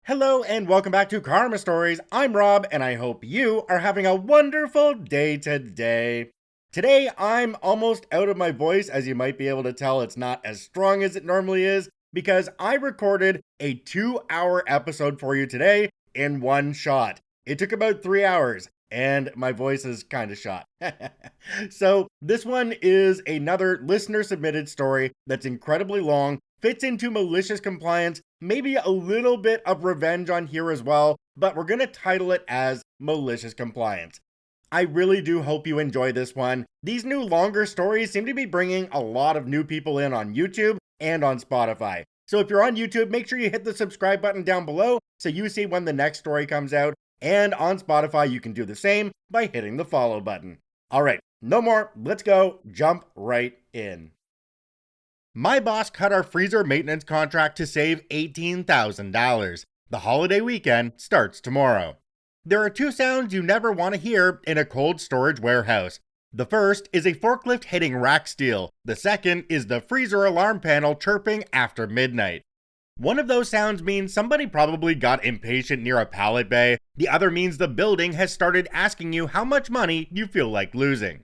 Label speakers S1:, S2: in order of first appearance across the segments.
S1: Hello and welcome back to Karma Stories. I'm Rob and I hope you are having a wonderful day today. Today I'm almost out of my voice, as you might be able to tell. It's not as strong as it normally is because I recorded a 2-hour episode for you today in one shot. It took about 3 hours and my voice is kind of shot. So this one is another listener submitted story that's incredibly long, fits into malicious compliance, maybe a little bit of revenge on here as well, but we're going to title it as Malicious Compliance. I really do hope you enjoy this one. These new longer stories seem to be bringing a lot of new people in on YouTube and on Spotify. So if you're on YouTube, make sure you hit the subscribe button down below so you see when the next story comes out. And on Spotify, you can do the same by hitting the follow button. All right, no more. Let's go. Jump right in. My boss cut our freezer maintenance contract to save $18,000. The holiday weekend starts tomorrow. There are two sounds you never want to hear in a cold storage warehouse. The first is a forklift hitting rack steel. The second is the freezer alarm panel chirping after midnight. One of those sounds means somebody probably got impatient near a pallet bay. The other means the building has started asking you how much money you feel like losing.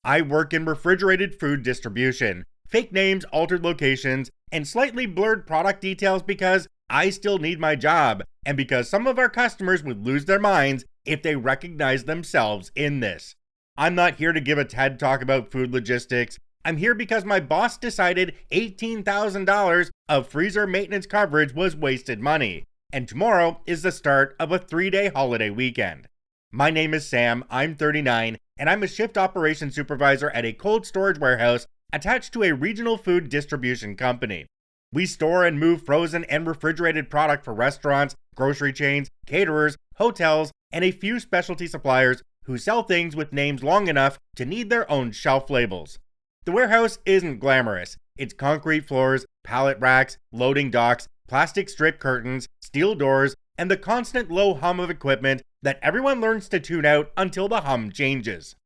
S1: I work in refrigerated food distribution. Fake names, altered locations, and slightly blurred product details because I still need my job, and because some of our customers would lose their minds if they recognize themselves in this. I'm not here to give a TED talk about food logistics. I'm here because my boss decided $18,000 of freezer maintenance coverage was wasted money, and tomorrow is the start of a 3-day holiday weekend. My name is Sam, I'm 39, and I'm a shift operations supervisor at a cold storage warehouse attached to a regional food distribution company. We store and move frozen and refrigerated product for restaurants, grocery chains, caterers, hotels, and a few specialty suppliers who sell things with names long enough to need their own shelf labels. The warehouse isn't glamorous. It's concrete floors, pallet racks, loading docks, plastic strip curtains, steel doors, and the constant low hum of equipment that everyone learns to tune out until the hum changes.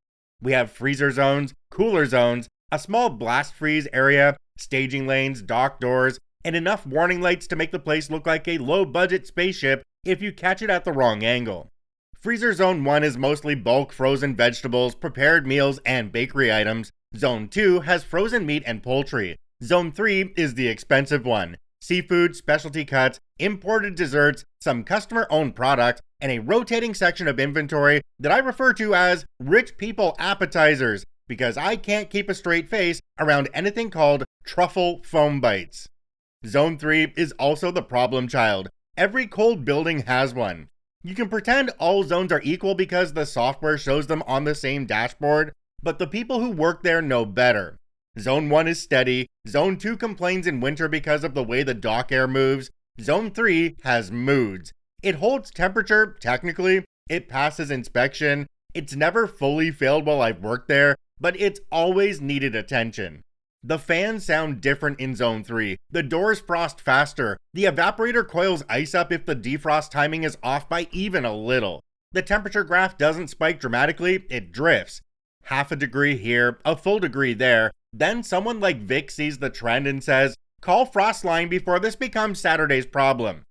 S1: We have freezer zones, cooler zones, a small blast freeze area, staging lanes, dock doors, and enough warning lights to make the place look like a low-budget spaceship if you catch it at the wrong angle. Freezer Zone 1 is mostly bulk frozen vegetables, prepared meals, and bakery items. Zone 2 has frozen meat and poultry. Zone 3 is the expensive one. Seafood, specialty cuts, imported desserts, some customer-owned products, and a rotating section of inventory that I refer to as rich people appetizers, because I can't keep a straight face around anything called truffle foam bites. Zone 3 is also the problem child. Every cold building has one. You can pretend all zones are equal because the software shows them on the same dashboard, but the people who work there know better. Zone 1 is steady. Zone 2 complains in winter because of the way the dock air moves. Zone 3 has moods. It holds temperature, technically. It passes inspection. It's never fully failed while I've worked there, but it's always needed attention. The fans sound different in Zone 3. The doors frost faster. The evaporator coils ice up if the defrost timing is off by even a little. The temperature graph doesn't spike dramatically, it drifts. Half a degree here, a full degree there. Then someone like Vic sees the trend and says, "Call Frostline before this becomes Saturday's problem."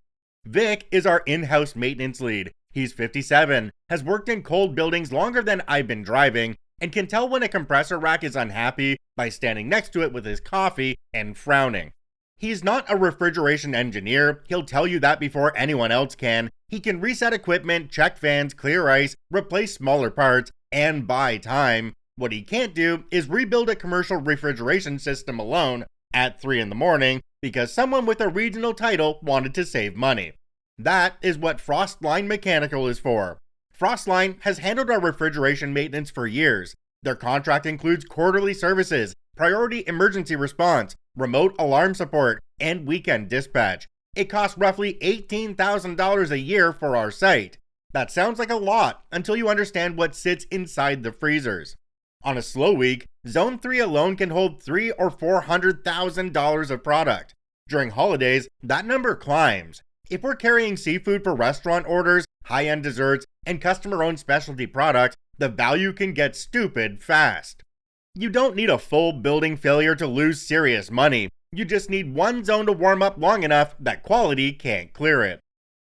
S1: Vic is our in-house maintenance lead. He's 57, has worked in cold buildings longer than I've been driving, and can tell when a compressor rack is unhappy by standing next to it with his coffee and frowning. He's not a refrigeration engineer. He'll tell you that before anyone else can. He can reset equipment, check fans, clear ice, replace smaller parts, and buy time. What he can't do is rebuild a commercial refrigeration system alone at 3 in the morning because someone with a regional title wanted to save money. That is what Frostline Mechanical is for. Frostline has handled our refrigeration maintenance for years. Their contract includes quarterly services, priority emergency response, remote alarm support, and weekend dispatch. It costs roughly $18,000 a year for our site. That sounds like a lot until you understand what sits inside the freezers. On a slow week, Zone 3 alone can hold $300,000 or $400,000 of product. During holidays, that number climbs. If we're carrying seafood for restaurant orders, high-end desserts, and customer-owned specialty products, the value can get stupid fast. You don't need a full building failure to lose serious money. You just need one zone to warm up long enough that quality can't clear it.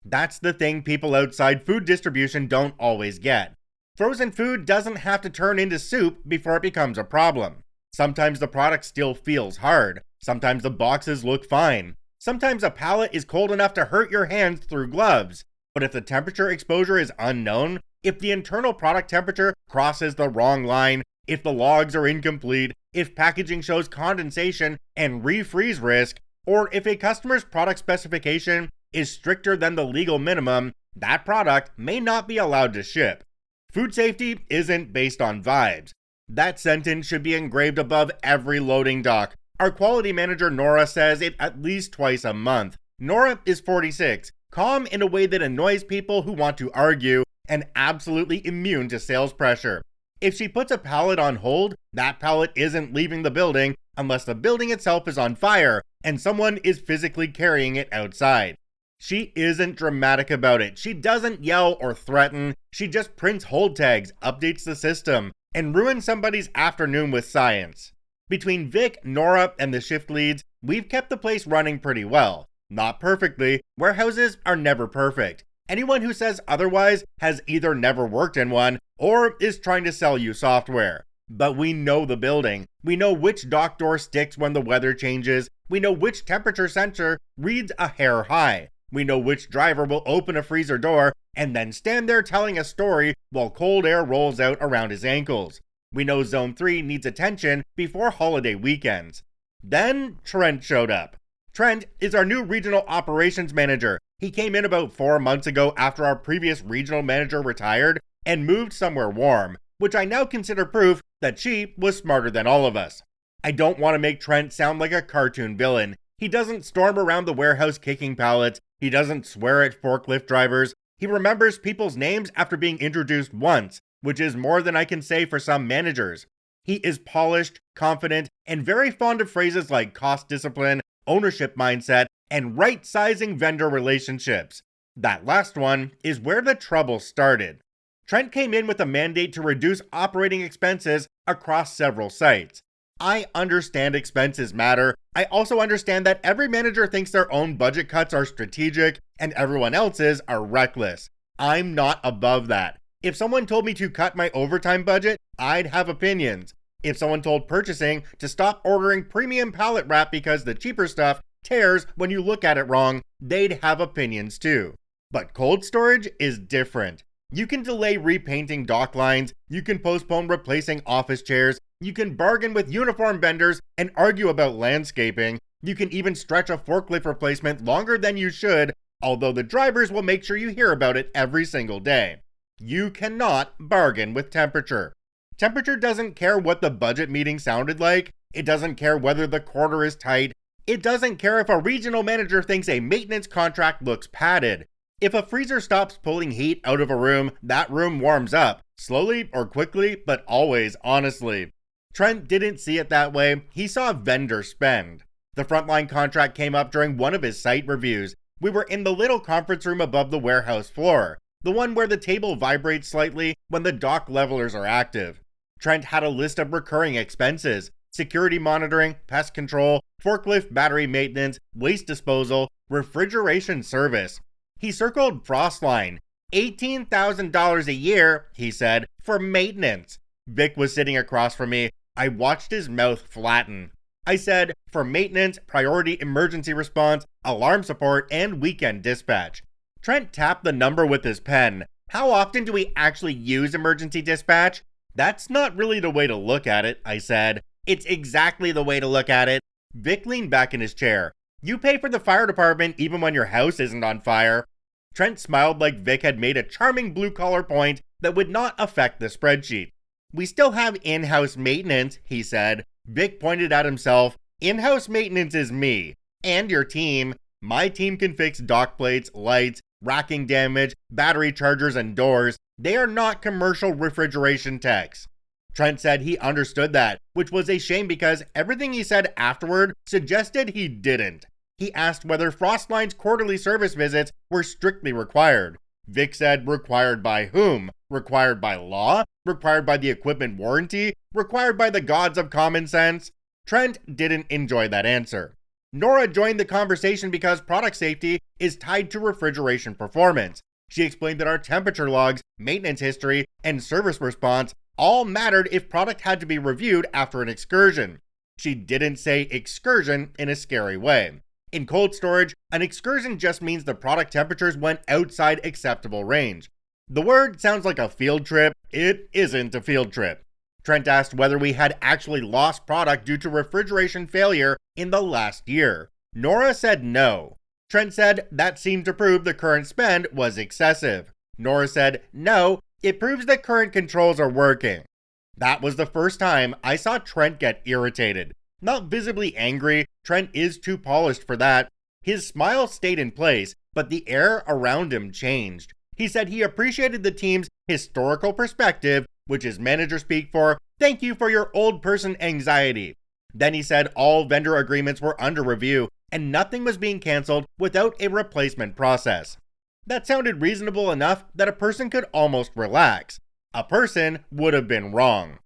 S1: That's the thing people outside food distribution don't always get. Frozen food doesn't have to turn into soup before it becomes a problem. Sometimes the product still feels hard. Sometimes the boxes look fine. Sometimes a pallet is cold enough to hurt your hands through gloves. But if the temperature exposure is unknown, if the internal product temperature crosses the wrong line, if the logs are incomplete, if packaging shows condensation and refreeze risk, or if a customer's product specification is stricter than the legal minimum, that product may not be allowed to ship. Food safety isn't based on vibes. That sentence should be engraved above every loading dock. Our quality manager Nora says it at least twice a month. Nora is 46, calm in a way that annoys people who want to argue, and absolutely immune to sales pressure. If she puts a pallet on hold, that pallet isn't leaving the building unless the building itself is on fire and someone is physically carrying it outside. She isn't dramatic about it. She doesn't yell or threaten. She just prints hold tags, updates the system, and ruins somebody's afternoon with science. Between Vic, Nora, and the shift leads, we've kept the place running pretty well. Not perfectly. Warehouses are never perfect. Anyone who says otherwise has either never worked in one or is trying to sell you software. But we know the building. We know which dock door sticks when the weather changes. We know which temperature sensor reads a hair high. We know which driver will open a freezer door and then stand there telling a story while cold air rolls out around his ankles. We know Zone 3 needs attention before holiday weekends. Then Trent showed up. Trent is our new regional operations manager. He came in about 4 months ago after our previous regional manager retired and moved somewhere warm, which I now consider proof that she was smarter than all of us. I don't want to make Trent sound like a cartoon villain. He doesn't storm around the warehouse kicking pallets. He doesn't swear at forklift drivers. He remembers people's names after being introduced once, which is more than I can say for some managers. He is polished, confident, and very fond of phrases like cost discipline, ownership mindset, and right-sizing vendor relationships. That last one is where the trouble started. Trent came in with a mandate to reduce operating expenses across several sites. I understand expenses matter. I also understand that every manager thinks their own budget cuts are strategic and everyone else's are reckless. I'm not above that. If someone told me to cut my overtime budget, I'd have opinions. If someone told purchasing to stop ordering premium pallet wrap because the cheaper stuff tears when you look at it wrong, they'd have opinions too. But cold storage is different. You can delay repainting dock lines, you can postpone replacing office chairs, you can bargain with uniform vendors and argue about landscaping, you can even stretch a forklift replacement longer than you should, although the drivers will make sure you hear about it every single day. You cannot bargain with temperature. Temperature doesn't care what the budget meeting sounded like, it doesn't care whether the quarter is tight, it doesn't care if a regional manager thinks a maintenance contract looks padded. If a freezer stops pulling heat out of a room, that room warms up, slowly or quickly, but always honestly. Trent didn't see it that way, he saw vendor spend. The frontline contract came up during one of his site reviews. We were in the little conference room above the warehouse floor, the one where the table vibrates slightly when the dock levelers are active. Trent had a list of recurring expenses: security monitoring, pest control, forklift battery maintenance, waste disposal, refrigeration service. He circled Frostline. $18,000 a year, he said, for maintenance. Vic was sitting across from me. I watched his mouth flatten. I said, for maintenance, priority emergency response, alarm support, and weekend dispatch. Trent tapped the number with his pen. How often do we actually use emergency dispatch? That's not really the way to look at it, I said. It's exactly the way to look at it. Vic leaned back in his chair. You pay for the fire department even when your house isn't on fire. Trent smiled like Vic had made a charming blue-collar point that would not affect the spreadsheet. We still have in-house maintenance, he said. Vic pointed at himself. In-house maintenance is me. And your team. My team can fix dock plates, lights, racking damage, battery chargers, and doors. They are not commercial refrigeration techs. Trent said he understood that, which was a shame because everything he said afterward suggested he didn't. He asked whether Frostline's quarterly service visits were strictly required. Vic said required by whom? Required by law? Required by the equipment warranty? Required by the gods of common sense? Trent didn't enjoy that answer. Nora joined the conversation because product safety is tied to refrigeration performance. She explained that our temperature logs, maintenance history, and service response all mattered if product had to be reviewed after an excursion. She didn't say excursion in a scary way. In cold storage, an excursion just means the product temperatures went outside acceptable range. The word sounds like a field trip. It isn't a field trip. Trent asked whether we had actually lost product due to refrigeration failure in the last year. Nora said no. Trent said that seemed to prove the current spend was excessive. Nora said no, it proves that current controls are working. That was the first time I saw Trent get irritated. Not visibly angry, Trent is too polished for that. His smile stayed in place, but the air around him changed. He said he appreciated the team's historical perspective, which is manager speak for, "Thank you for your old person anxiety." Then he said all vendor agreements were under review and nothing was being canceled without a replacement process. That sounded reasonable enough that a person could almost relax. A person would have been wrong.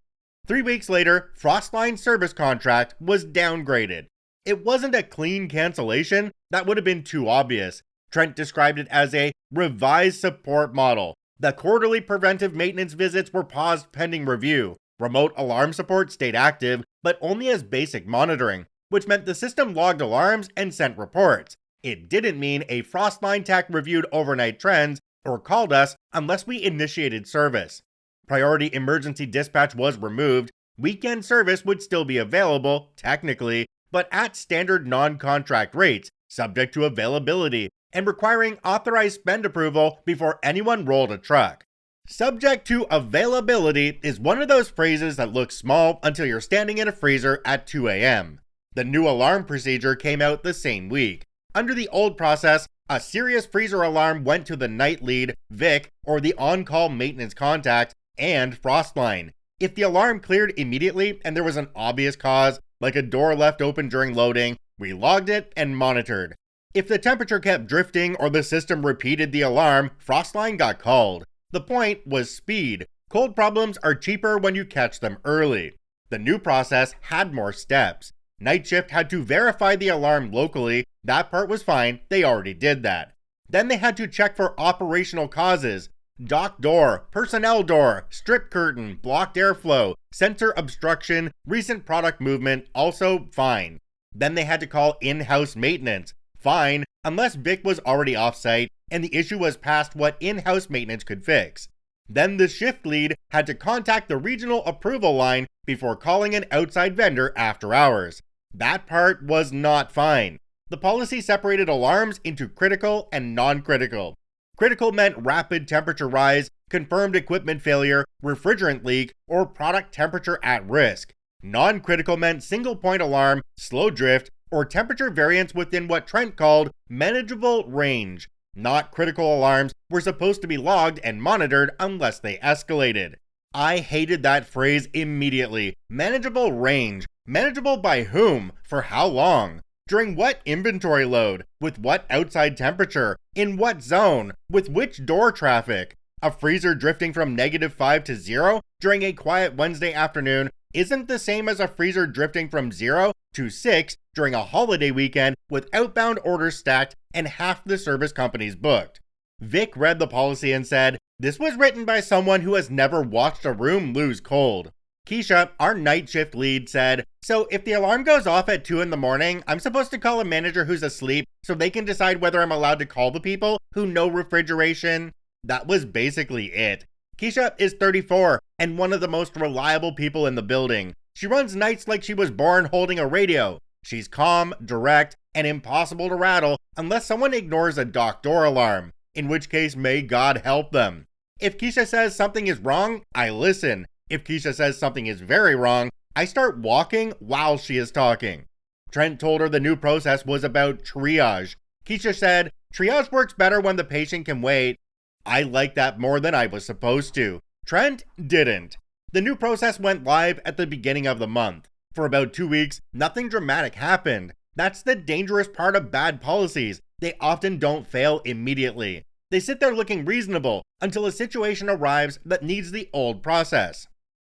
S1: 3 weeks later, Frostline's service contract was downgraded. It wasn't a clean cancellation, that would have been too obvious. Trent described it as a revised support model. The quarterly preventive maintenance visits were paused pending review. Remote alarm support stayed active, but only as basic monitoring, which meant the system logged alarms and sent reports. It didn't mean a Frostline tech reviewed overnight trends or called us unless we initiated service. Priority emergency dispatch was removed. Weekend service would still be available, technically, but at standard non-contract rates, subject to availability, and requiring authorized spend approval before anyone rolled a truck. Subject to availability is one of those phrases that looks small until you're standing in a freezer at 2 a.m. The new alarm procedure came out the same week. Under the old process, a serious freezer alarm went to the night lead, Vic, or the on-call maintenance contact, and Frostline. If the alarm cleared immediately and there was an obvious cause, like a door left open during loading, we logged it and monitored. If the temperature kept drifting or the system repeated the alarm, Frostline got called. The point was speed. Cold problems are cheaper when you catch them early. The new process had more steps. Night shift had to verify the alarm locally. That part was fine, they already did that. Then they had to check for operational causes. Dock door, personnel door, strip curtain, blocked airflow, sensor obstruction, recent product movement, also fine. Then they had to call in-house maintenance. Fine, unless Vic was already off-site and the issue was past what in-house maintenance could fix. Then the shift lead had to contact the regional approval line before calling an outside vendor after hours. That part was not fine. The policy separated alarms into critical and non-critical. Critical meant rapid temperature rise, confirmed equipment failure, refrigerant leak, or product temperature at risk. Non-critical meant single point alarm, slow drift, or temperature variance within what Trent called manageable range. Not critical alarms were supposed to be logged and monitored unless they escalated. I hated that phrase immediately. Manageable range. Manageable by whom? For how long? During what inventory load? With what outside temperature? In what zone? With which door traffic? A freezer drifting from -5 to 0 during a quiet Wednesday afternoon isn't the same as a freezer drifting from 0 to 6 during a holiday weekend with outbound orders stacked and half the service companies booked. Vic read the policy and said, "This was written by someone who has never watched a room lose cold." Keisha, our night shift lead, said, "So if the alarm goes off at 2 in the morning, I'm supposed to call a manager who's asleep so they can decide whether I'm allowed to call the people who know refrigeration?" That was basically it. Keisha is 34 and one of the most reliable people in the building. She runs nights like she was born holding a radio. She's calm, direct, and impossible to rattle unless someone ignores a dock door alarm, in which case may God help them. If Keisha says something is wrong, I listen. If Keisha says something is very wrong, I start walking while she is talking. Trent told her the new process was about triage. Keisha said, "Triage works better when the patient can wait." I liked that more than I was supposed to. Trent didn't. The new process went live at the beginning of the month. For about 2 weeks, nothing dramatic happened. That's the dangerous part of bad policies. They often don't fail immediately. They sit there looking reasonable until a situation arrives that needs the old process.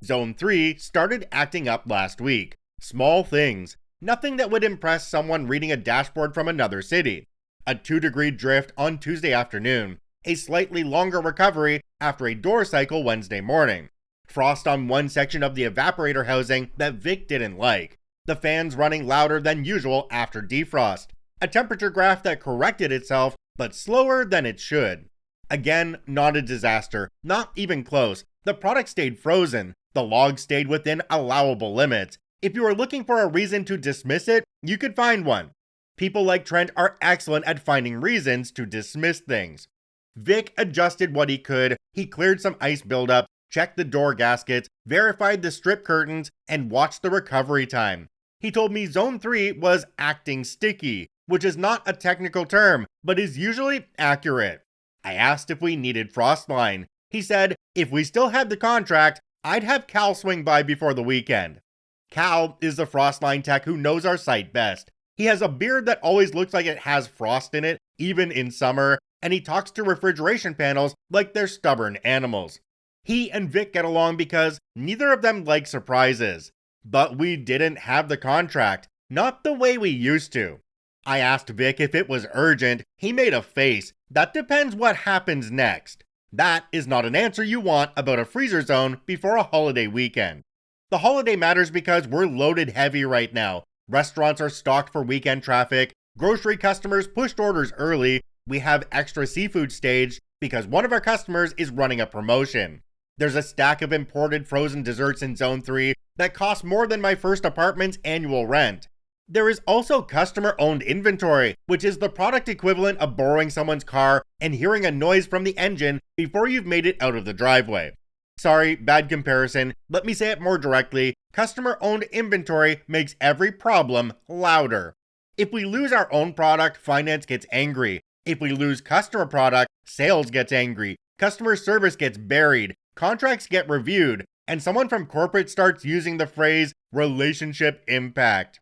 S1: Zone 3 started acting up last week. Small things. Nothing that would impress someone reading a dashboard from another city. A 2-degree drift on Tuesday afternoon. A slightly longer recovery after a door cycle Wednesday morning. Frost on one section of the evaporator housing that Vic didn't like. The fans running louder than usual after defrost. A temperature graph that corrected itself, but slower than it should. Again, not a disaster, not even close. The product stayed frozen. The log stayed within allowable limits. If you are looking for a reason to dismiss it, you could find one. People like Trent are excellent at finding reasons to dismiss things. Vic adjusted what he could. He cleared some ice buildup, checked the door gaskets, verified the strip curtains, and watched the recovery time. He told me Zone 3 was acting sticky, which is not a technical term, but is usually accurate. I asked if we needed Frostline. He said, if we still had the contract, I'd have Cal swing by before the weekend. Cal is the Frostline tech who knows our site best. He has a beard that always looks like it has frost in it, even in summer, and he talks to refrigeration panels like they're stubborn animals. He and Vic get along because neither of them like surprises. But we didn't have the contract, not the way we used to. I asked Vic if it was urgent. He made a face. That depends what happens next. That is not an answer you want about a freezer zone before a holiday weekend. The holiday matters because we're loaded heavy right now. Restaurants are stocked for weekend traffic. Grocery customers pushed orders early. We have extra seafood staged because one of our customers is running a promotion. There's a stack of imported frozen desserts in Zone 3 that cost more than my first apartment's annual rent. There is also customer-owned inventory, which is the product equivalent of borrowing someone's car and hearing a noise from the engine before you've made it out of the driveway. Sorry, bad comparison. Let me say it more directly. Customer-owned inventory makes every problem louder. If we lose our own product, finance gets angry. If we lose customer product, sales gets angry. Customer service gets buried. Contracts get reviewed. And someone from corporate starts using the phrase relationship impact.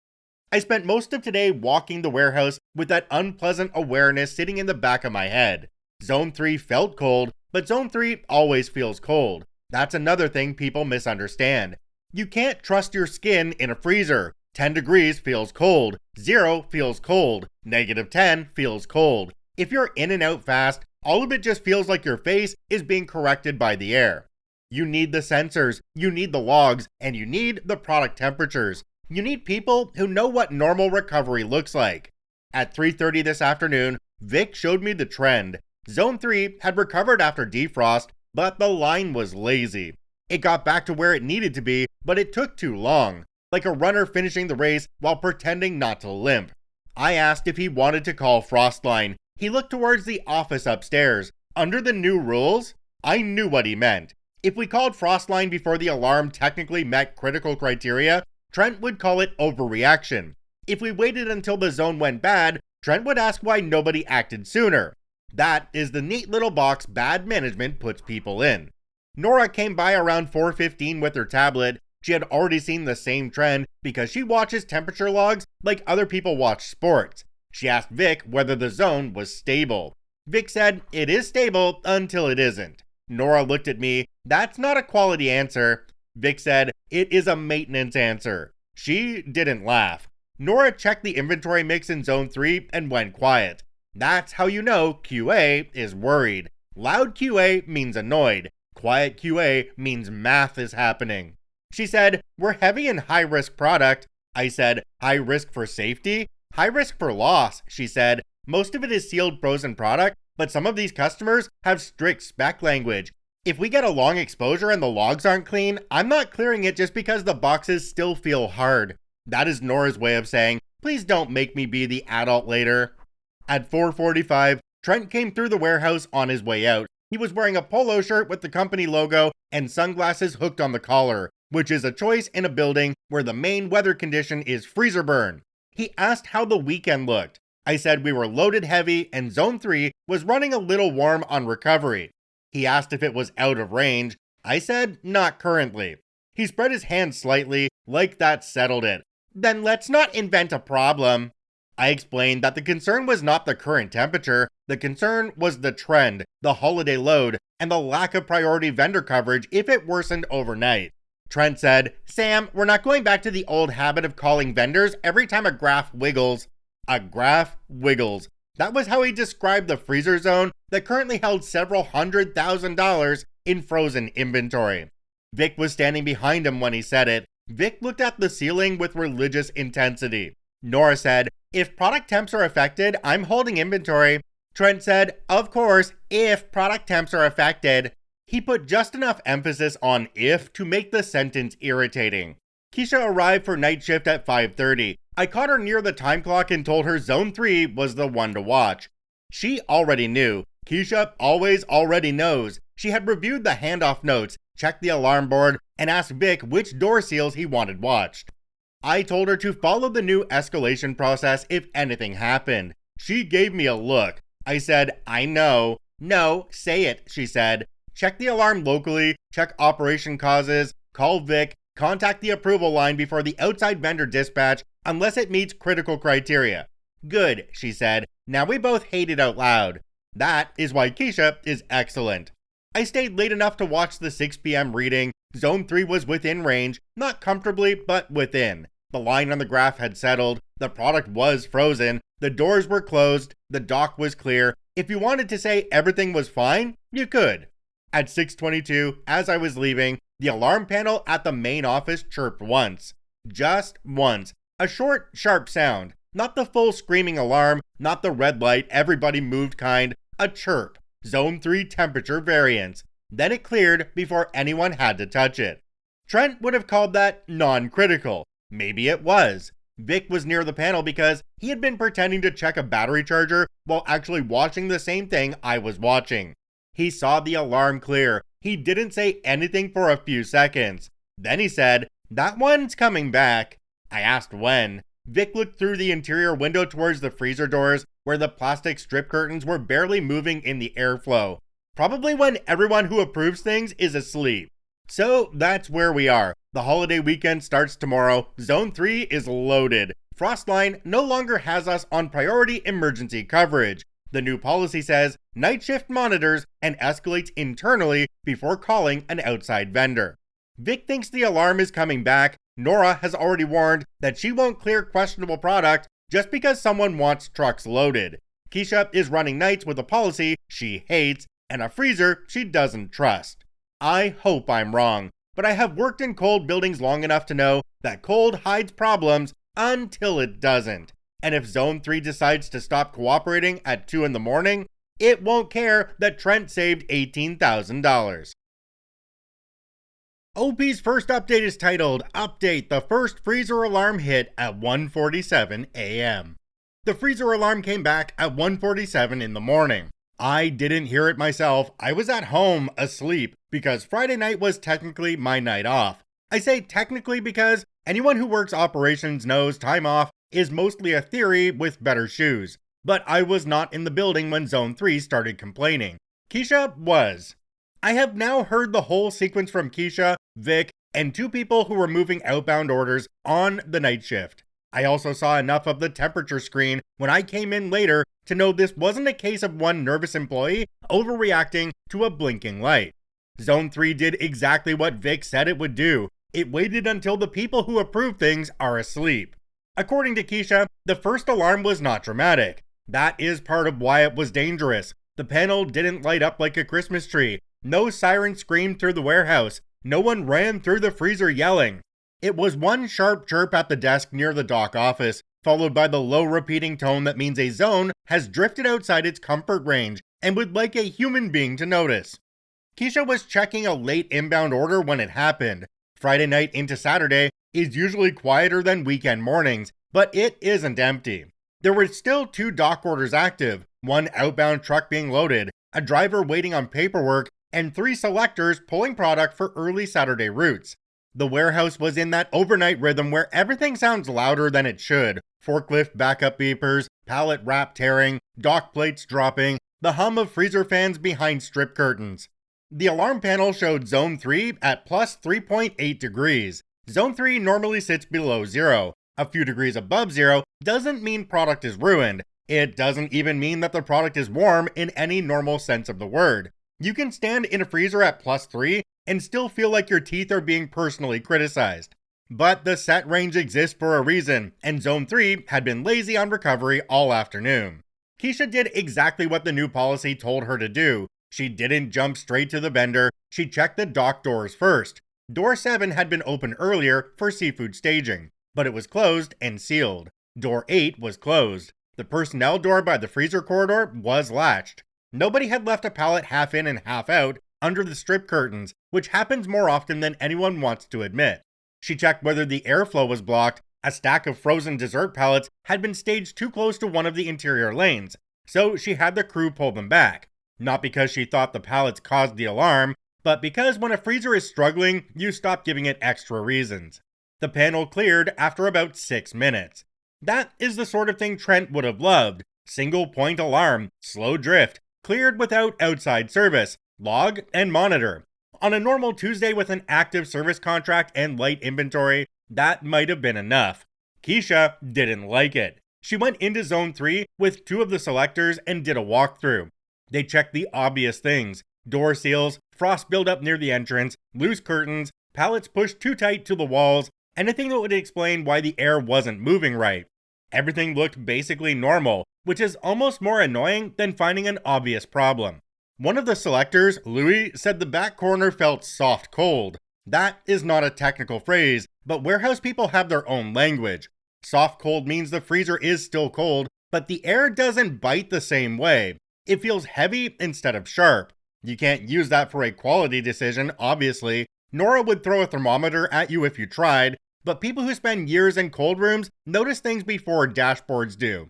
S1: I spent most of today walking the warehouse with that unpleasant awareness sitting in the back of my head. Zone 3 felt cold, but Zone 3 always feels cold. That's another thing people misunderstand. You can't trust your skin in a freezer. 10 degrees feels cold. 0 feels cold. -10 feels cold. If you're in and out fast, all of it just feels like your face is being corrected by the air. You need the sensors, you need the logs, and you need the product temperatures. You need people who know what normal recovery looks like. At 3:30 this afternoon, Vic showed me the trend. Zone 3 had recovered after defrost, but the line was lazy. It got back to where it needed to be, but it took too long, like a runner finishing the race while pretending not to limp. I asked if he wanted to call Frostline. He looked towards the office upstairs. Under the new rules, I knew what he meant. If we called Frostline before the alarm technically met critical criteria, Trent would call it overreaction. If we waited until the zone went bad, Trent would ask why nobody acted sooner. That is the neat little box bad management puts people in. Nora came by around 4:15 with her tablet. She had already seen the same trend because she watches temperature logs like other people watch sports. She asked Vic whether the zone was stable. Vic said it is stable until it isn't. Nora looked at me. That's not a quality answer. Vic said it is a maintenance answer. She didn't laugh. Nora checked the inventory mix in Zone 3 and went quiet. That's how you know QA is worried. Loud QA means annoyed. Quiet QA means math is happening. She said, we're heavy in high-risk product. I said, high risk for safety? High risk for loss, she said. Most of it is sealed frozen product, but some of these customers have strict spec language. If we get a long exposure and the logs aren't clean, I'm not clearing it just because the boxes still feel hard. That is Nora's way of saying, please don't make me be the adult later. At 4:45, Trent came through the warehouse on his way out. He was wearing a polo shirt with the company logo and sunglasses hooked on the collar, which is a choice in a building where the main weather condition is freezer burn. He asked how the weekend looked. I said we were loaded heavy and Zone 3 was running a little warm on recovery. He asked if it was out of range. I said not currently. He spread his hand slightly, like that settled it. Then let's not invent a problem. I explained that the concern was not the current temperature, the concern was the trend, the holiday load, and the lack of priority vendor coverage if it worsened overnight. Trent said, "Sam, we're not going back to the old habit of calling vendors every time a graph wiggles." A graph wiggles. That was how he described the freezer zone that currently held several $100,000 in frozen inventory. Vic was standing behind him when he said it. Vic looked at the ceiling with religious intensity. Nora said, "If product temps are affected, I'm holding inventory." Trent said, "Of course, if product temps are affected." He put just enough emphasis on if to make the sentence irritating. Keisha arrived for night shift at 5:30. I caught her near the time clock and told her Zone 3 was the one to watch. She already knew. Keisha always already knows. She had reviewed the handoff notes, checked the alarm board, and asked Vic which door seals he wanted watched. I told her to follow the new escalation process if anything happened. She gave me a look. I said, "I know." "No, say it," she said. "Check the alarm locally, check operation causes, call Vic, contact the approval line before the outside vendor dispatch unless it meets critical criteria." "Good," she said. Now we both hate it out loud. That is why Keisha is excellent. I stayed late enough to watch the 6 p.m. reading. Zone 3 was within range, not comfortably, but within. The line on the graph had settled, the product was frozen, the doors were closed, the dock was clear. If you wanted to say everything was fine, you could. At 6:22, as I was leaving, the alarm panel at the main office chirped once. Just once. A short, sharp sound. Not the full screaming alarm, not the red light, everybody moved kind. A chirp. Zone 3 temperature variance. Then it cleared before anyone had to touch it. Trent would have called that non-critical. Maybe it was. Vic was near the panel because he had been pretending to check a battery charger while actually watching the same thing I was watching. He saw the alarm clear. He didn't say anything for a few seconds. Then he said, "That one's coming back." I asked when. Vic looked through the interior window towards the freezer doors where the plastic strip curtains were barely moving in the airflow. Probably when everyone who approves things is asleep. So that's where we are. The holiday weekend starts tomorrow. Zone 3 is loaded. Frostline no longer has us on priority emergency coverage. The new policy says night shift monitors and escalates internally before calling an outside vendor. Vic thinks the alarm is coming back. Nora has already warned that she won't clear questionable product just because someone wants trucks loaded. Keisha is running nights with a policy she hates and a freezer she doesn't trust. I hope I'm wrong, but I have worked in cold buildings long enough to know that cold hides problems until it doesn't. And if Zone 3 decides to stop cooperating at 2 in the morning, it won't care that Trent saved $18,000. OP's first update is titled, "Update, the first freezer alarm hit at 1:47 a.m. The freezer alarm came back at 1:47 in the morning. I didn't hear it myself. I was at home, asleep, because Friday night was technically my night off. I say technically because anyone who works operations knows time off is mostly a theory with better shoes. But I was not in the building when Zone 3 started complaining. Keisha was. I have now heard the whole sequence from Keisha, Vic, and 2 people who were moving outbound orders on the night shift. I also saw enough of the temperature screen when I came in later to know this wasn't a case of one nervous employee overreacting to a blinking light. Zone 3 did exactly what Vic said it would do. It waited until the people who approve things are asleep. According to Keisha, the first alarm was not dramatic. That is part of why it was dangerous. The panel didn't light up like a Christmas tree. No siren screamed through the warehouse. No one ran through the freezer yelling. It was one sharp chirp at the desk near the dock office, followed by the low repeating tone that means a zone has drifted outside its comfort range and would like a human being to notice. Keisha was checking a late inbound order when it happened. Friday night into Saturday is usually quieter than weekend mornings, but it isn't empty. There were still 2 dock orders active, 1 outbound truck being loaded, a driver waiting on paperwork, and 3 selectors pulling product for early Saturday routes. The warehouse was in that overnight rhythm where everything sounds louder than it should. Forklift backup beepers, pallet wrap tearing, dock plates dropping, the hum of freezer fans behind strip curtains. The alarm panel showed Zone 3 at plus 3.8 degrees. Zone 3 normally sits below 0. A few degrees above 0 doesn't mean product is ruined. It doesn't even mean that the product is warm in any normal sense of the word. You can stand in a freezer at plus 3 and still feel like your teeth are being personally criticized. But the set range exists for a reason, and Zone 3 had been lazy on recovery all afternoon. Keisha did exactly what the new policy told her to do. She didn't jump straight to the vendor, she checked the dock doors first. Door 7 had been open earlier for seafood staging, but it was closed and sealed. Door 8 was closed. The personnel door by the freezer corridor was latched. Nobody had left a pallet half in and half out under the strip curtains, which happens more often than anyone wants to admit. She checked whether the airflow was blocked. A stack of frozen dessert pallets had been staged too close to one of the interior lanes, so she had the crew pull them back. Not because she thought the pallets caused the alarm, but because when a freezer is struggling, you stop giving it extra reasons. The panel cleared after about 6 minutes. That is the sort of thing Trent would have loved. Single point alarm, slow drift, cleared without outside service, log and monitor. On a normal Tuesday with an active service contract and light inventory, that might have been enough. Keisha didn't like it. She went into Zone 3 with 2 of the selectors and did a walkthrough. They checked the obvious things: door seals, frost buildup near the entrance, loose curtains, pallets pushed too tight to the walls, anything that would explain why the air wasn't moving right. Everything looked basically normal, which is almost more annoying than finding an obvious problem. One of the selectors, Louis, said the back corner felt soft cold. That is not a technical phrase, but warehouse people have their own language. Soft cold means the freezer is still cold, but the air doesn't bite the same way. It feels heavy instead of sharp. You can't use that for a quality decision, obviously. Nora would throw a thermometer at you if you tried, but people who spend years in cold rooms notice things before dashboards do.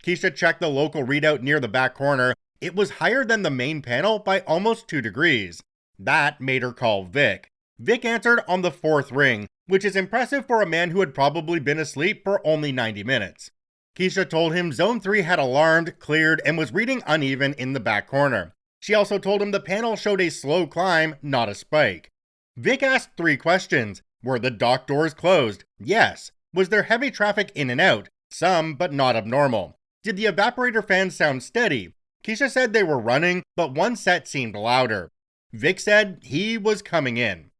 S1: Keisha checked the local readout near the back corner. It was higher than the main panel by almost 2 degrees. That made her call Vic. Vic answered on the 4th ring, which is impressive for a man who had probably been asleep for only 90 minutes. Keisha told him Zone 3 had alarmed, cleared, and was reading uneven in the back corner. She also told him the panel showed a slow climb, not a spike. Vic asked 3 questions. Were the dock doors closed? Yes. Was there heavy traffic in and out? Some, but not abnormal. Did the evaporator fans sound steady? Keisha said they were running, but one set seemed louder. Vic said he was coming in.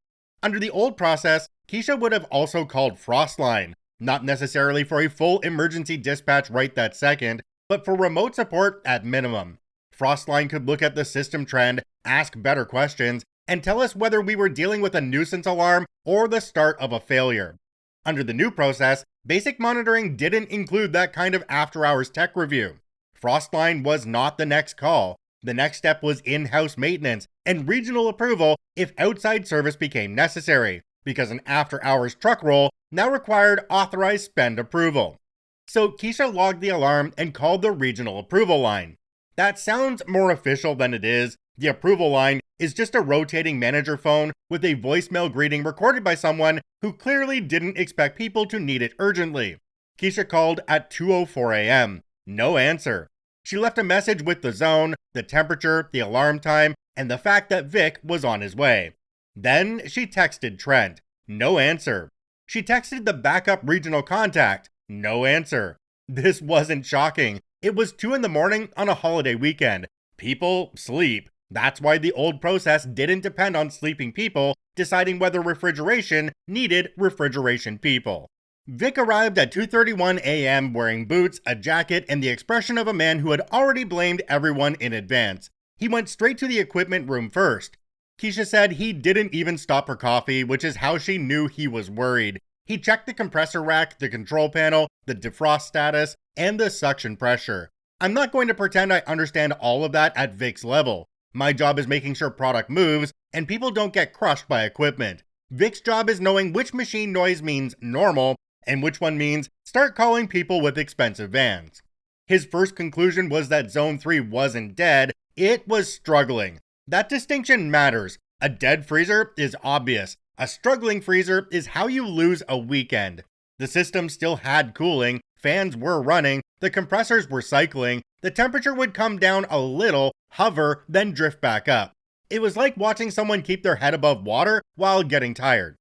S1: Under the old process, Keisha would have also called Frostline, not necessarily for a full emergency dispatch right that second, but for remote support at minimum. Frostline could look at the system trend, ask better questions, and tell us whether we were dealing with a nuisance alarm or the start of a failure. Under the new process, basic monitoring didn't include that kind of after-hours tech review. Frostline was not the next call. The next step was in-house maintenance and regional approval if outside service became necessary, because an after-hours truck roll now required authorized spend approval. So Keisha logged the alarm and called the regional approval line. That sounds more official than it is. The approval line is just a rotating manager phone with a voicemail greeting recorded by someone who clearly didn't expect people to need it urgently. Keisha called at 2:04 a.m. No answer. She left a message with the zone, the temperature, the alarm time, and the fact that Vic was on his way. Then she texted Trent. No answer. She texted the backup regional contact. No answer. This wasn't shocking. It was 2 in the morning on a holiday weekend. People sleep. That's why the old process didn't depend on sleeping people deciding whether refrigeration needed refrigeration people. Vic arrived at 2:31 a.m. wearing boots, a jacket, and the expression of a man who had already blamed everyone in advance. He went straight to the equipment room first. Keisha said he didn't even stop for coffee, which is how she knew he was worried. He checked the compressor rack, the control panel, the defrost status, and the suction pressure. I'm not going to pretend I understand all of that at Vic's level. My job is making sure product moves and people don't get crushed by equipment. Vic's job is knowing which machine noise means normal and which one means start calling people with expensive vans. His first conclusion was that Zone 3 wasn't dead, it was struggling. That distinction matters. A dead freezer is obvious. A struggling freezer is how you lose a weekend. The system still had cooling, fans were running, the compressors were cycling, the temperature would come down a little, hover, then drift back up. It was like watching someone keep their head above water while getting tired.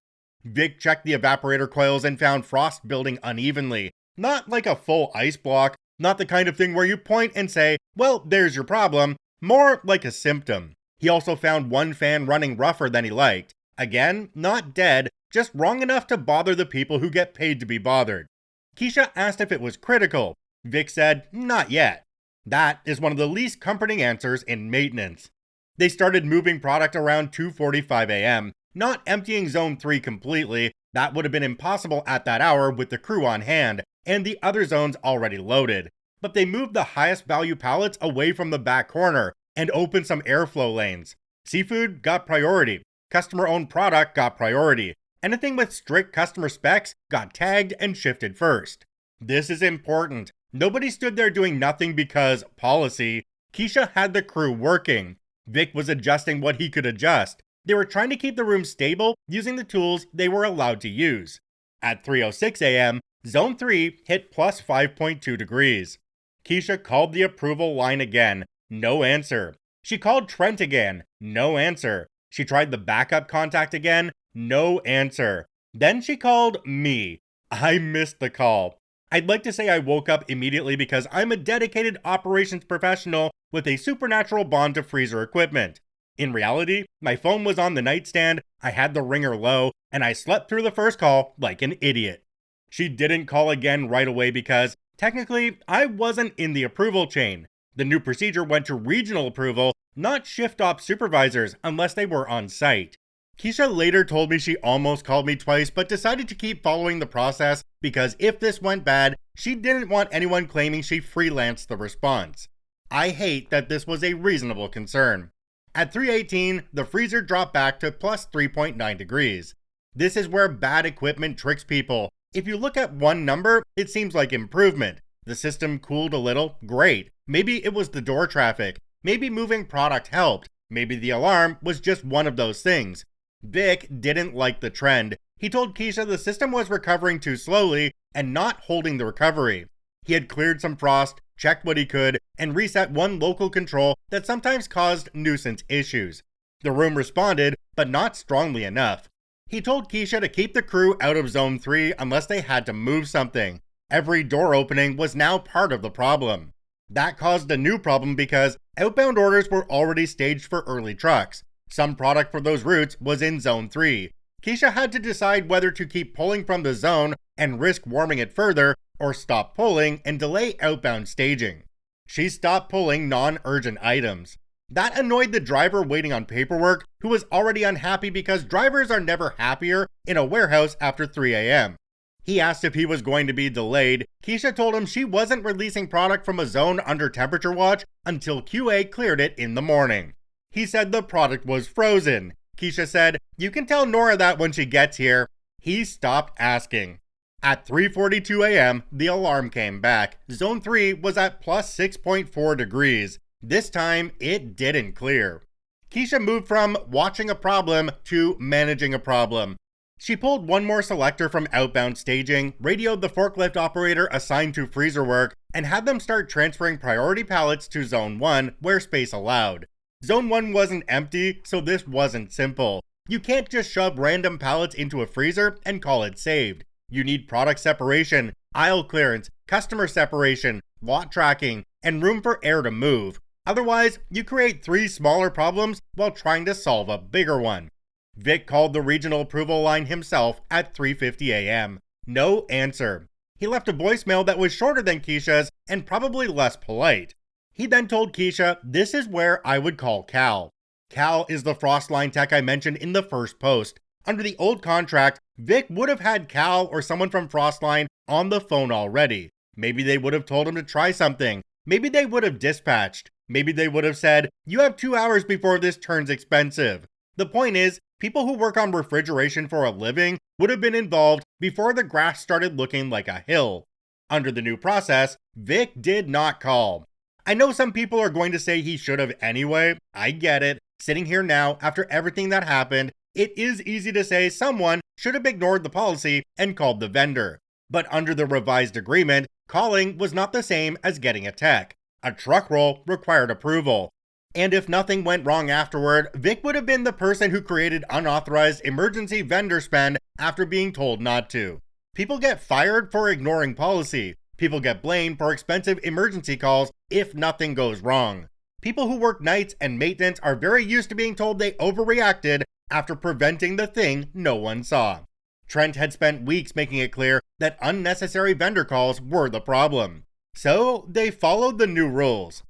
S1: Vic checked the evaporator coils and found frost building unevenly. Not like a full ice block, not the kind of thing where you point and say, well, there's your problem, more like a symptom. He also found one fan running rougher than he liked. Again, not dead, just wrong enough to bother the people who get paid to be bothered. Keisha asked if it was critical. Vic said, not yet. That is one of the least comforting answers in maintenance. They started moving product around 2:45 a.m., not emptying Zone 3 completely. That would have been impossible at that hour with the crew on hand and the other zones already loaded. But they moved the highest value pallets away from the back corner and opened some airflow lanes. Seafood got priority. Customer-owned product got priority. Anything with strict customer specs got tagged and shifted first. This is important. Nobody stood there doing nothing because policy. Keisha had the crew working. Vic was adjusting what he could adjust. They were trying to keep the room stable using the tools they were allowed to use. At 3:06 a.m., Zone 3 hit plus 5.2 degrees. Keisha called the approval line again. No answer. She called Trent again. No answer. She tried the backup contact again. No answer. Then she called me. I missed the call. I'd like to say I woke up immediately because I'm a dedicated operations professional with a supernatural bond to freezer equipment. In reality, my phone was on the nightstand, I had the ringer low, and I slept through the first call like an idiot. She didn't call again right away because, technically, I wasn't in the approval chain. The new procedure went to regional approval, not shift op supervisors unless they were on site. Keisha later told me she almost called me twice but decided to keep following the process because if this went bad, she didn't want anyone claiming she freelanced the response. I hate that this was a reasonable concern. At 3:18, the freezer dropped back to plus 3.9 degrees. This is where bad equipment tricks people. If you look at one number, it seems like improvement. The system cooled a little, great. Maybe it was the door traffic. Maybe moving product helped. Maybe the alarm was just one of those things. Vic didn't like the trend. He told Keisha the system was recovering too slowly and not holding the recovery. He had cleared some frost, checked what he could, and reset one local control that sometimes caused nuisance issues. The room responded, but not strongly enough. He told Keisha to keep the crew out of Zone 3 unless they had to move something. Every door opening was now part of the problem. That caused a new problem because outbound orders were already staged for early trucks. Some product for those routes was in Zone 3. Keisha had to decide whether to keep pulling from the zone and risk warming it further, or stop pulling and delay outbound staging. She stopped pulling non-urgent items. That annoyed the driver waiting on paperwork, who was already unhappy because drivers are never happier in a warehouse after 3 a.m. He asked if he was going to be delayed. Keisha told him she wasn't releasing product from a zone under temperature watch until QA cleared it in the morning. He said the product was frozen. Keisha said, "You can tell Nora that when she gets here." He stopped asking. At 3:42 a.m., the alarm came back. Zone 3 was at plus 6.4 degrees. This time, it didn't clear. Keisha moved from watching a problem to managing a problem. She pulled one more selector from outbound staging, radioed the forklift operator assigned to freezer work, and had them start transferring priority pallets to Zone 1 where space allowed. Zone 1 wasn't empty, so this wasn't simple. You can't just shove random pallets into a freezer and call it saved. You need product separation, aisle clearance, customer separation, lot tracking, and room for air to move. Otherwise, you create 3 smaller problems while trying to solve a bigger one. Vic called the regional approval line himself at 3:50 a.m. No answer. He left a voicemail that was shorter than Keisha's and probably less polite. He then told Keisha, "This is where I would call Cal." Cal is the Frostline tech I mentioned in the first post. Under the old contract, Vic would have had Cal or someone from Frostline on the phone already. Maybe they would have told him to try something. Maybe they would have dispatched. Maybe they would have said, "You have 2 hours before this turns expensive." The point is, people who work on refrigeration for a living would have been involved before the grass started looking like a hill. Under the new process, Vic did not call. I know some people are going to say he should have anyway. I get it. Sitting here now, after everything that happened, it is easy to say someone should have ignored the policy and called the vendor. But under the revised agreement, calling was not the same as getting a tech. A truck roll required approval. And if nothing went wrong afterward, Vic would have been the person who created unauthorized emergency vendor spend after being told not to. People get fired for ignoring policy. People get blamed for expensive emergency calls if nothing goes wrong. People who work nights and maintenance are very used to being told they overreacted after preventing the thing no one saw. Trent had spent weeks making it clear that unnecessary vendor calls were the problem. So they followed the new rules.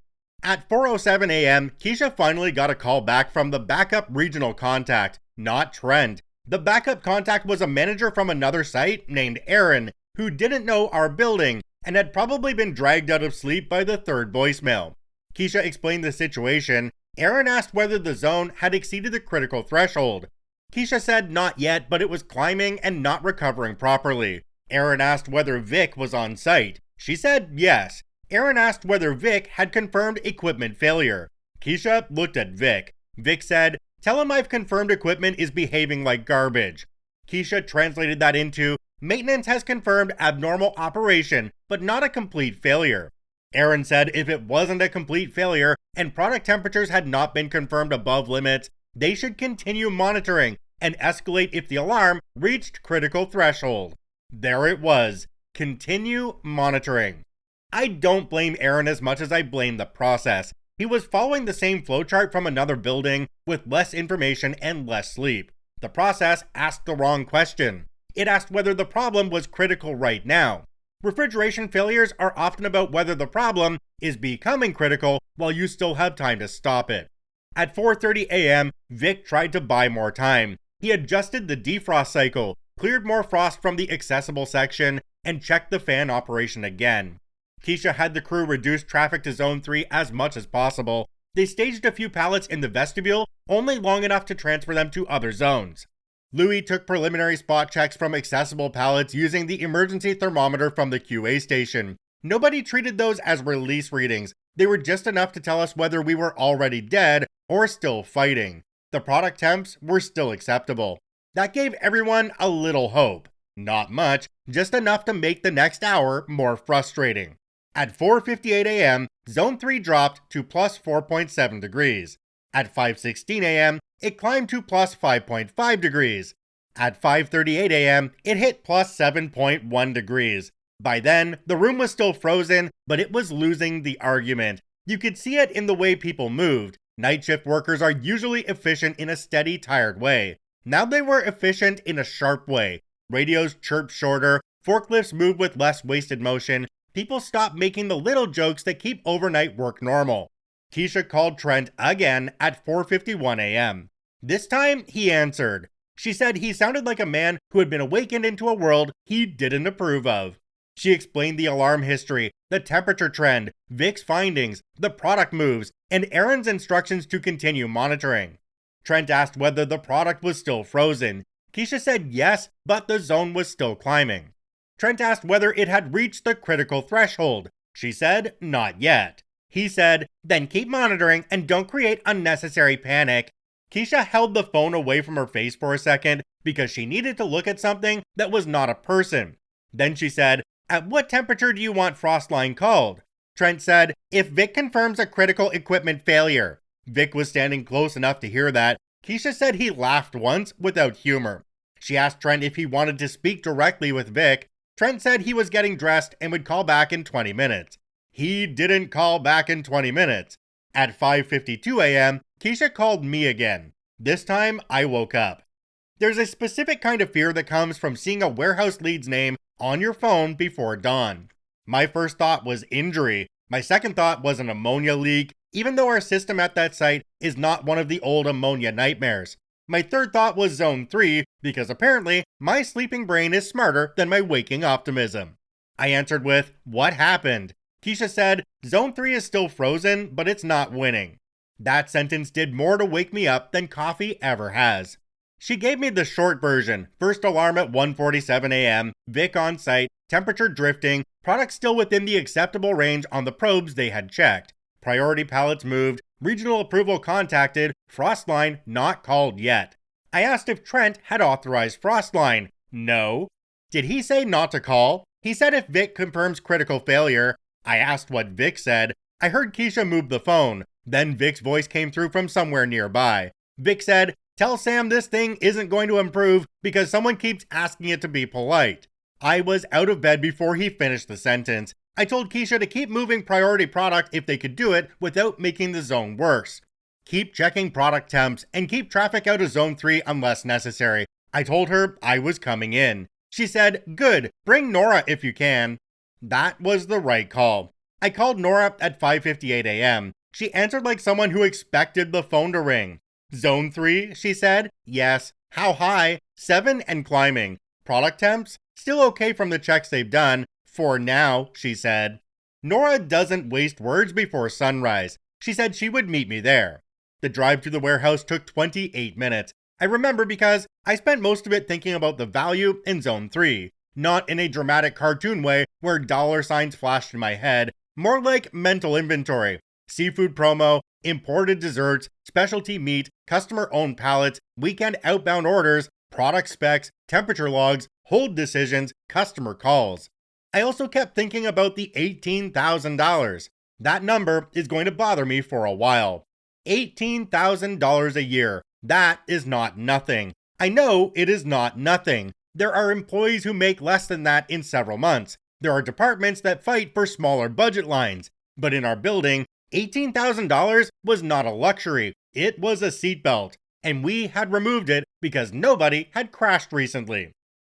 S1: At 4:07 a.m., Keisha finally got a call back from the backup regional contact, not Trent. The backup contact was a manager from another site named Aaron, who didn't know our building and had probably been dragged out of sleep by the third voicemail. Keisha explained the situation. Aaron asked whether the zone had exceeded the critical threshold. Keisha said not yet, but it was climbing and not recovering properly. Aaron asked whether Vic was on site. She said yes. Aaron asked whether Vic had confirmed equipment failure. Keisha looked at Vic. Vic said, "Tell him I've confirmed equipment is behaving like garbage." Keisha translated that into, "Maintenance has confirmed abnormal operation, but not a complete failure." Aaron said if it wasn't a complete failure and product temperatures had not been confirmed above limits, they should continue monitoring and escalate if the alarm reached critical threshold. There it was. Continue monitoring. I don't blame Aaron as much as I blame the process. He was following the same flowchart from another building with less information and less sleep. The process asked the wrong question. It asked whether the problem was critical right now. Refrigeration failures are often about whether the problem is becoming critical while you still have time to stop it. At 4:30 a.m., Vic tried to buy more time. He adjusted the defrost cycle, cleared more frost from the accessible section, and checked the fan operation again. Keisha had the crew reduce traffic to Zone 3 as much as possible. They staged a few pallets in the vestibule, only long enough to transfer them to other zones. Louis took preliminary spot checks from accessible pallets using the emergency thermometer from the QA station. Nobody treated those as release readings. They were just enough to tell us whether we were already dead or still fighting. The product temps were still acceptable. That gave everyone a little hope. Not much, just enough to make the next hour more frustrating. At 4:58 a.m., Zone 3 dropped to plus 4.7 degrees. At 5:16 a.m., it climbed to plus 5.5 degrees. At 5:38 a.m., it hit plus 7.1 degrees. By then, the room was still frozen, but it was losing the argument. You could see it in the way people moved. Night shift workers are usually efficient in a steady, tired way. Now they were efficient in a sharp way. Radios chirped shorter, forklifts moved with less wasted motion. People stopped making the little jokes that keep overnight work normal. Keisha called Trent again at 4:51 a.m. This time, he answered. She said he sounded like a man who had been awakened into a world he didn't approve of. She explained the alarm history, the temperature trend, Vic's findings, the product moves, and Aaron's instructions to continue monitoring. Trent asked whether the product was still frozen. Keisha said yes, but the zone was still climbing. Trent asked whether it had reached the critical threshold. She said not yet. He said, "Then keep monitoring and don't create unnecessary panic." Keisha held the phone away from her face for a second because she needed to look at something that was not a person. Then she said, "At what temperature do you want Frostline called?" Trent said, "If Vic confirms a critical equipment failure." Vic was standing close enough to hear that. Keisha said he laughed once without humor. She asked Trent if he wanted to speak directly with Vic. Trent said he was getting dressed and would call back in 20 minutes. He didn't call back in 20 minutes. At 5:52 a.m., Keisha called me again. This time, I woke up. There's a specific kind of fear that comes from seeing a warehouse lead's name on your phone before dawn. My first thought was injury. My second thought was an ammonia leak, even though our system at that site is not one of the old ammonia nightmares. My third thought was Zone 3, because apparently my sleeping brain is smarter than my waking optimism. I answered with, "What happened?" Keisha said, "Zone 3 is still frozen, but it's not winning." That sentence did more to wake me up than coffee ever has. She gave me the short version. First alarm at 1:47 a.m., Vic on site, temperature drifting, product still within the acceptable range on the probes they had checked. Priority pallets moved, regional approval contacted, Frostline not called yet. I asked if Trent had authorized Frostline. No. Did he say not to call? He said if Vic confirms critical failure. I asked what Vic said. I heard Keisha move the phone. Then Vic's voice came through from somewhere nearby. Vic said, "Tell Sam this thing isn't going to improve because someone keeps asking it to be polite." I was out of bed before he finished the sentence. I told Keisha to keep moving priority product if they could do it without making the zone worse. keep checking product temps and keep traffic out of Zone 3 unless necessary. I told her I was coming in. She said, good, bring Nora if you can. That was the right call. I called Nora at 5:58 a.m. She answered like someone who expected the phone to ring. Zone 3, she said. Yes. How high? 7 and climbing. Product temps? Still okay from the checks they've done. For now, she said. Nora doesn't waste words before sunrise. She said she would meet me there. The drive to the warehouse took 28 minutes. I remember because I spent most of it thinking about the value in Zone 3. Not in a dramatic cartoon way where dollar signs flashed in my head, more like mental inventory. Seafood promo, imported desserts, specialty meat, customer-owned pallets, weekend outbound orders, product specs, temperature logs, hold decisions, customer calls. I also kept thinking about the $18,000. That number is going to bother me for a while. $18,000 a year. That is not nothing. I know it is not nothing. There are employees who make less than that in several months. There are departments that fight for smaller budget lines. But in our building, $18,000 was not a luxury. It was a seatbelt. And we had removed it because nobody had crashed recently.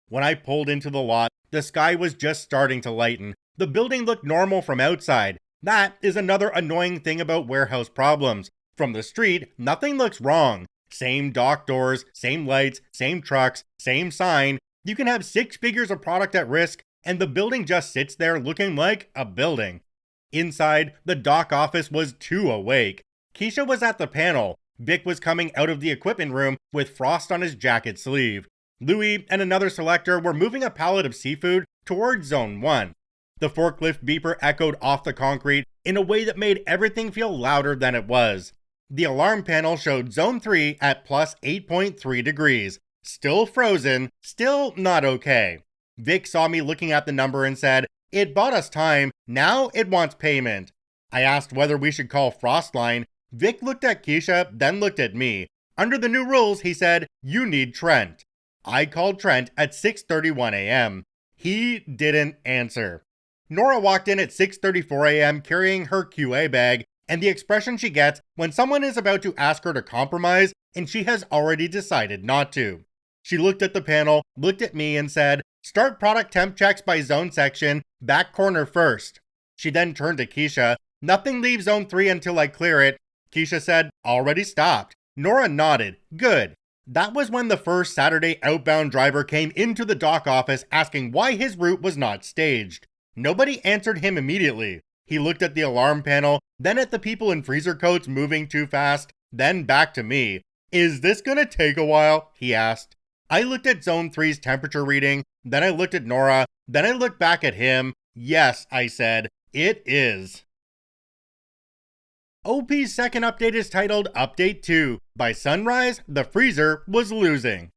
S1: When I pulled into the lot, the sky was just starting to lighten. The building looked normal from outside. That is another annoying thing about warehouse problems. From the street, nothing looks wrong. Same dock doors, same lights, same trucks, same sign. You can have 6 figures of product at risk, and the building just sits there looking like a building. Inside, the dock office was too awake. Keisha was at the panel. Vic was coming out of the equipment room with frost on his jacket sleeve. Louis and another selector were moving a pallet of seafood towards Zone 1. The forklift beeper echoed off the concrete in a way that made everything feel louder than it was. The alarm panel showed Zone 3 at plus 8.3 degrees. Still frozen, still not okay. Vic saw me looking at the number and said, "It bought us time, now it wants payment." I asked whether we should call Frostline. Vic looked at Keisha, then looked at me. Under the new rules, he said, "You need Trent." I called Trent at 6:31 a.m. He didn't answer. Nora walked in at 6:34 a.m. carrying her QA bag, and the expression she gets when someone is about to ask her to compromise and she has already decided not to. She looked at the panel, looked at me, and said, "Start product temp checks by zone section, back corner first." She then turned to Keisha. "Nothing leaves Zone 3 until I clear it." Keisha said, "Already stopped." Nora nodded. Good. That was when the first Saturday outbound driver came into the dock office asking why his route was not staged. Nobody answered him immediately. He looked at the alarm panel, then at the people in freezer coats moving too fast, then back to me. "Is this gonna take a while?" he asked. I looked at Zone 3's temperature reading, then I looked at Nora, then I looked back at him. "Yes," I said, "it is." OP's second update is titled Update 2. By sunrise, the freezer was losing.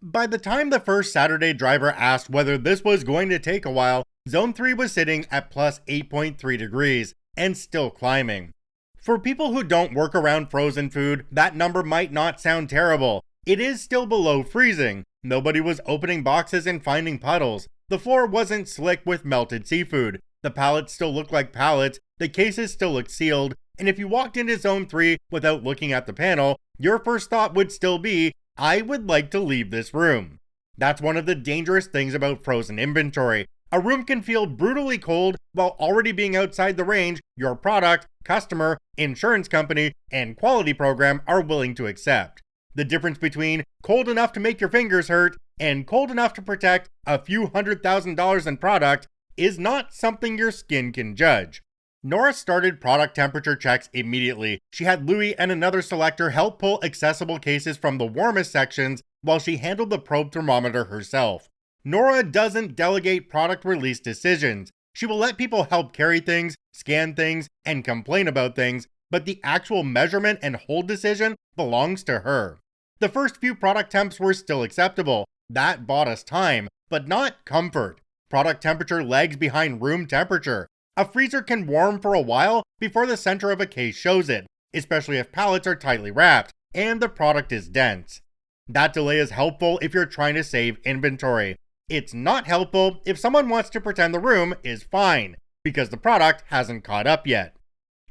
S1: By the time the first Saturday driver asked whether this was going to take a while, Zone 3 was sitting at plus 8.3 degrees, and still climbing. For people who don't work around frozen food, that number might not sound terrible. It is still below freezing. Nobody was opening boxes and finding puddles. The floor wasn't slick with melted seafood. The pallets still looked like pallets, the cases still looked sealed, and if you walked into Zone 3 without looking at the panel, your first thought would still be, "I would like to leave this room." That's one of the dangerous things about frozen inventory. A room can feel brutally cold while already being outside the range your product, customer, insurance company, and quality program are willing to accept. The difference between cold enough to make your fingers hurt and cold enough to protect a few $100,000 in product is not something your skin can judge. Nora started product temperature checks immediately. She had Louis and another selector help pull accessible cases from the warmest sections while she handled the probe thermometer herself. Nora doesn't delegate product release decisions. She will let people help carry things, scan things, and complain about things, but the actual measurement and hold decision belongs to her. The first few product temps were still acceptable. That bought us time, but not comfort. Product temperature lags behind room temperature. A freezer can warm for a while before the center of a case shows it, especially if pallets are tightly wrapped and the product is dense. That delay is helpful if you're trying to save inventory. It's not helpful if someone wants to pretend the room is fine, because the product hasn't caught up yet.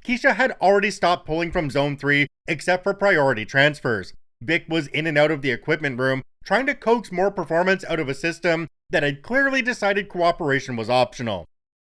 S1: Keisha had already stopped pulling from Zone 3 except for priority transfers. Vic was in and out of the equipment room, trying to coax more performance out of a system that had clearly decided cooperation was optional.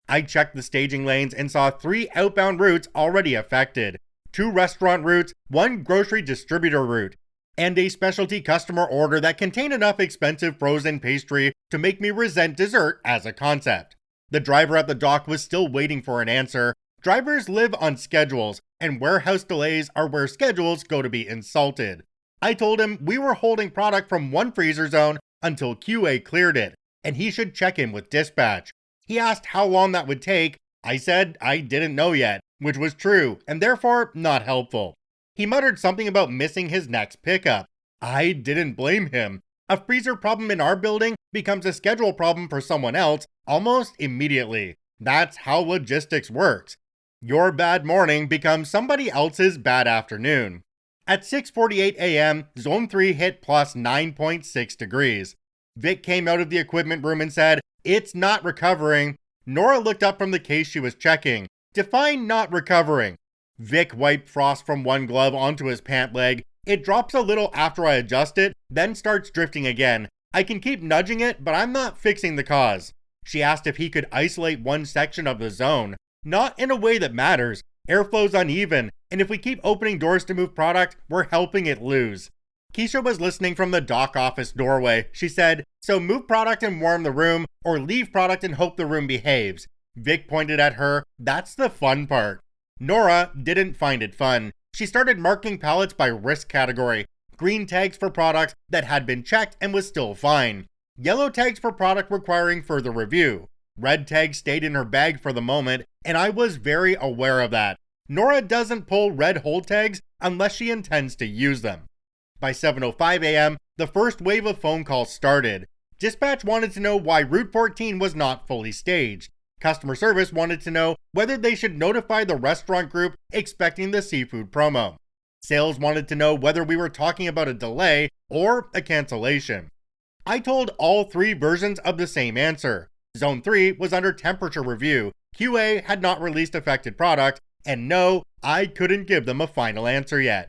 S1: I checked the staging lanes and saw 3 outbound routes already affected, 2 restaurant routes, 1 grocery distributor route, and a specialty customer order that contained enough expensive frozen pastry to make me resent dessert as a concept. The driver at the dock was still waiting for an answer. Drivers live on schedules, and warehouse delays are where schedules go to be insulted. I told him we were holding product from one freezer zone until QA cleared it, and he should check in with dispatch. He asked how long that would take. I said I didn't know yet, which was true, and therefore not helpful. He muttered something about missing his next pickup. I didn't blame him. A freezer problem in our building becomes a schedule problem for someone else almost immediately. That's how logistics works. Your bad morning becomes somebody else's bad afternoon. At 6:48 a.m., Zone 3 hit plus 9.6 degrees. Vic came out of the equipment room and said, "It's not recovering." Nora looked up from the case she was checking. Define not recovering. Vic wiped frost from one glove onto his pant leg. It drops a little after I adjust it, then starts drifting again. I can keep nudging it, but I'm not fixing the cause. She asked if he could isolate one section of the zone. Not in a way that matters. Airflow's uneven, and if we keep opening doors to move product, we're helping it lose. Keisha was listening from the dock office doorway. She said, "So move product and warm the room, or leave product and hope the room behaves." Vic pointed at her. That's the fun part. Nora didn't find it fun. She started marking pallets by risk category. Green tags for products that had been checked and was still fine. Yellow tags for product requiring further review. Red tags stayed in her bag for the moment, and I was very aware of that. Nora doesn't pull red hold tags unless she intends to use them. By 7:05 a.m., the first wave of phone calls started. Dispatch wanted to know why Route 14 was not fully staged. Customer service wanted to know whether they should notify the restaurant group expecting the seafood promo. Sales wanted to know whether we were talking about a delay or a cancellation. I told all 3 versions of the same answer. Zone 3 was under temperature review, QA had not released affected product, and no, I couldn't give them a final answer yet.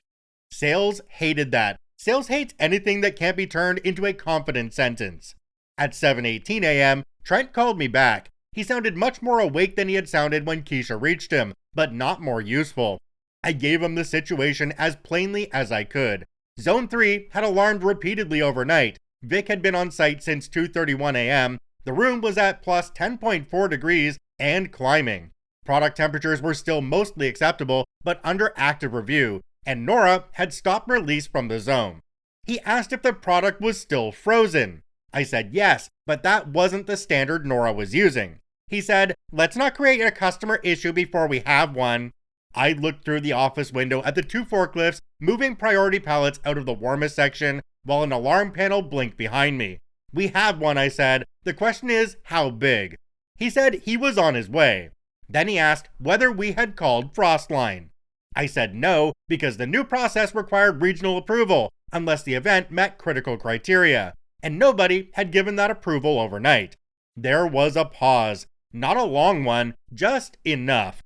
S1: Sales hated that. Sales hates anything that can't be turned into a confident sentence. At 7:18 a.m., Trent called me back. He sounded much more awake than he had sounded when Keisha reached him, but not more useful. I gave him the situation as plainly as I could. Zone 3 had alarmed repeatedly overnight. Vic had been on site since 2:31 a.m. The room was at plus 10.4 degrees and climbing. Product temperatures were still mostly acceptable, but under active review, and Nora had stopped release from the zone. He asked if the product was still frozen. I said yes, but that wasn't the standard Nora was using. He said, "Let's not create a customer issue before we have one." I looked through the office window at the 2 forklifts moving priority pallets out of the warmest section while an alarm panel blinked behind me. "We have one," I said. "The question is, how big?" He said he was on his way. Then he asked whether we had called Frostline. I said no, because the new process required regional approval unless the event met critical criteria, and nobody had given that approval overnight. There was a pause. Not a long one, just enough.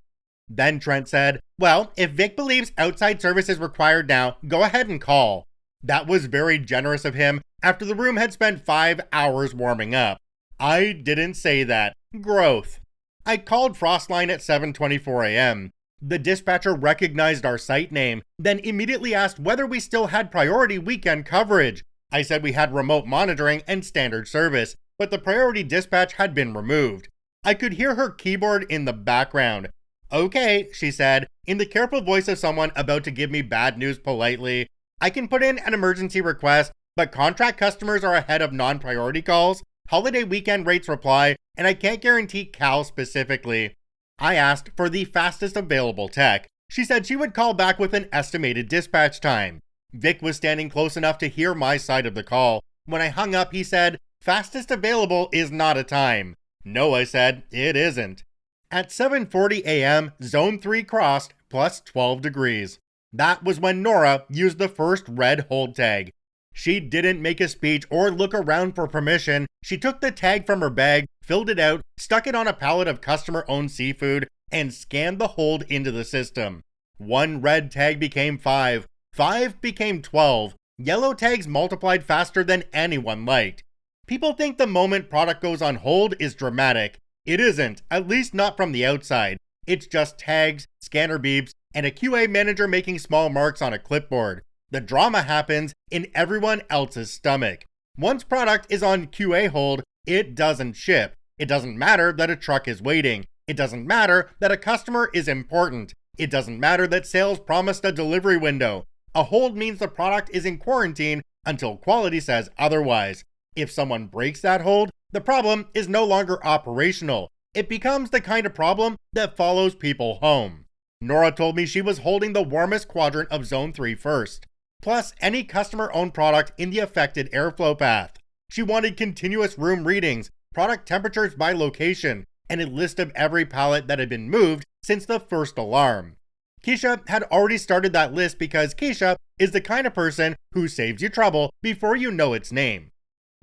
S1: Then Trent said, "Well, if Vic believes outside service is required now, go ahead and call." That was very generous of him after the room had spent 5 hours warming up. I didn't say that. Growth. I called Frostline at 7:24 a.m. The dispatcher recognized our site name, then immediately asked whether we still had priority weekend coverage. I said we had remote monitoring and standard service, but the priority dispatch had been removed. I could hear her keyboard in the background. "Okay," she said, in the careful voice of someone about to give me bad news politely. "I can put in an emergency request, but contract customers are ahead of non-priority calls, holiday weekend rates reply, and I can't guarantee Cal specifically." I asked for the fastest available tech. She said she would call back with an estimated dispatch time. Vic was standing close enough to hear my side of the call. When I hung up, he said, "Fastest available is not a time." "No," I said, "it isn't." At 7:40 a.m., Zone 3 crossed plus 12 degrees. That was when Nora used the first red hold tag. She didn't make a speech or look around for permission. She took the tag from her bag, filled it out, stuck it on a pallet of customer-owned seafood, and scanned the hold into the system. 1 red tag became 5, 5 became 12, yellow tags multiplied faster than anyone liked. People think the moment product goes on hold is dramatic. It isn't, at least not from the outside. It's just tags, scanner beeps, and a QA manager making small marks on a clipboard. The drama happens in everyone else's stomach. Once product is on QA hold, it doesn't ship. It doesn't matter that a truck is waiting. It doesn't matter that a customer is important. It doesn't matter that sales promised a delivery window. A hold means the product is in quarantine until quality says otherwise. If someone breaks that hold, the problem is no longer operational. It becomes the kind of problem that follows people home. Nora told me she was holding the warmest quadrant of Zone 3 first, plus any customer-owned product in the affected airflow path. She wanted continuous room readings, product temperatures by location, and a list of every pallet that had been moved since the first alarm. Keisha had already started that list because Keisha is the kind of person who saves you trouble before you know its name.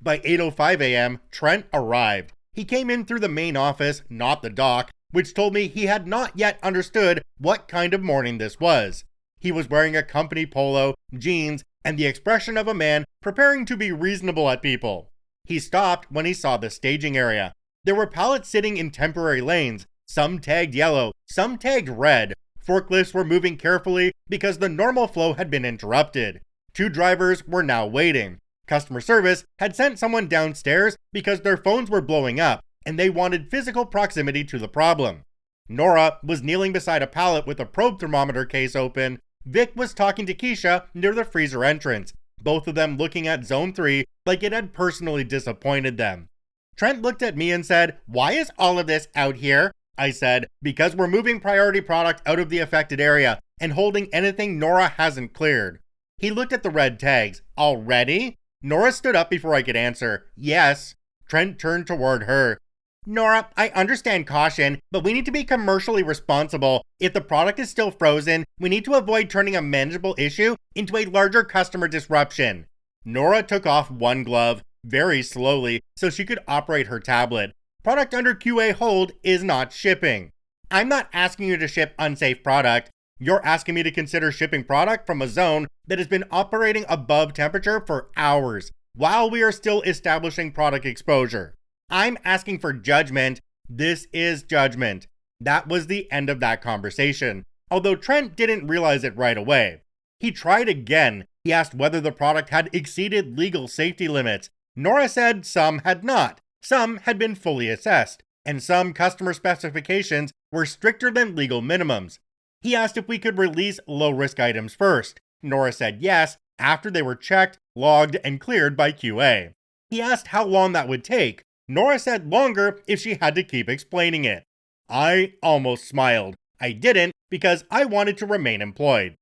S1: By 8:05 a.m., Trent arrived. He came in through the main office, not the dock, which told me he had not yet understood what kind of morning this was. He was wearing a company polo, jeans, and the expression of a man preparing to be reasonable at people. He stopped when he saw the staging area. There were pallets sitting in temporary lanes, some tagged yellow, some tagged red. Forklifts were moving carefully because the normal flow had been interrupted. 2 drivers were now waiting. Customer service had sent someone downstairs because their phones were blowing up and they wanted physical proximity to the problem. Nora was kneeling beside a pallet with a probe thermometer case open. Vic was talking to Keisha near the freezer entrance, both of them looking at Zone 3 like it had personally disappointed them. Trent looked at me and said, "Why is all of this out here?" I said, "Because we're moving priority product out of the affected area and holding anything Nora hasn't cleared." He looked at the red tags. "Already?" Nora stood up before I could answer. "Yes." Trent turned toward her. "Nora, I understand caution, but we need to be commercially responsible. If the product is still frozen, we need to avoid turning a manageable issue into a larger customer disruption." Nora took off 1 glove, very slowly, so she could operate her tablet. Product under QA hold is not shipping. "I'm not asking you to ship unsafe product. You're asking me to consider shipping product from a zone that has been operating above temperature for hours, while we are still establishing product exposure. I'm asking for judgment. This is judgment." That was the end of that conversation, although Trent didn't realize it right away. He tried again. He asked whether the product had exceeded legal safety limits. Nora said some had not. Some had been fully assessed, and some customer specifications were stricter than legal minimums. He asked if we could release low-risk items first. Nora said yes, after they were checked, logged, and cleared by QA. He asked how long that would take. Nora said longer if she had to keep explaining it. I almost smiled. I didn't because I wanted to remain employed.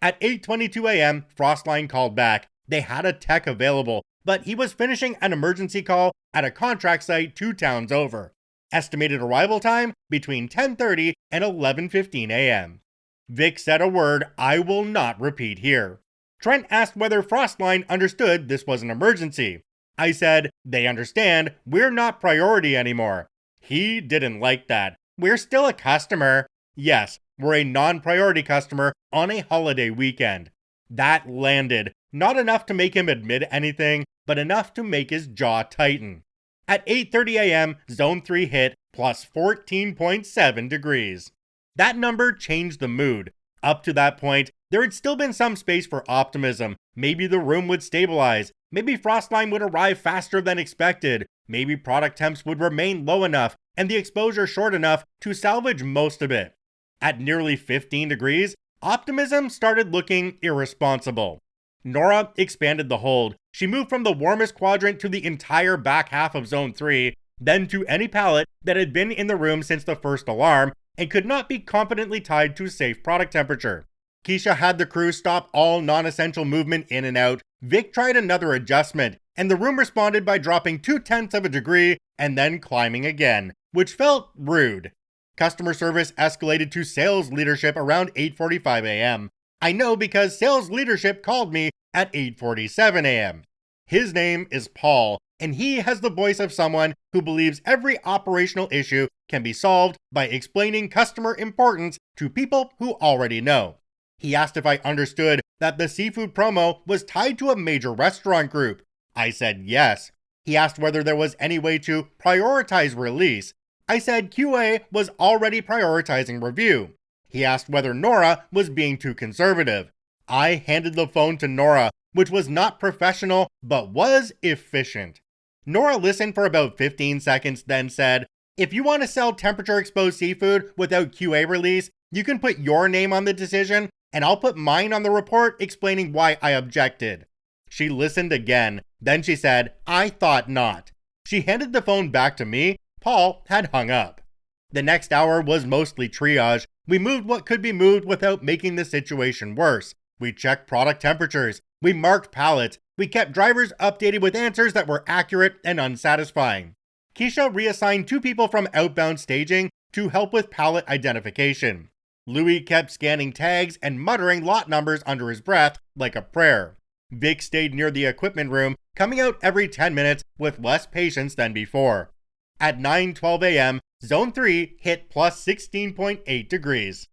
S1: At 8:22 a.m., Frostline called back. They had a tech available, but he was finishing an emergency call at a contract site 2 towns over. Estimated arrival time between 10:30 and 11:15 a.m. Vic said a word I will not repeat here. Trent asked whether Frostline understood this was an emergency. I said, "They understand, we're not priority anymore." He didn't like that. "We're still a customer." "Yes, we're a non-priority customer on a holiday weekend." That landed. Not enough to make him admit anything, but enough to make his jaw tighten. At 8:30 a.m., Zone 3 hit plus 14.7 degrees. That number changed the mood. Up to that point, there had still been some space for optimism. Maybe the room would stabilize. Maybe Frostline would arrive faster than expected. Maybe product temps would remain low enough and the exposure short enough to salvage most of it. At nearly 15 degrees, optimism started looking irresponsible. Nora expanded the hold. She moved from the warmest quadrant to the entire back half of Zone 3, then to any pallet that had been in the room since the first alarm and could not be competently tied to safe product temperature. Keisha had the crew stop all non-essential movement in and out. Vic tried another adjustment, and the room responded by dropping 0.2 of a degree and then climbing again, which felt rude. Customer service escalated to sales leadership around 8:45 a.m. I know because sales leadership called me at 8:47 a.m. His name is Paul. and he has the voice of someone who believes every operational issue can be solved by explaining customer importance to people who already know. He asked if I understood that the seafood promo was tied to a major restaurant group. I said yes. He asked whether there was any way to prioritize release. I said QA was already prioritizing review. He asked whether Nora was being too conservative. I handed the phone to Nora, which was not professional, but was efficient. Nora listened for about 15 seconds, then said, "If you want to sell temperature-exposed seafood without QA release, you can put your name on the decision, and I'll put mine on the report explaining why I objected." She listened again, then she said, "I thought not." She handed the phone back to me. Paul had hung up. The next hour was mostly triage. We moved what could be moved without making the situation worse. We checked product temperatures. We marked pallets. We kept drivers updated with answers that were accurate and unsatisfying. Keisha reassigned 2 people from outbound staging to help with pallet identification. Louis kept scanning tags and muttering lot numbers under his breath like a prayer. Vic stayed near the equipment room, coming out every 10 minutes with less patience than before. At 9:12 a.m., Zone 3 hit plus 16.8 degrees.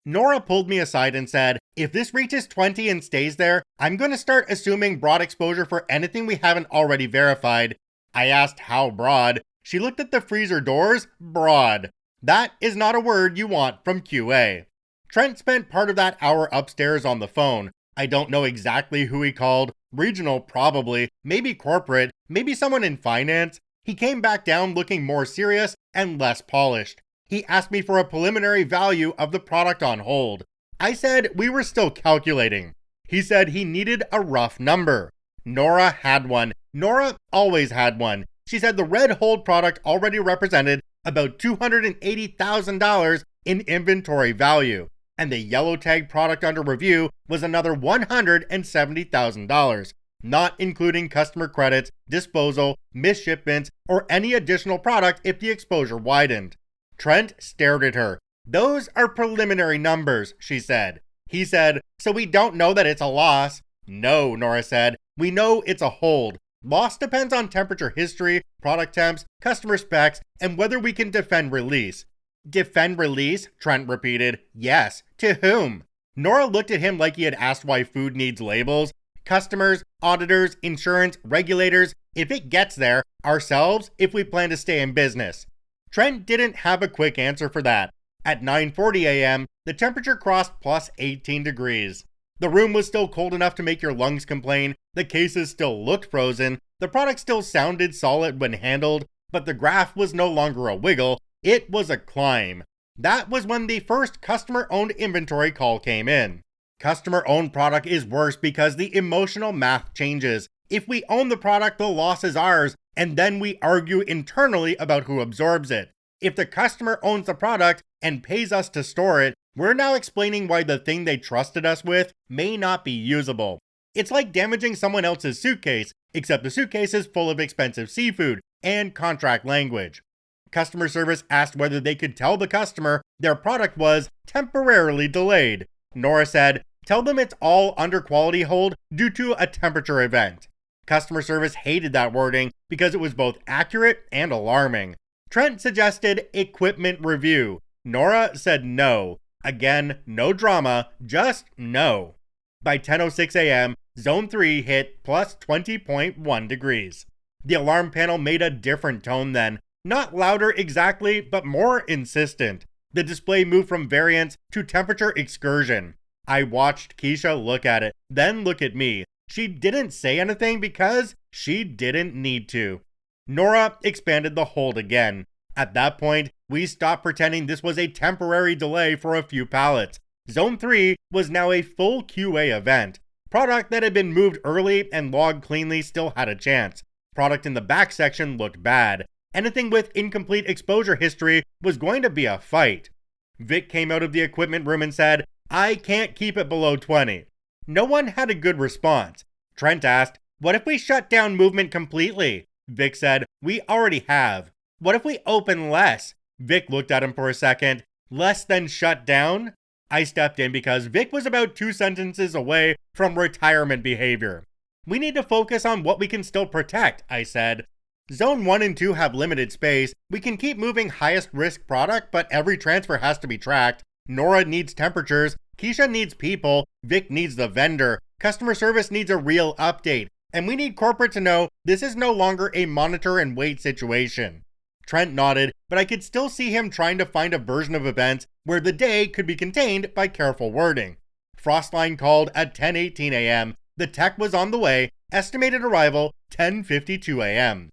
S1: Nora pulled me aside and said, "If this reaches 20 and stays there, I'm going to start assuming broad exposure for anything we haven't already verified." I asked how broad. She looked at the freezer doors. Broad. That is not a word you want from QA. Trent spent part of that hour upstairs on the phone. I don't know exactly who he called. Regional probably, maybe corporate, maybe someone in finance. He came back down looking more serious and less polished. He asked me for a preliminary value of the product on hold. I said we were still calculating. He said he needed a rough number. Nora had one. Nora always had one. She said the red hold product already represented about $280,000 in inventory value, and the yellow tag product under review was another $170,000, not including customer credits, disposal, missed shipments, or any additional product if the exposure widened. Trent stared at her. "Those are preliminary numbers," she said. He said, "So we don't know that it's a loss?" "No," Nora said. "We know it's a hold. Loss depends on temperature history, product temps, customer specs, and whether we can defend release." "Defend release?" Trent repeated. "Yes. To whom?" Nora looked at him like he had asked why food needs labels. "Customers, auditors, insurance, regulators. If it gets there, ourselves, if we plan to stay in business." Trent didn't have a quick answer for that. At 9:40 a.m., the temperature crossed plus 18 degrees. The room was still cold enough to make your lungs complain, the cases still looked frozen, the product still sounded solid when handled, but the graph was no longer a wiggle, it was a climb. That was when the first customer-owned inventory call came in. Customer-owned product is worse because the emotional math changes. If we own the product, the loss is ours, and then we argue internally about who absorbs it. If the customer owns the product and pays us to store it, we're now explaining why the thing they trusted us with may not be usable. It's like damaging someone else's suitcase, except the suitcase is full of expensive seafood and contract language. Customer service asked whether they could tell the customer their product was temporarily delayed. Nora said, "Tell them it's all under quality hold due to a temperature event." Customer service hated that wording because it was both accurate and alarming. Trent suggested equipment review. Nora said no. Again, no drama, just no. By 10:06 a.m., Zone 3 hit plus 20.1 degrees. The alarm panel made a different tone then. Not louder exactly, but more insistent. The display moved from variance to temperature excursion. I watched Keisha look at it, then look at me. She didn't say anything because she didn't need to. Nora expanded the hold again. At that point, we stopped pretending this was a temporary delay for a few pallets. Zone 3 was now a full QA event. Product that had been moved early and logged cleanly still had a chance. Product in the back section looked bad. Anything with incomplete exposure history was going to be a fight. Vic came out of the equipment room and said, "I can't keep it below 20. No one had a good response. Trent asked, "What if we shut down movement completely?" Vic said, "We already have." "What if we open less?" Vic looked at him for a second. "Less than shut down?" I stepped in because Vic was about 2 sentences away from retirement behavior. We need to focus on what we can still protect, I said. Zone 1 and 2 have limited space. We can keep moving highest risk product, but every transfer has to be tracked. Nora needs temperatures, Keisha needs people, Vic needs the vendor, customer service needs a real update, and we need corporate to know this is no longer a monitor and wait situation. Trent nodded, but I could still see him trying to find a version of events where the day could be contained by careful wording. Frostline called at 10:18 a.m. The tech was on the way, estimated arrival 10:52 a.m.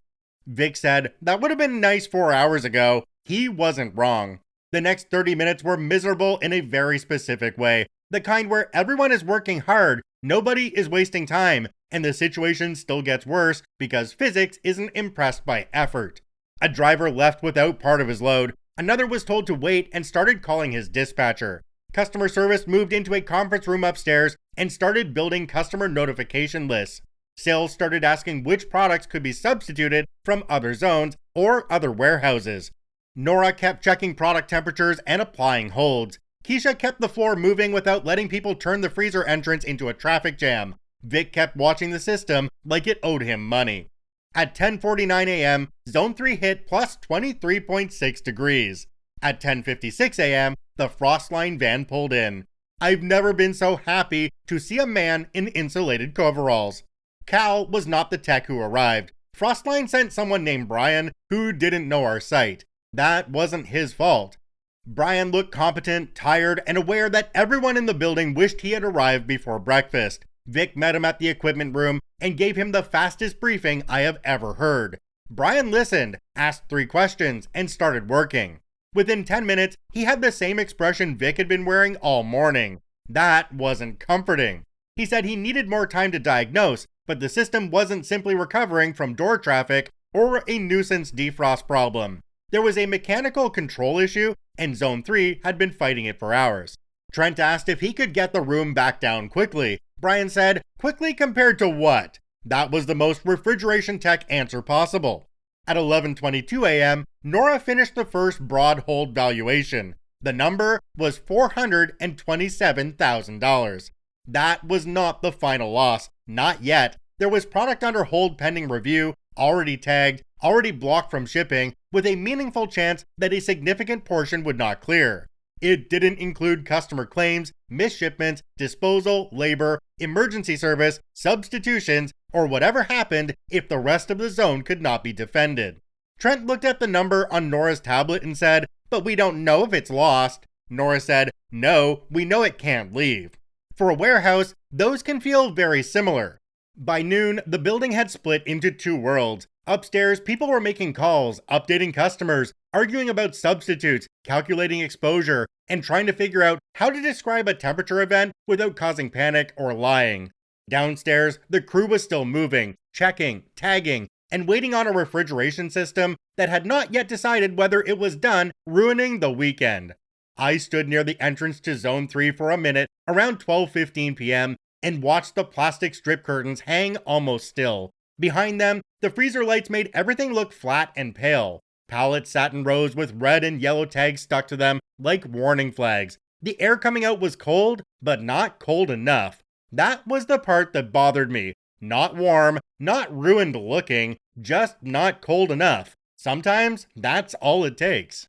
S1: Vic said that would have been nice 4 hours ago. He wasn't wrong. The next 30 minutes were miserable in a very specific way, the kind where everyone is working hard, nobody is wasting time, and the situation still gets worse because physics isn't impressed by effort. A driver left without part of his load, another was told to wait and started calling his dispatcher. Customer service moved into a conference room upstairs and started building customer notification lists. Sales started asking which products could be substituted from other zones or other warehouses. Nora kept checking product temperatures and applying holds. Keisha kept the floor moving without letting people turn the freezer entrance into a traffic jam. Vic kept watching the system like it owed him money. At 10:49 a.m., Zone 3 hit plus 23.6 degrees. At 10:56 a.m., the Frostline van pulled in. I've never been so happy to see a man in insulated coveralls. Cal was not the tech who arrived. Frostline sent someone named Brian who didn't know our site. That wasn't his fault. Brian looked competent, tired, and aware that everyone in the building wished he had arrived before breakfast. Vic met him at the equipment room and gave him the fastest briefing I have ever heard. Brian listened, asked 3 questions, and started working. Within 10 minutes, he had the same expression Vic had been wearing all morning. That wasn't comforting. He said he needed more time to diagnose, but the system wasn't simply recovering from door traffic or a nuisance defrost problem. There was a mechanical control issue, and Zone 3 had been fighting it for hours. Trent asked if he could get the room back down quickly. Brian said, quickly compared to what? That was the most refrigeration tech answer possible. At 11:22 a.m., Nora finished the first broad hold valuation. The number was $427,000. That was not the final loss. Not yet. There was product under hold pending review, already tagged, already blocked from shipping, with a meaningful chance that a significant portion would not clear. It didn't include customer claims, missed shipments, disposal, labor, emergency service, substitutions, or whatever happened if the rest of the zone could not be defended. Trent looked at the number on Nora's tablet and said, but we don't know if it's lost. Nora said, no, we know it can't leave. For a warehouse, those can feel very similar. By noon, the building had split into 2 worlds. Upstairs, people were making calls, updating customers, arguing about substitutes, calculating exposure, and trying to figure out how to describe a temperature event without causing panic or lying. Downstairs, the crew was still moving, checking, tagging, and waiting on a refrigeration system that had not yet decided whether it was done, ruining the weekend. I stood near the entrance to Zone 3 for a minute around 12:15 p.m. and watched the plastic strip curtains hang almost still. Behind them, the freezer lights made everything look flat and pale. Pallets sat in rows with red and yellow tags stuck to them like warning flags. The air coming out was cold, but not cold enough. That was the part that bothered me. Not warm, not ruined looking, just not cold enough. Sometimes that's all it takes.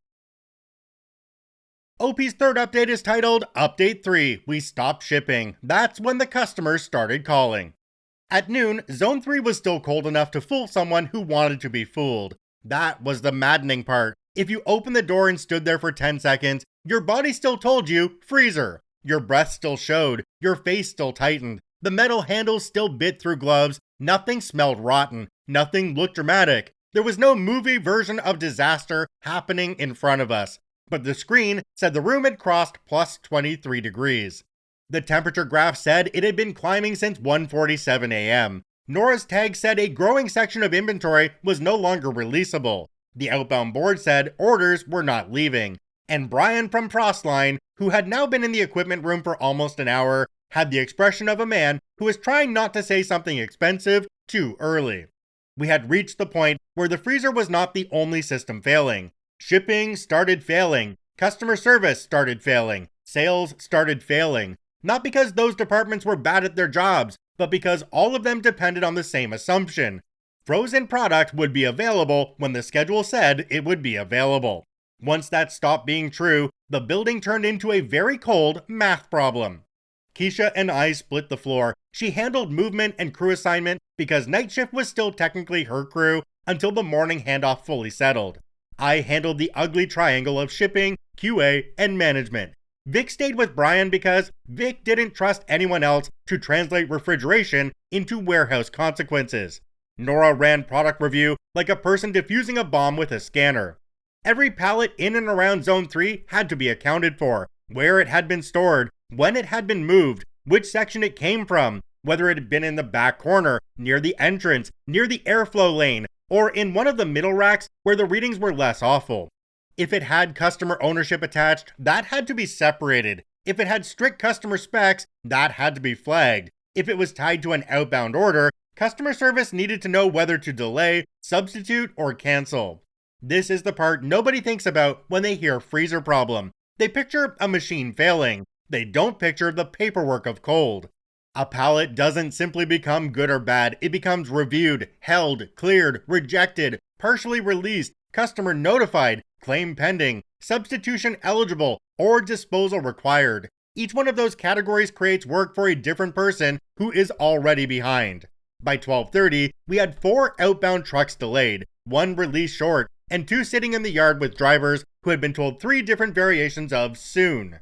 S1: OP's third update is titled Update 3, We Stopped Shipping. That's when the customers started calling. At noon, Zone 3 was still cold enough to fool someone who wanted to be fooled. That was the maddening part. If you opened the door and stood there for 10 seconds, your body still told you, freezer. Your breath still showed, your face still tightened, the metal handles still bit through gloves, nothing smelled rotten, nothing looked dramatic. There was no movie version of disaster happening in front of us. But the screen said the room had crossed plus 23 degrees. The temperature graph said it had been climbing since 1:47 a.m. Nora's tag said a growing section of inventory was no longer releasable. The outbound board said orders were not leaving. And Brian from Frostline, who had now been in the equipment room for almost an hour, had the expression of a man who was trying not to say something expensive too early. We had reached the point where the freezer was not the only system failing. Shipping started failing. Customer service started failing. Sales started failing. Not because those departments were bad at their jobs, but because all of them depended on the same assumption. Frozen product would be available when the schedule said it would be available. Once that stopped being true, the building turned into a very cold math problem. Keisha and I split the floor. She handled movement and crew assignment because night shift was still technically her crew until the morning handoff fully settled. I handled the ugly triangle of shipping, QA, and management. Vic stayed with Brian because Vic didn't trust anyone else to translate refrigeration into warehouse consequences. Nora ran product review like a person defusing a bomb with a scanner. Every pallet in and around Zone 3 had to be accounted for, where it had been stored, when it had been moved, which section it came from, whether it had been in the back corner, near the entrance, near the airflow lane, or in one of the middle racks where the readings were less awful. If it had customer ownership attached, that had to be separated. If it had strict customer specs, that had to be flagged. If it was tied to an outbound order, customer service needed to know whether to delay, substitute, or cancel. This is the part nobody thinks about when they hear freezer problem. They picture a machine failing. They don't picture the paperwork of cold. A pallet doesn't simply become good or bad. It becomes reviewed, held, cleared, rejected, partially released, customer notified, claim pending, substitution eligible, or disposal required. Each one of those categories creates work for a different person who is already behind. By 12:30, we had 4 outbound trucks delayed, 1 released short, and 2 sitting in the yard with drivers who had been told 3 different variations of soon.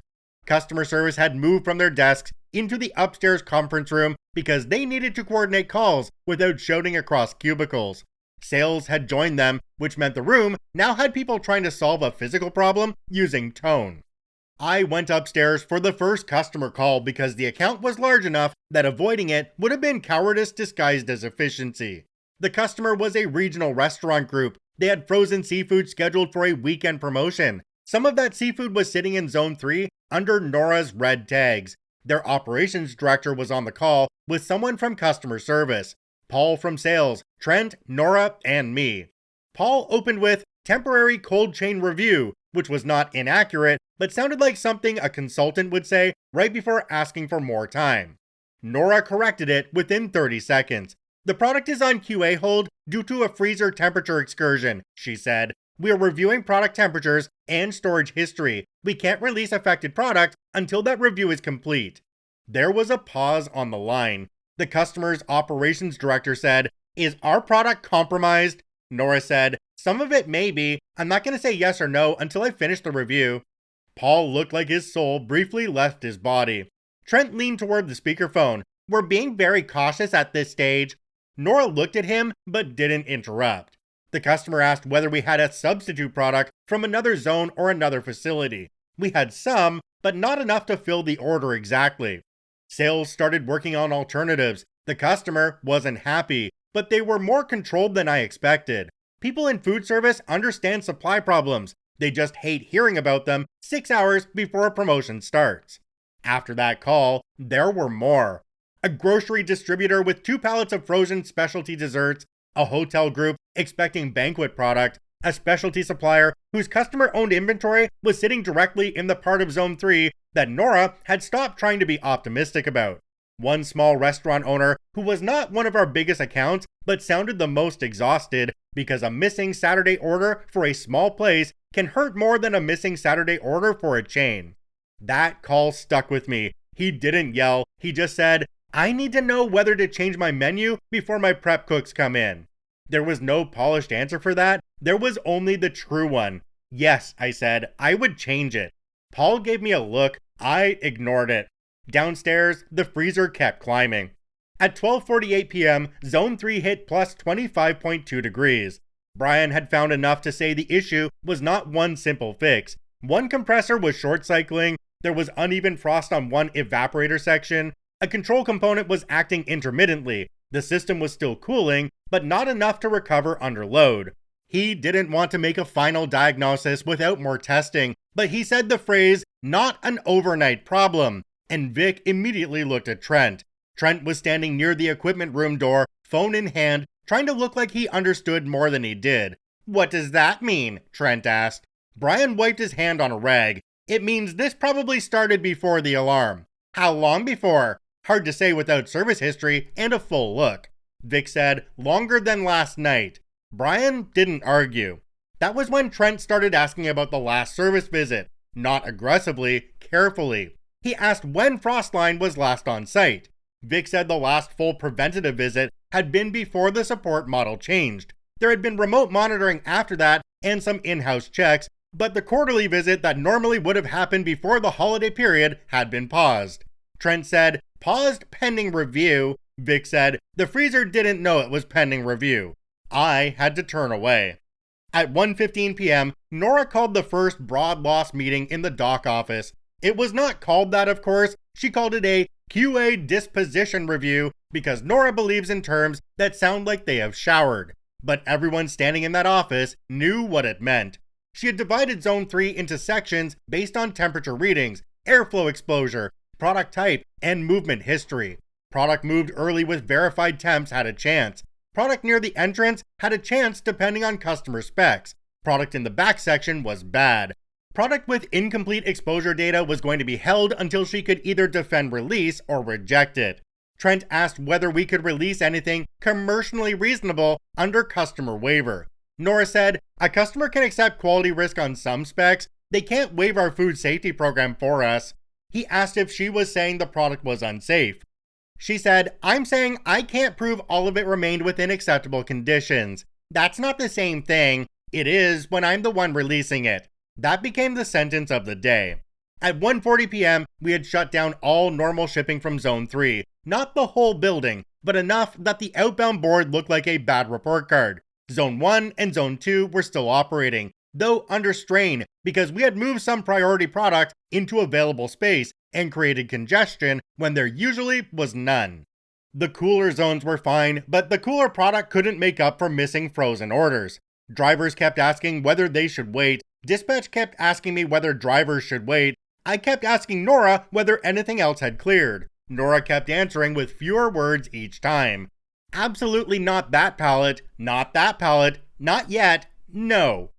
S1: Customer service had moved from their desks into the upstairs conference room because they needed to coordinate calls without shouting across cubicles. Sales had joined them, which meant the room now had people trying to solve a physical problem using tone. I went upstairs for the first customer call because the account was large enough that avoiding it would have been cowardice disguised as efficiency. The customer was a regional restaurant group. They had frozen seafood scheduled for a weekend promotion. Some of that seafood was sitting in Zone 3 under Nora's red tags. Their operations director was on the call with someone from customer service. Paul from sales, Trent, Nora, and me. Paul opened with temporary cold chain review, which was not inaccurate, but sounded like something a consultant would say right before asking for more time. Nora corrected it within 30 seconds. The product is on QA hold due to a freezer temperature excursion, she said. We are reviewing product temperatures and storage history. We can't release affected product until that review is complete. There was a pause on the line. The customer's operations director said, "Is our product compromised?" Nora said, "Some of it may be. I'm not going to say yes or no until I finish the review." Paul looked like his soul briefly left his body. Trent leaned toward the speakerphone. "We're being very cautious at this stage." Nora looked at him, but didn't interrupt. The customer asked whether we had a substitute product from another zone or another facility. We had some, but not enough to fill the order exactly. Sales started working on alternatives. The customer wasn't happy, but they were more controlled than I expected. People in food service understand supply problems. They just hate hearing about them 6 hours before a promotion starts. After that call, there were more. A grocery distributor with 2 pallets of frozen specialty desserts, a hotel group expecting banquet product, a specialty supplier whose customer-owned inventory was sitting directly in the part of Zone 3 that Nora had stopped trying to be optimistic about. One small restaurant owner who was not one of our biggest accounts but sounded the most exhausted because a missing Saturday order for a small place can hurt more than a missing Saturday order for a chain. That call stuck with me. He didn't yell, he just said, "I need to know whether to change my menu before my prep cooks come in." There was no polished answer for that. There was only the true one. "Yes," I said, "I would change it." Paul gave me a look. I ignored it. Downstairs, the freezer kept climbing. At 12:48 p.m., Zone 3 hit plus 25.2 degrees. Brian had found enough to say the issue was not one simple fix. One compressor was short cycling, there was uneven frost on one evaporator section, a control component was acting intermittently, the system was still cooling, but not enough to recover under load. He didn't want to make a final diagnosis without more testing, but he said the phrase, "not an overnight problem," and Vic immediately looked at Trent. Trent was standing near the equipment room door, phone in hand, trying to look like he understood more than he did. "What does that mean?" Trent asked. Brian wiped his hand on a rag. "It means this probably started before the alarm." "How long before?" Hard to say without service history and a full look. Vic said, longer than last night. Brian didn't argue. That was when Trent started asking about the last service visit. Not aggressively, carefully. He asked when Frostline was last on site. Vic said the last full preventative visit had been before the support model changed. There had been remote monitoring after that and some in-house checks, but the quarterly visit that normally would have happened before the holiday period had been paused. Trent said, paused pending review. Vic said, the freezer didn't know it was pending review. I had to turn away. At 1:15 p.m., Nora called the first broad loss meeting in the dock office. It was not called that, of course. She called it a QA disposition review because Nora believes in terms that sound like they have showered. But everyone standing in that office knew what it meant. She had divided Zone 3 into sections based on temperature readings, airflow exposure, product type, and movement history. Product moved early with verified temps had a chance. Product near the entrance had a chance depending on customer specs. Product in the back section was bad. Product with incomplete exposure data was going to be held until she could either defend release or reject it. Trent asked whether we could release anything commercially reasonable under customer waiver. Nora said, a customer can accept quality risk on some specs. They can't waive our food safety program for us. He asked if she was saying the product was unsafe. She said, I'm saying I can't prove all of it remained within acceptable conditions. That's not the same thing. It is when I'm the one releasing it. That became the sentence of the day. At 1:40 p.m., we had shut down all normal shipping from Zone 3. Not the whole building, but enough that the outbound board looked like a bad report card. Zone 1 and Zone 2 were still operating, though under strain because we had moved some priority product into available space and created congestion when there usually was none. The cooler zones were fine, but the cooler product couldn't make up for missing frozen orders. Drivers kept asking whether they should wait. Dispatch kept asking me whether drivers should wait. I kept asking Nora whether anything else had cleared. Nora kept answering with fewer words each time. Absolutely not that pallet, not that pallet, not yet, no.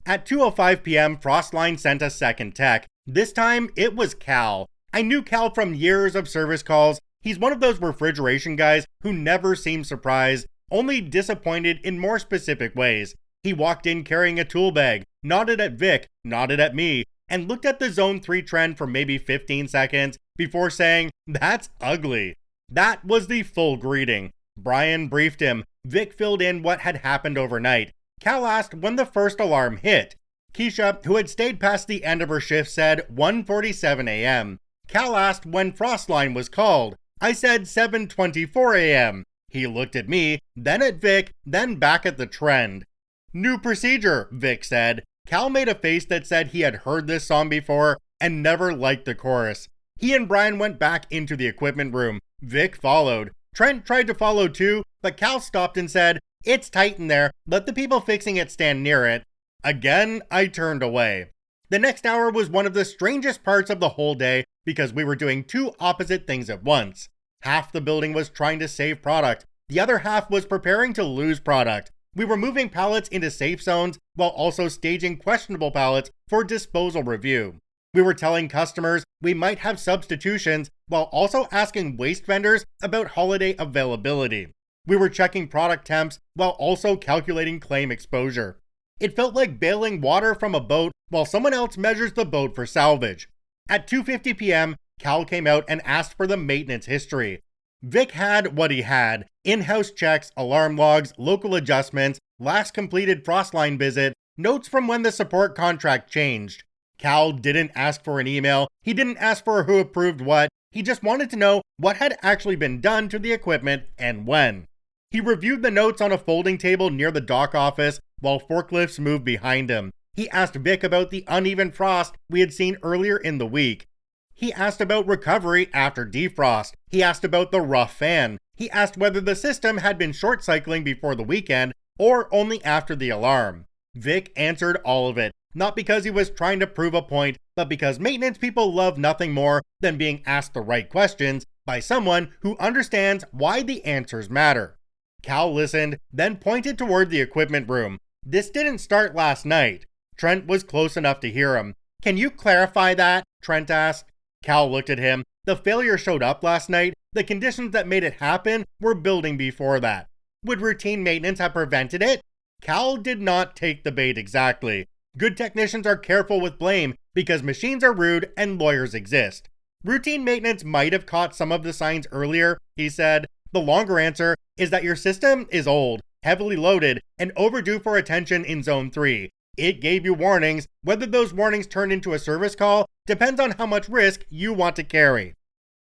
S1: At 2:05 p.m., Frostline sent a second tech. This time, it was Cal. I knew Cal from years of service calls. He's one of those refrigeration guys who never seems surprised, only disappointed in more specific ways. He walked in carrying a tool bag, nodded at Vic, nodded at me, and looked at the Zone 3 trend for maybe 15 seconds before saying, that's ugly. That was the full greeting. Brian briefed him. Vic filled in what had happened overnight. Cal asked when the first alarm hit. Keisha, who had stayed past the end of her shift, said 1:47 a.m. Cal asked when Frostline was called. I said 7:24 a.m. He looked at me, then at Vic, then back at the trend. New procedure, Vic said. Cal made a face that said he had heard this song before and never liked the chorus. He and Brian went back into the equipment room. Vic followed. Trent tried to follow too, but Cal stopped and said, it's tight in there, let the people fixing it stand near it. Again, I turned away. The next hour was one of the strangest parts of the whole day because we were doing two opposite things at once. Half the building was trying to save product. The other half was preparing to lose product. We were moving pallets into safe zones while also staging questionable pallets for disposal review. We were telling customers we might have substitutions while also asking waste vendors about holiday availability. We were checking product temps while also calculating claim exposure. It felt like bailing water from a boat while someone else measures the boat for salvage. At 2:50 p.m., Cal came out and asked for the maintenance history. Vic had what he had: in-house checks, alarm logs, local adjustments, last completed Frostline visit, notes from when the support contract changed. Cal didn't ask for an email, he didn't ask for who approved what, he just wanted to know what had actually been done to the equipment and when. He reviewed the notes on a folding table near the dock office while forklifts moved behind him. He asked Vic about the uneven frost we had seen earlier in the week. He asked about recovery after defrost. He asked about the rough fan. He asked whether the system had been short cycling before the weekend or only after the alarm. Vic answered all of it, not because he was trying to prove a point, but because maintenance people love nothing more than being asked the right questions by someone who understands why the answers matter. Cal listened, then pointed toward the equipment room. This didn't start last night. Trent was close enough to hear him. Can you clarify that? Trent asked. Cal looked at him. The failure showed up last night The conditions that made it happen were building before that. Would routine maintenance have prevented it? Cal did not take the bait exactly. Good technicians are careful with blame because machines are rude and lawyers exist. Routine maintenance might have caught some of the signs earlier, he said. The longer answer is that your system is old, heavily loaded, and overdue for attention in Zone 3. It gave you warnings. Whether those warnings turned into a service call depends on how much risk you want to carry.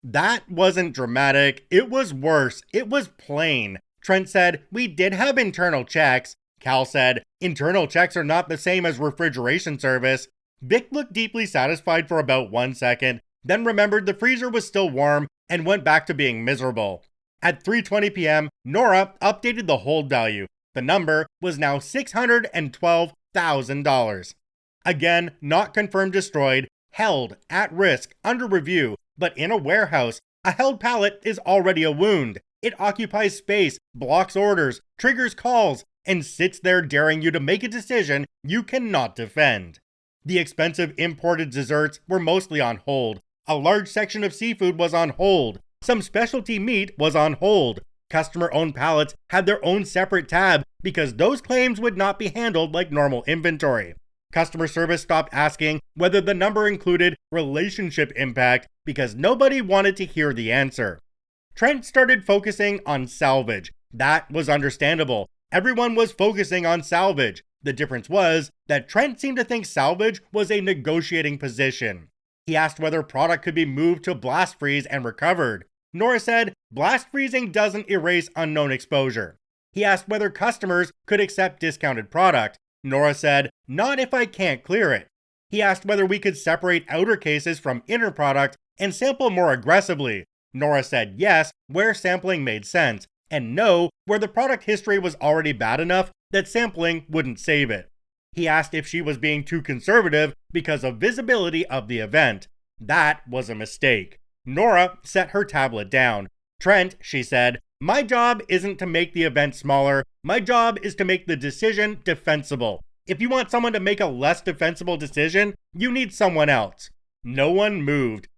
S1: That wasn't dramatic. It was worse. It was plain. Trent said, we did have internal checks. Cal said, internal checks are not the same as refrigeration service. Vic looked deeply satisfied for about 1 second, then remembered the freezer was still warm and went back to being miserable. At 3:20 p.m., Nora updated the hold value. The number was now $612,000. Again, not confirmed destroyed, held, at risk, under review, but in a warehouse. A held pallet is already a wound. It occupies space, blocks orders, triggers calls, and sits there daring you to make a decision you cannot defend. The expensive imported desserts were mostly on hold. A large section of seafood was on hold. Some specialty meat was on hold. Customer-owned pallets had their own separate tab because those claims would not be handled like normal inventory. Customer service stopped asking whether the number included relationship impact because nobody wanted to hear the answer. Trent started focusing on salvage. That was understandable. Everyone was focusing on salvage. The difference was that Trent seemed to think salvage was a negotiating position. He asked whether product could be moved to blast freeze and recovered. Nora said, blast freezing doesn't erase unknown exposure. He asked whether customers could accept discounted product. Nora said, not if I can't clear it. He asked whether we could separate outer cases from inner product and sample more aggressively. Nora said yes, where sampling made sense, and no, where the product history was already bad enough that sampling wouldn't save it. He asked if she was being too conservative because of visibility of the event. That was a mistake. Nora set her tablet down. Trent, she said, my job isn't to make the event smaller. My job is to make the decision defensible. If you want someone to make a less defensible decision, you need someone else. No one moved.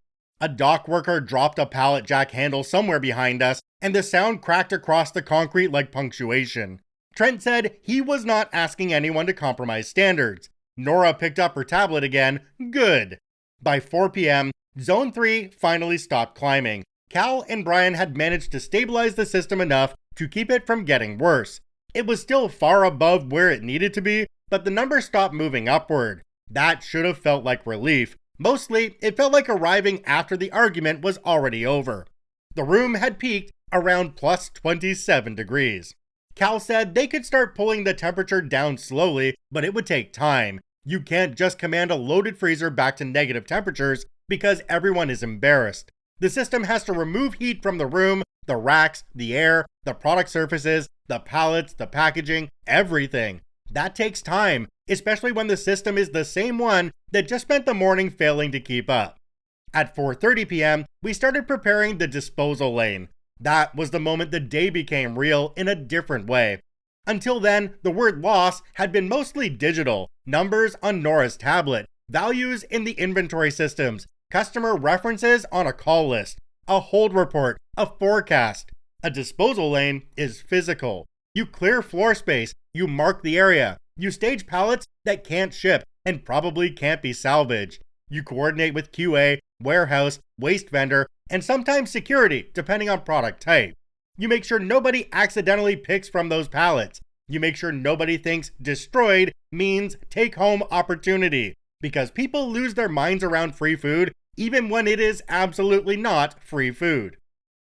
S1: A dock worker dropped a pallet jack handle somewhere behind us, and the sound cracked across the concrete like punctuation. Trent said he was not asking anyone to compromise standards. Nora picked up her tablet again. Good. By 4 p.m., Zone 3 finally stopped climbing. Cal and Brian had managed to stabilize the system enough to keep it from getting worse. It was still far above where it needed to be, but the number stopped moving upward. That should have felt like relief. Mostly, it felt like arriving after the argument was already over. The room had peaked around plus 27 degrees. Cal said they could start pulling the temperature down slowly, but it would take time. You can't just command a loaded freezer back to negative temperatures because everyone is embarrassed. The system has to remove heat from the room, the racks, the air, the product surfaces, the pallets, the packaging, everything. That takes time, especially when the system is the same one that just spent the morning failing to keep up. At 4:30 p.m., we started preparing the disposal lane. That was the moment the day became real in a different way. Until then, the word loss had been mostly digital, numbers on Nora's tablet, values in the inventory systems, customer references on a call list, a hold report, a forecast. A disposal lane is physical. You clear floor space, you mark the area, you stage pallets that can't ship and probably can't be salvaged. You coordinate with QA, warehouse, waste vendor, and sometimes security, depending on product type. You make sure nobody accidentally picks from those pallets. You make sure nobody thinks destroyed means take home opportunity, because people lose their minds around free food even when it is absolutely not free food.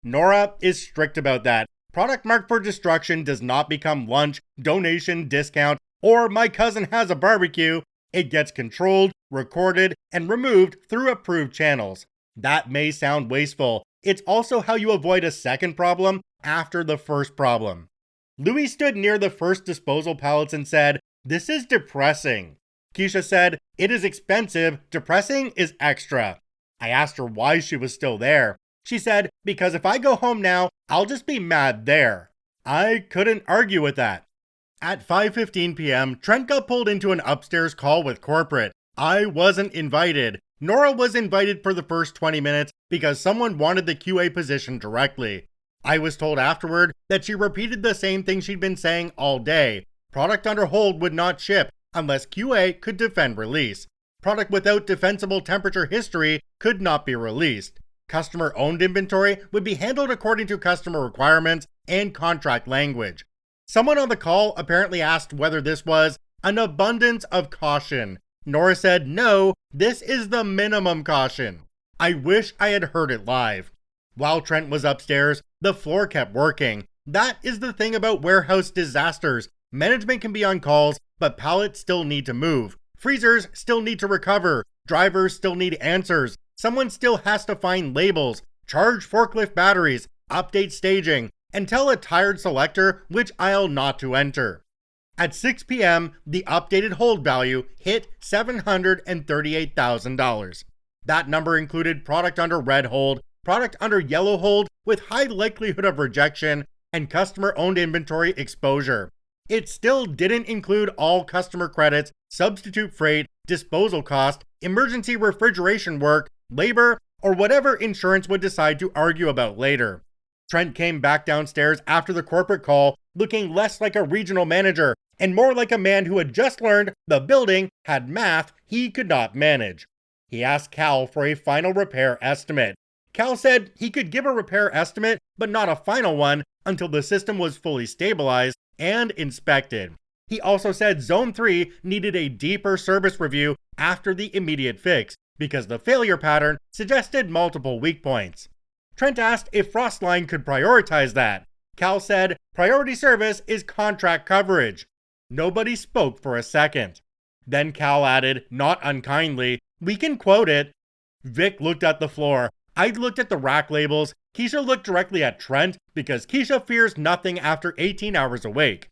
S1: Nora is strict about that. Product marked for destruction does not become lunch, donation, discount, or my cousin has a barbecue. It gets controlled, recorded, and removed through approved channels. That may sound wasteful. It's also how you avoid a second problem after the first problem. Louis stood near the first disposal pallets and said, "This is depressing." Keisha said, "It is expensive. Depressing is extra." I asked her why she was still there. She said, "Because if I go home now, I'll just be mad there." I couldn't argue with that. At 5:15 p.m., Trent got pulled into an upstairs call with corporate. I wasn't invited. Nora was invited for the first 20 minutes, because someone wanted the QA position directly. I was told afterward that she repeated the same thing she'd been saying all day. Product under hold would not ship unless QA could defend release. Product without defensible temperature history could not be released. Customer-owned inventory would be handled according to customer requirements and contract language. Someone on the call apparently asked whether this was an abundance of caution. Nora said, "No, this is the minimum caution." I wish I had heard it live. While Trent was upstairs, the floor kept working. That is the thing about warehouse disasters. Management can be on calls, but pallets still need to move. Freezers still need to recover. Drivers still need answers. Someone still has to find labels, charge forklift batteries, update staging, and tell a tired selector which aisle not to enter. At 6 p.m., the updated hold value hit $738,000. That number included product under red hold, product under yellow hold with high likelihood of rejection, and customer-owned inventory exposure. It still didn't include all customer credits, substitute freight, disposal cost, emergency refrigeration work, labor, or whatever insurance would decide to argue about later. Trent came back downstairs after the corporate call, looking less like a regional manager and more like a man who had just learned the building had math he could not manage. He asked Cal for a final repair estimate. Cal said he could give a repair estimate, but not a final one until the system was fully stabilized and inspected. He also said Zone 3 needed a deeper service review after the immediate fix, because the failure pattern suggested multiple weak points. Trent asked if Frostline could prioritize that. Cal said, "Priority service is contract coverage." Nobody spoke for a second. Then Cal added, not unkindly, "We can quote it." Vic looked at the floor. I looked at the rack labels. Keisha looked directly at Trent because Keisha fears nothing after 18 hours awake.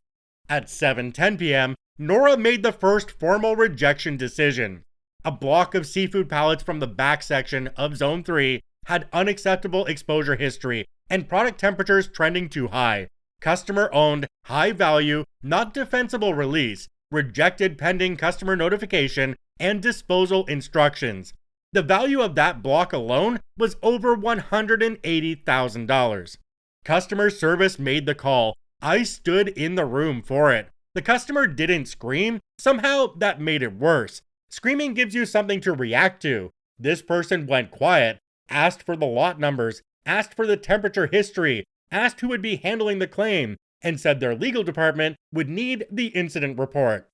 S1: At 7:10 p.m., Nora made the first formal rejection decision. A block of seafood pallets from the back section of Zone 3 had unacceptable exposure history and product temperatures trending too high. Customer-owned, high-value, not defensible release, rejected pending customer notification, and disposal instructions. The value of that block alone was over $180,000. Customer service made the call. I stood in the room for it. The customer didn't scream. Somehow that made it worse. Screaming gives you something to react to. This person went quiet, asked for the lot numbers, asked for the temperature history, asked who would be handling the claim, and said their legal department would need the incident report.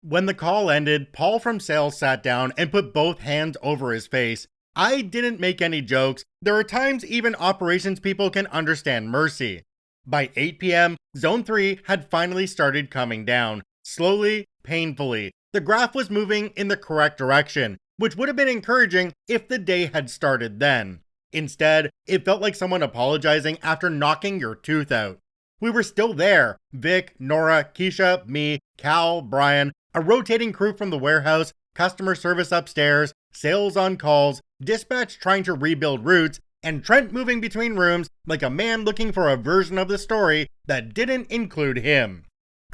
S1: When the call ended, Paul from sales sat down and put both hands over his face. I didn't make any jokes. There are times even operations people can understand mercy. By 8 p.m., Zone 3 had finally started coming down. Slowly, painfully. The graph was moving in the correct direction, which would have been encouraging if the day had started then. Instead, it felt like someone apologizing after knocking your tooth out. We were still there. Vic, Nora, Keisha, me, Cal, Brian, a rotating crew from the warehouse, customer service upstairs, sales on calls, dispatch trying to rebuild routes, and Trent moving between rooms like a man looking for a version of the story that didn't include him.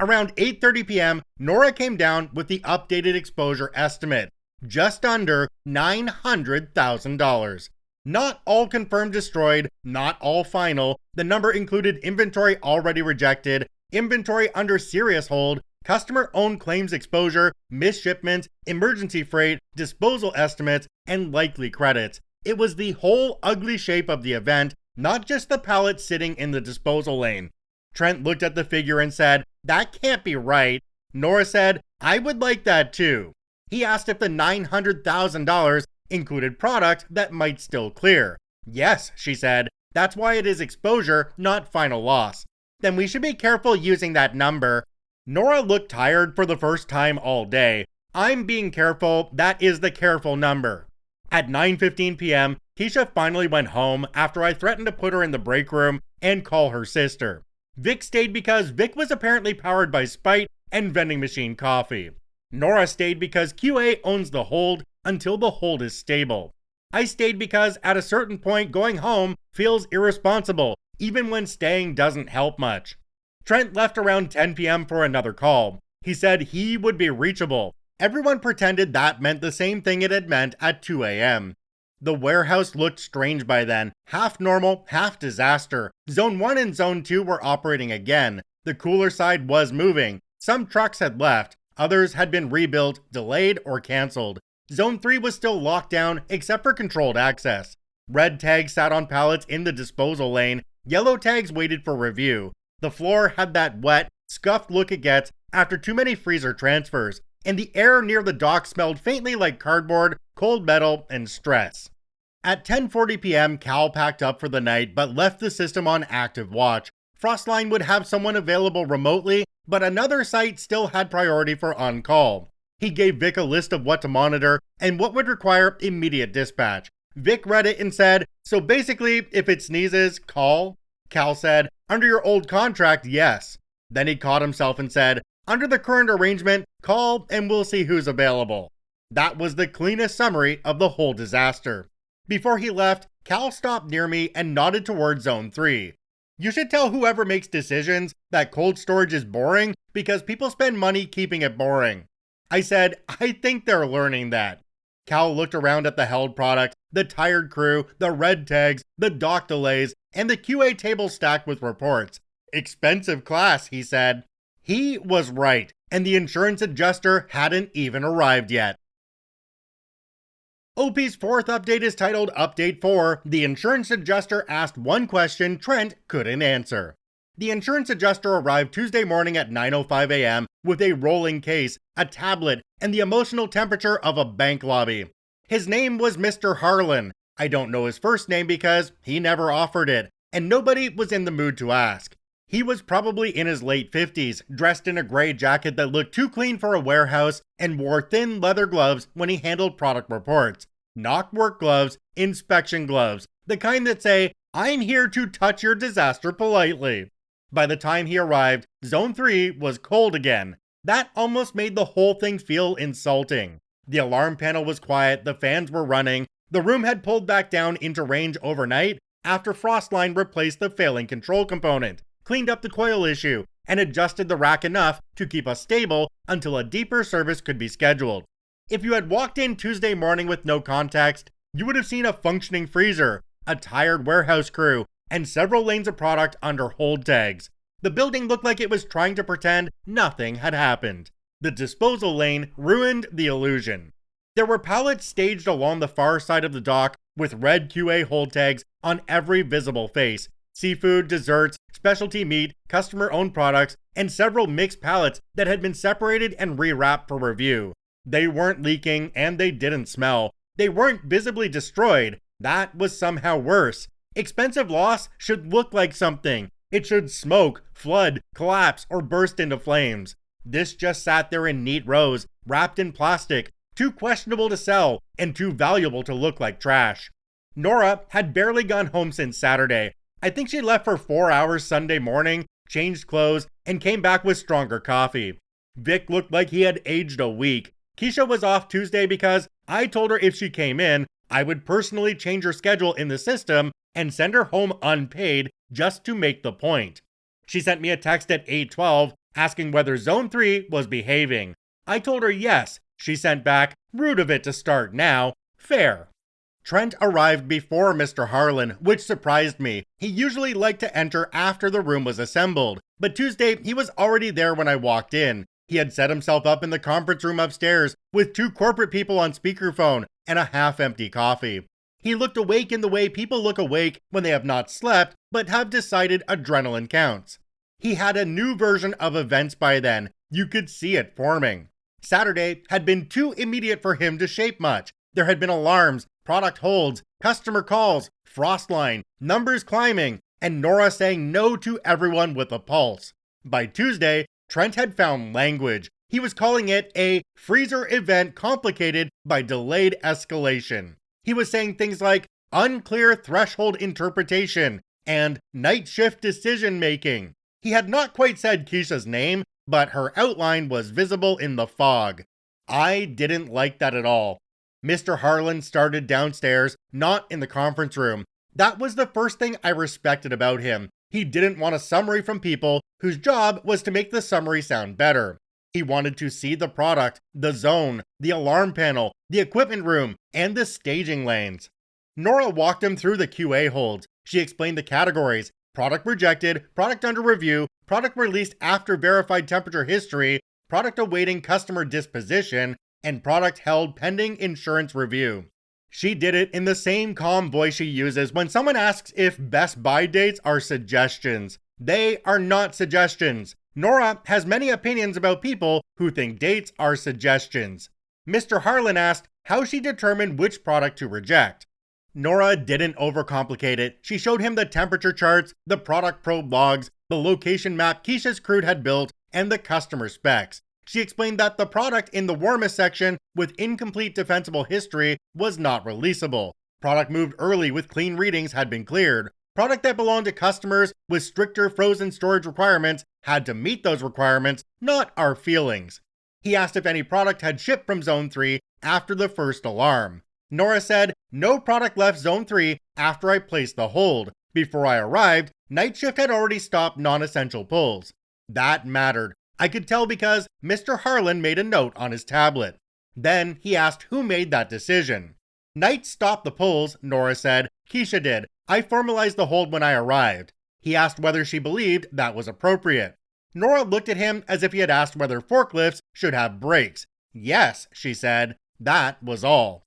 S1: Around 8:30 p.m., Nora came down with the updated exposure estimate, just under $900,000. Not all confirmed destroyed, not all final. The number included inventory already rejected, inventory under serious hold, customer-owned claims exposure, missed shipments, emergency freight, disposal estimates, and likely credits. It was the whole ugly shape of the event, not just the pallet sitting in the disposal lane. Trent looked at the figure and said, "That can't be right." Nora said, "I would like that too." He asked if the $900,000 included product that might still clear. "Yes," she said. "That's why it is exposure, not final loss." "Then we should be careful using that number." Nora looked tired for the first time all day. "I'm being careful, that is the careful number." At 9:15 p.m., Keisha finally went home after I threatened to put her in the break room and call her sister. Vic stayed because Vic was apparently powered by spite and vending machine coffee. Nora stayed because QA owns the hold until the hold is stable. I stayed because at a certain point going home feels irresponsible, even when staying doesn't help much. Trent left around 10 p.m. for another call. He said he would be reachable. Everyone pretended that meant the same thing it had meant at 2 a.m. The warehouse looked strange by then, half normal, half disaster. Zone 1 and Zone 2 were operating again. The cooler side was moving. Some trucks had left, others had been rebuilt, delayed, or cancelled. Zone 3 was still locked down except for controlled access. Red tags sat on pallets in the disposal lane, yellow tags waited for review. The floor had that wet, scuffed look it gets after too many freezer transfers, and the air near the dock smelled faintly like cardboard, cold metal, and stress. At 10:40 p.m., Cal packed up for the night but left the system on active watch. Frostline would have someone available remotely, but another site still had priority for on-call. He gave Vic a list of what to monitor and what would require immediate dispatch. Vic read it and said, "So basically, if it sneezes, call?" Cal said, "Under your old contract, yes." Then he caught himself and said, "Under the current arrangement, call and we'll see who's available." That was the cleanest summary of the whole disaster. Before he left, Cal stopped near me and nodded towards Zone 3. "You should tell whoever makes decisions that cold storage is boring because people spend money keeping it boring." I said, "I think they're learning that." Cal looked around at the held product, the tired crew, the red tags, the dock delays, and the QA table stacked with reports. "Expensive class," he said. He was right, and the insurance adjuster hadn't even arrived yet. OP's fourth update is titled Update 4, The Insurance Adjuster Asked One Question Trent Couldn't Answer. The insurance adjuster arrived Tuesday morning at 9:05 a.m. with a rolling case, a tablet, and the emotional temperature of a bank lobby. His name was Mr. Harlan. I don't know his first name because he never offered it, and nobody was in the mood to ask. He was probably in his late 50s, dressed in a gray jacket that looked too clean for a warehouse, and wore thin leather gloves when he handled product reports. Not work gloves, inspection gloves, the kind that say, "I'm here to touch your disaster politely." By the time he arrived, Zone 3 was cold again. That almost made the whole thing feel insulting. The alarm panel was quiet, the fans were running, the room had pulled back down into range overnight after Frostline replaced the failing control component, cleaned up the coil issue, and adjusted the rack enough to keep us stable until a deeper service could be scheduled. If you had walked in Tuesday morning with no context, you would have seen a functioning freezer, a tired warehouse crew, and several lanes of product under hold tags. The building looked like it was trying to pretend nothing had happened. The disposal lane ruined the illusion. There were pallets staged along the far side of the dock with red QA hold tags on every visible face. Seafood, desserts, specialty meat, customer-owned products, and several mixed pallets that had been separated and rewrapped for review. They weren't leaking and they didn't smell. They weren't visibly destroyed. That was somehow worse. Expensive loss should look like something. It should smoke, flood, collapse, or burst into flames. This just sat there in neat rows, wrapped in plastic, too questionable to sell and too valuable to look like trash. Nora had barely gone home since Saturday. I think she left for 4 hours Sunday morning, changed clothes, and came back with stronger coffee. Vic looked like he had aged a week. Keisha was off Tuesday because I told her if she came in, I would personally change her schedule in the system and send her home unpaid just to make the point. She sent me a text at 8:12 asking whether Zone 3 was behaving. I told her yes. She sent back, "Rude of it to start now. Fair." Trent arrived before Mr. Harlan, which surprised me. He usually liked to enter after the room was assembled, but Tuesday he was already there when I walked in. He had set himself up in the conference room upstairs with 2 corporate people on speakerphone and a half-empty coffee. He looked awake in the way people look awake when they have not slept but have decided adrenaline counts. He had a new version of events by then. You could see it forming. Saturday had been too immediate for him to shape much. There had been alarms, product holds, customer calls, Frostline, numbers climbing, and Nora saying no to everyone with a pulse. By Tuesday, Trent had found language. He was calling it a freezer event complicated by delayed escalation. He was saying things like unclear threshold interpretation and night shift decision making. He had not quite said Keisha's name, but her outline was visible in the fog. I didn't like that at all. Mr. Harlan started downstairs, not in the conference room. That was the first thing I respected about him. He didn't want a summary from people whose job was to make the summary sound better. He wanted to see the product, the zone, the alarm panel, the equipment room, and the staging lanes. Nora walked him through the QA holds. She explained the categories: product rejected, product under review, product released after verified temperature history, product awaiting customer disposition, and product held pending insurance review. She did it in the same calm voice she uses when someone asks if Best Buy dates are suggestions. They are not suggestions. Nora has many opinions about people who think dates are suggestions. Mr. Harlan asked how she determined which product to reject. Nora didn't overcomplicate it. She showed him the temperature charts, the product probe logs, the location map Keisha's crew had built, and the customer specs. She explained that the product in the warmest section with incomplete defensible history was not releasable. Product moved early with clean readings had been cleared. Product that belonged to customers with stricter frozen storage requirements had to meet those requirements, not our feelings. He asked if any product had shipped from Zone 3 after the first alarm. Nora said, no product left Zone 3 after I placed the hold. Before I arrived, night shift had already stopped non-essential pulls. That mattered. I could tell because Mr. Harlan made a note on his tablet. Then he asked who made that decision. Night stopped the pulls, Nora said. Keisha did. I formalized the hold when I arrived. He asked whether she believed that was appropriate. Nora looked at him as if he had asked whether forklifts should have brakes. Yes, she said. That was all.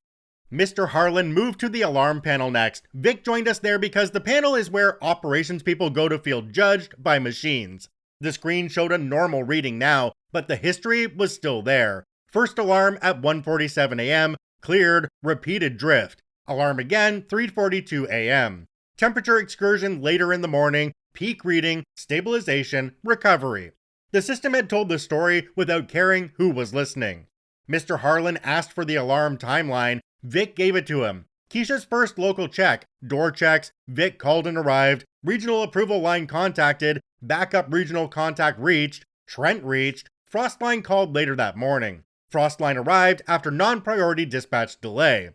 S1: Mr. Harlan moved to the alarm panel next. Vic joined us there because the panel is where operations people go to feel judged by machines. The screen showed a normal reading now, but the history was still there. First alarm at 1:47 a.m., cleared, repeated drift. Alarm again, 3:42 a.m. Temperature excursion later in the morning, peak reading, stabilization, recovery. The system had told the story without caring who was listening. Mr. Harlan asked for the alarm timeline. Vic gave it to him. Keisha's first local check, door checks, Vic called and arrived, regional approval line contacted, backup regional contact reached, Trent reached, Frostline called later that morning. Frostline arrived after non-priority dispatch delay.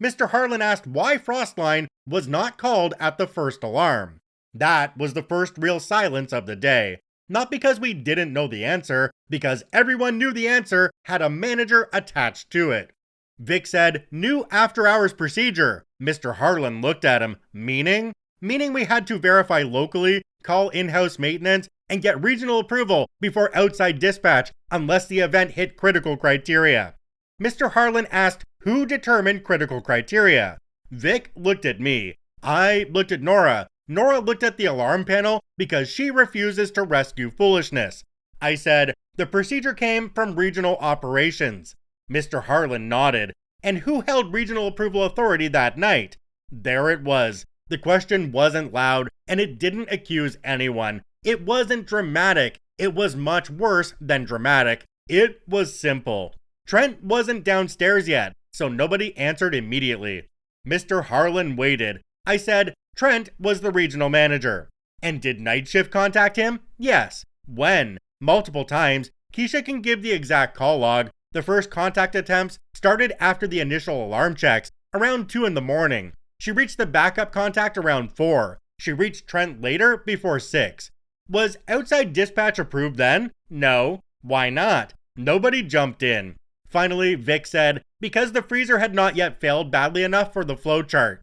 S1: Mr. Harlan asked why Frostline was not called at the first alarm. That was the first real silence of the day. Not because we didn't know the answer, because everyone knew the answer had a manager attached to it. Vic said, new after-hours procedure. Mr. Harlan looked at him. Meaning? Meaning we had to verify locally, call in-house maintenance, and get regional approval before outside dispatch unless the event hit critical criteria. Mr. Harlan asked who determined critical criteria. Vic looked at me. I looked at Nora. Nora looked at the alarm panel because she refuses to rescue foolishness. I said, the procedure came from regional operations. Mr. Harlan nodded. And who held regional approval authority that night? There it was. The question wasn't loud, and it didn't accuse anyone. It wasn't dramatic. It was much worse than dramatic. It was simple. Trent wasn't downstairs yet, so nobody answered immediately. Mr. Harlan waited. I said, Trent was the regional manager. And did night shift contact him? Yes. When? Multiple times. Keisha can give the exact call log. The first contact attempts started after the initial alarm checks, around 2 in the morning. She reached the backup contact around 4. She reached Trent later, before 6. Was outside dispatch approved then? No. Why not? Nobody jumped in. Finally, Vic said, because the freezer had not yet failed badly enough for the flowchart.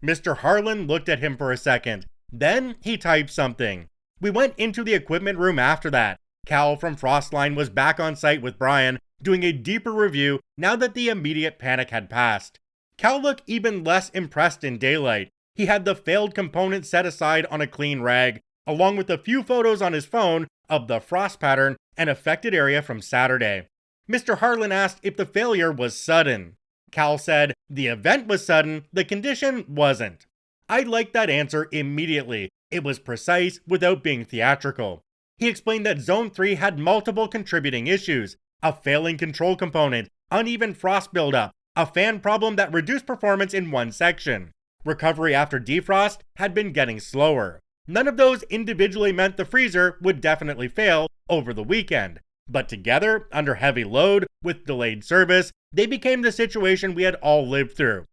S1: Mr. Harlan looked at him for a second. Then he typed something. We went into the equipment room after that. Cal from Frostline was back on site with Brian, doing a deeper review now that the immediate panic had passed. Cal looked even less impressed in daylight. He had the failed component set aside on a clean rag, along with a few photos on his phone of the frost pattern and affected area from Saturday. Mr. Harlan asked if the failure was sudden. Cal said, the event was sudden, the condition wasn't. I liked that answer immediately. It was precise without being theatrical. He explained that Zone 3 had multiple contributing issues. A failing control component, uneven frost buildup, a fan problem that reduced performance in one section. Recovery after defrost had been getting slower. None of those individually meant the freezer would definitely fail over the weekend. But together, under heavy load, with delayed service, they became the situation we had all lived through.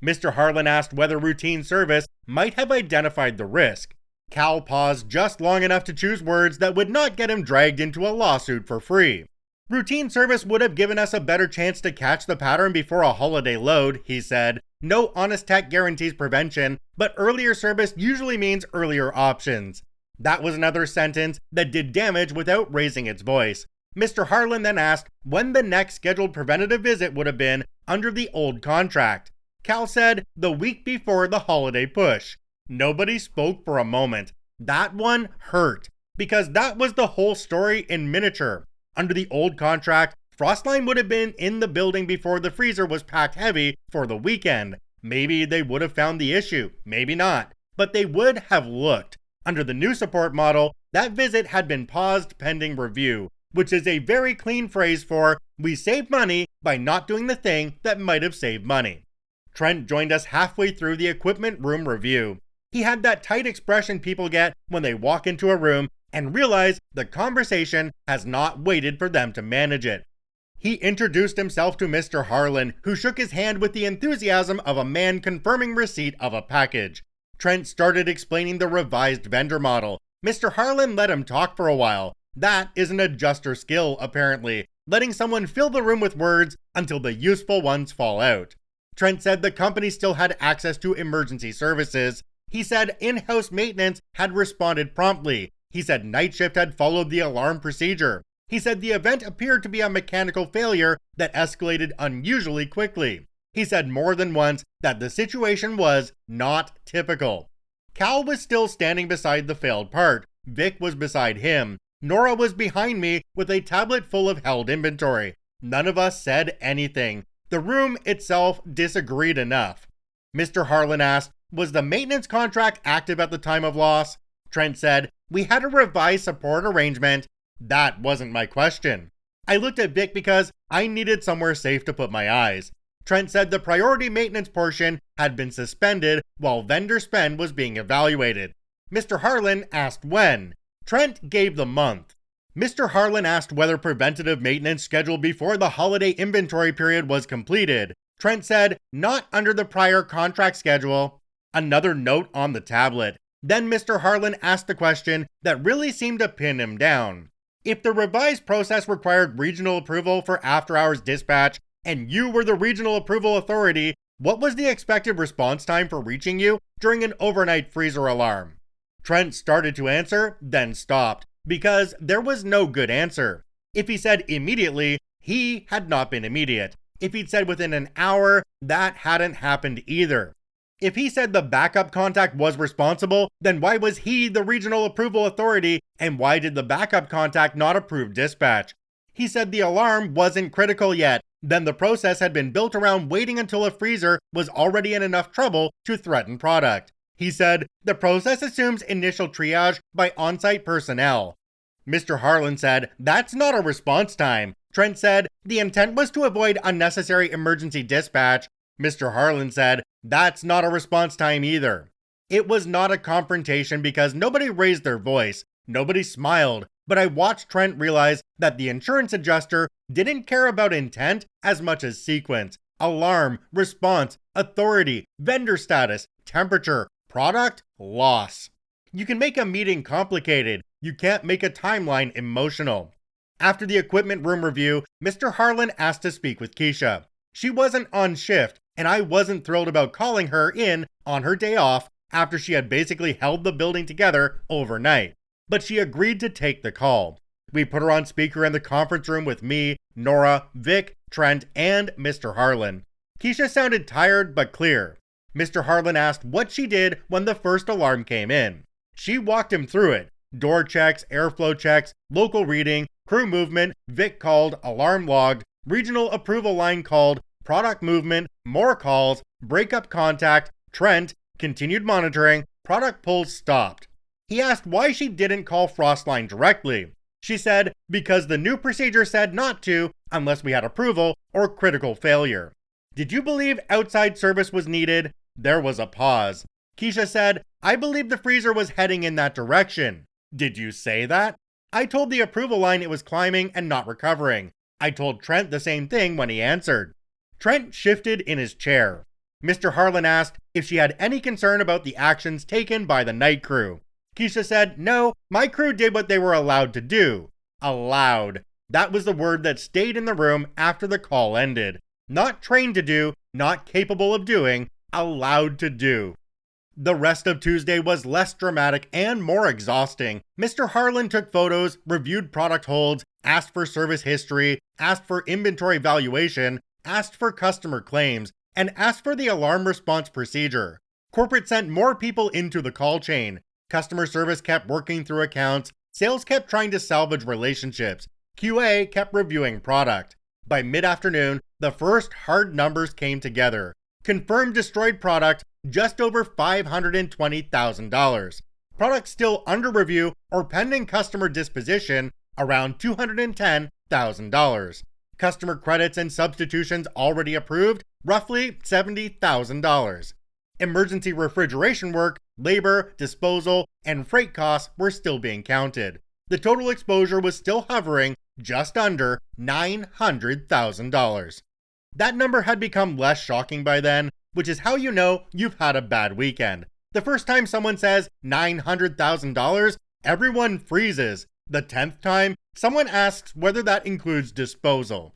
S1: Mr. Harlan asked whether routine service might have identified the risk. Cal paused just long enough to choose words that would not get him dragged into a lawsuit for free. Routine service would have given us a better chance to catch the pattern before a holiday load, he said. No honest tech guarantees prevention, but earlier service usually means earlier options. That was another sentence that did damage without raising its voice. Mr. Harlan then asked when the next scheduled preventative visit would have been under the old contract. Cal said the week before the holiday push. Nobody spoke for a moment. That one hurt, because that was the whole story in miniature. Under the old contract, Frostline would have been in the building before the freezer was packed heavy for the weekend. Maybe they would have found the issue, maybe not, but they would have looked. Under the new support model, that visit had been paused pending review, which is a very clean phrase for we saved money by not doing the thing that might have saved money. Trent joined us halfway through the equipment room review. He had that tight expression people get when they walk into a room and realize the conversation has not waited for them to manage it. He introduced himself to Mr. Harlan, who shook his hand with the enthusiasm of a man confirming receipt of a package. Trent started explaining the revised vendor model. Mr. Harlan let him talk for a while. That is an adjuster skill, apparently, letting someone fill the room with words until the useful ones fall out. Trent said the company still had access to emergency services. He said in-house maintenance had responded promptly. He said night shift had followed the alarm procedure. He said the event appeared to be a mechanical failure that escalated unusually quickly. He said more than once that the situation was not typical. Cal was still standing beside the failed part. Vic was beside him. Nora was behind me with a tablet full of held inventory. None of us said anything. The room itself disagreed enough. Mr. Harlan asked, was the maintenance contract active at the time of loss? Trent said, we had a revised support arrangement. That wasn't my question. I looked at Vic because I needed somewhere safe to put my eyes. Trent said the priority maintenance portion had been suspended while vendor spend was being evaluated. Mr. Harlan asked when. Trent gave the month. Mr. Harlan asked whether preventative maintenance scheduled before the holiday inventory period was completed. Trent said, not under the prior contract schedule. Another note on the tablet. Then Mr. Harlan asked the question that really seemed to pin him down. If the revised process required regional approval for after-hours dispatch, and you were the regional approval authority, what was the expected response time for reaching you during an overnight freezer alarm? Trent started to answer, then stopped, because there was no good answer. If he said immediately, he had not been immediate. If he'd said within an hour, that hadn't happened either. If he said the backup contact was responsible, then why was he the regional approval authority, and why did the backup contact not approve dispatch? He said the alarm wasn't critical yet, then the process had been built around waiting until a freezer was already in enough trouble to threaten product. He said the process assumes initial triage by on-site personnel. Mr. Harlan said that's not a response time. Trent said the intent was to avoid unnecessary emergency dispatch. Mr. Harlan said that's not a response time either. It was not a confrontation because nobody raised their voice, nobody smiled, but I watched Trent realize that the insurance adjuster didn't care about intent as much as sequence, alarm, response, authority, vendor status, temperature, product, loss. You can make a meeting complicated, you can't make a timeline emotional. After the equipment room review, Mr. Harlan asked to speak with Keisha. She wasn't on shift, and I wasn't thrilled about calling her in on her day off after she had basically held the building together overnight. But she agreed to take the call. We put her on speaker in the conference room with me, Nora, Vic, Trent, and Mr. Harlan. Keisha sounded tired but clear. Mr. Harlan asked what she did when the first alarm came in. She walked him through it. Door checks, airflow checks, local reading, crew movement, Vic called, alarm logged, regional approval line called, product movement, more calls, breakup contact, Trent, continued monitoring, product pulls stopped. He asked why she didn't call Frostline directly. She said, because the new procedure said not to unless we had approval or critical failure. Did you believe outside service was needed? There was a pause. Keisha said, I believe the freezer was heading in that direction. Did you say that? I told the approval line it was climbing and not recovering. I told Trent the same thing when he answered. Trent shifted in his chair. Mr. Harlan asked if she had any concern about the actions taken by the night crew. Keisha said, no, my crew did what they were allowed to do. Allowed. That was the word that stayed in the room after the call ended. Not trained to do, not capable of doing, allowed to do. The rest of Tuesday was less dramatic and more exhausting. Mr. Harlan took photos, reviewed product holds, asked for service history, asked for inventory valuation, asked for customer claims, and asked for the alarm response procedure. Corporate sent more people into the call chain. Customer service kept working through accounts. Sales kept trying to salvage relationships. QA kept reviewing product. By mid-afternoon, the first hard numbers came together. Confirmed destroyed product, just over $520,000. Product still under review or pending customer disposition, around $210,000. Customer credits and substitutions already approved, roughly $70,000. Emergency refrigeration work, labor, disposal, and freight costs were still being counted. The total exposure was still hovering just under $900,000. That number had become less shocking by then, which is how you know you've had a bad weekend. The first time someone says $900,000, everyone freezes. The 10th time, someone asks whether that includes disposal.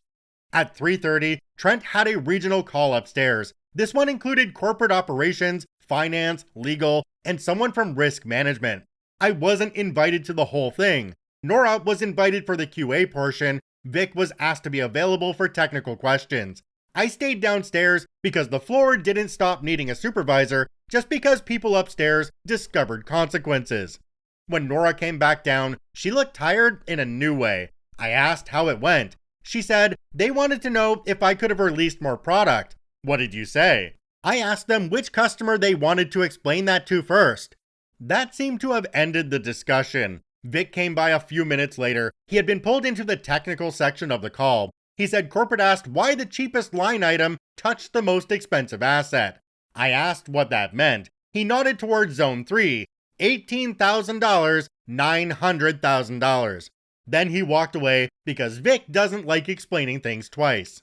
S1: At 3:30, Trent had a regional call upstairs. This one included corporate operations, finance, legal, and someone from risk management. I wasn't invited to the whole thing. Nora was invited for the QA portion. Vic was asked to be available for technical questions. I stayed downstairs because the floor didn't stop needing a supervisor just because people upstairs discovered consequences. When Nora came back down, she looked tired in a new way. I asked how it went. She said they wanted to know if I could have released more product. What did you say? I asked them which customer they wanted to explain that to first. That seemed to have ended the discussion. Vic came by a few minutes later. He had been pulled into the technical section of the call. He said corporate asked why the cheapest line item touched the most expensive asset. I asked what that meant. He nodded towards Zone 3. $18,000, $900,000. Then he walked away because Vic doesn't like explaining things twice.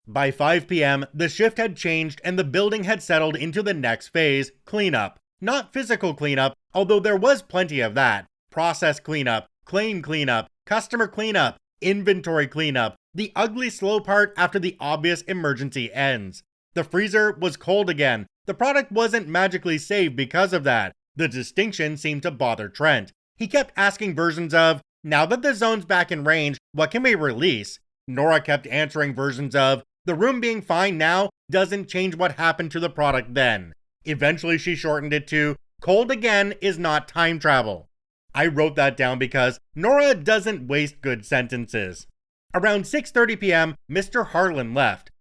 S1: By 5 p.m., the shift had changed and the building had settled into the next phase, cleanup. Not physical cleanup, although there was plenty of that. Process cleanup, claim cleanup, customer cleanup, inventory cleanup, the ugly slow part after the obvious emergency ends. The freezer was cold again. The product wasn't magically saved because of that. The distinction seemed to bother Trent. He kept asking versions of, now that the zone's back in range, what can we release? Nora kept answering versions of, the room being fine now doesn't change what happened to the product then. Eventually she shortened it to, cold again is not time travel. I wrote that down because Nora doesn't waste good sentences. Around 6:30 p.m., Mr. Harlan left.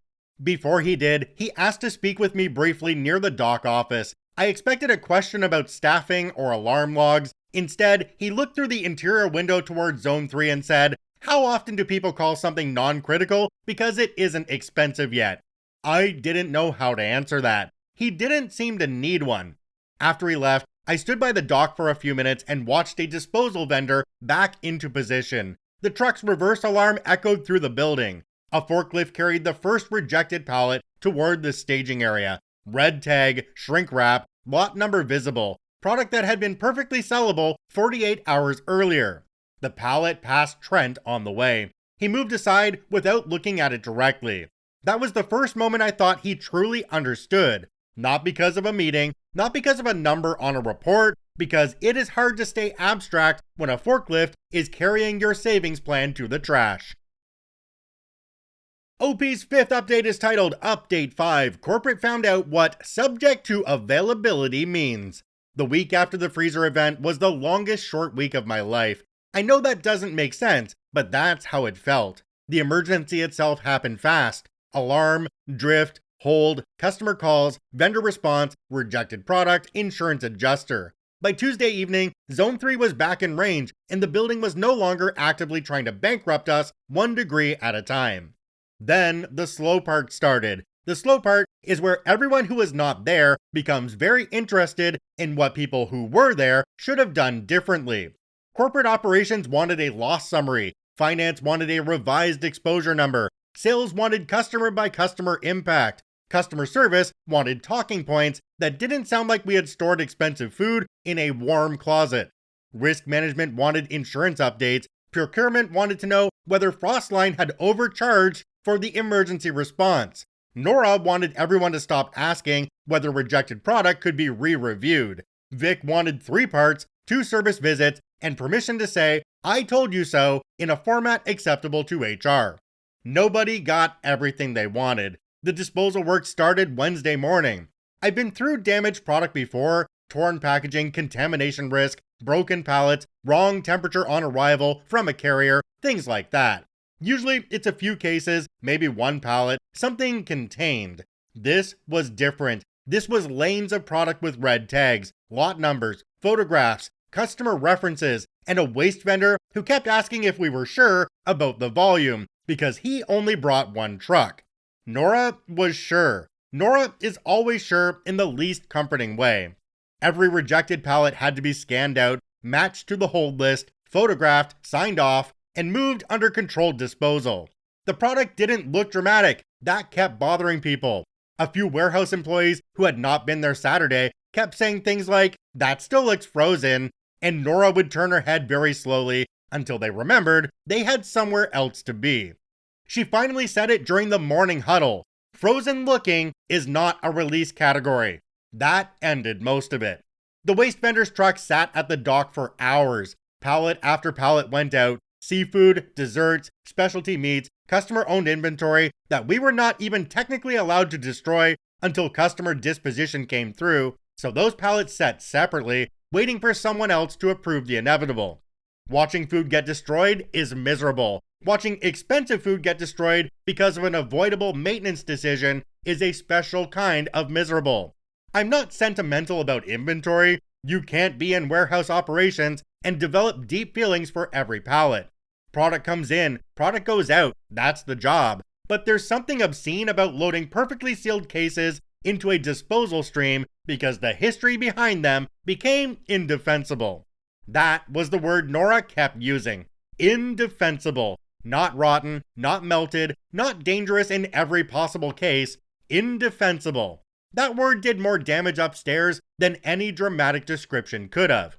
S1: Before he did, he asked to speak with me briefly near the dock office. I expected a question about staffing or alarm logs. Instead, he looked through the interior window towards Zone 3 and said, how often do people call something non-critical because it isn't expensive yet? I didn't know how to answer that. He didn't seem to need one. After he left, I stood by the dock for a few minutes and watched a disposal vendor back into position. The truck's reverse alarm echoed through the building. A forklift carried the first rejected pallet toward the staging area. Red tag, shrink wrap, lot number visible. Product that had been perfectly sellable 48 hours earlier. The pallet passed Trent on the way. He moved aside without looking at it directly. That was the first moment I thought he truly understood. Not because of a meeting, not because of a number on a report, because it is hard to stay abstract when a forklift is carrying your savings plan to the trash. OP's fifth update is titled Update 5. Corporate found out what subject to availability means. The week after the freezer event was the longest short week of my life. I know that doesn't make sense, but that's how it felt. The emergency itself happened fast. Alarm, drift, hold, customer calls, vendor response, rejected product, insurance adjuster. By Tuesday evening, Zone 3 was back in range, and the building was no longer actively trying to bankrupt us 1 degree at a time. Then the slow part started. The slow part is where everyone who was not there becomes very interested in what people who were there should have done differently. Corporate operations wanted a loss summary. Finance wanted a revised exposure number. Sales wanted customer by customer impact. Customer service wanted talking points that didn't sound like we had stored expensive food in a warm closet. Risk management wanted insurance updates. Procurement wanted to know whether Frostline had overcharged for the emergency response. Nora wanted everyone to stop asking whether rejected product could be re-reviewed. Vic wanted 3 parts, 2 service visits, and permission to say, "I told you so," in a format acceptable to HR. Nobody got everything they wanted. The disposal work started Wednesday morning. I've been through damaged product before: torn packaging, contamination risk, broken pallets, wrong temperature on arrival from a carrier, things like that. Usually it's a few cases, maybe 1 pallet, something contained. This was different. This was lanes of product with red tags, lot numbers, photographs, customer references, and a waste vendor who kept asking if we were sure about the volume because he only brought 1 truck. Nora was sure. Nora is always sure in the least comforting way. Every rejected pallet had to be scanned out, matched to the hold list, photographed, signed off, and moved under controlled disposal. The product didn't look dramatic. That kept bothering people. A few warehouse employees who had not been there Saturday kept saying things like, "That still looks frozen," and Nora would turn her head very slowly until they remembered they had somewhere else to be. She finally said it during the morning huddle. Frozen looking is not a release category. That ended most of it. The waste vendor's truck sat at the dock for hours. Pallet after pallet went out. Seafood, desserts, specialty meats, customer-owned inventory that we were not even technically allowed to destroy until customer disposition came through, so those pallets sat separately, waiting for someone else to approve the inevitable. Watching food get destroyed is miserable. Watching expensive food get destroyed because of an avoidable maintenance decision is a special kind of miserable. I'm not sentimental about inventory. You can't be in warehouse operations and develop deep feelings for every pallet. Product comes in, product goes out, that's the job. But there's something obscene about loading perfectly sealed cases into a disposal stream because the history behind them became indefensible. That was the word Nora kept using. Indefensible. Not rotten, not melted, not dangerous in every possible case. Indefensible. That word did more damage upstairs than any dramatic description could have.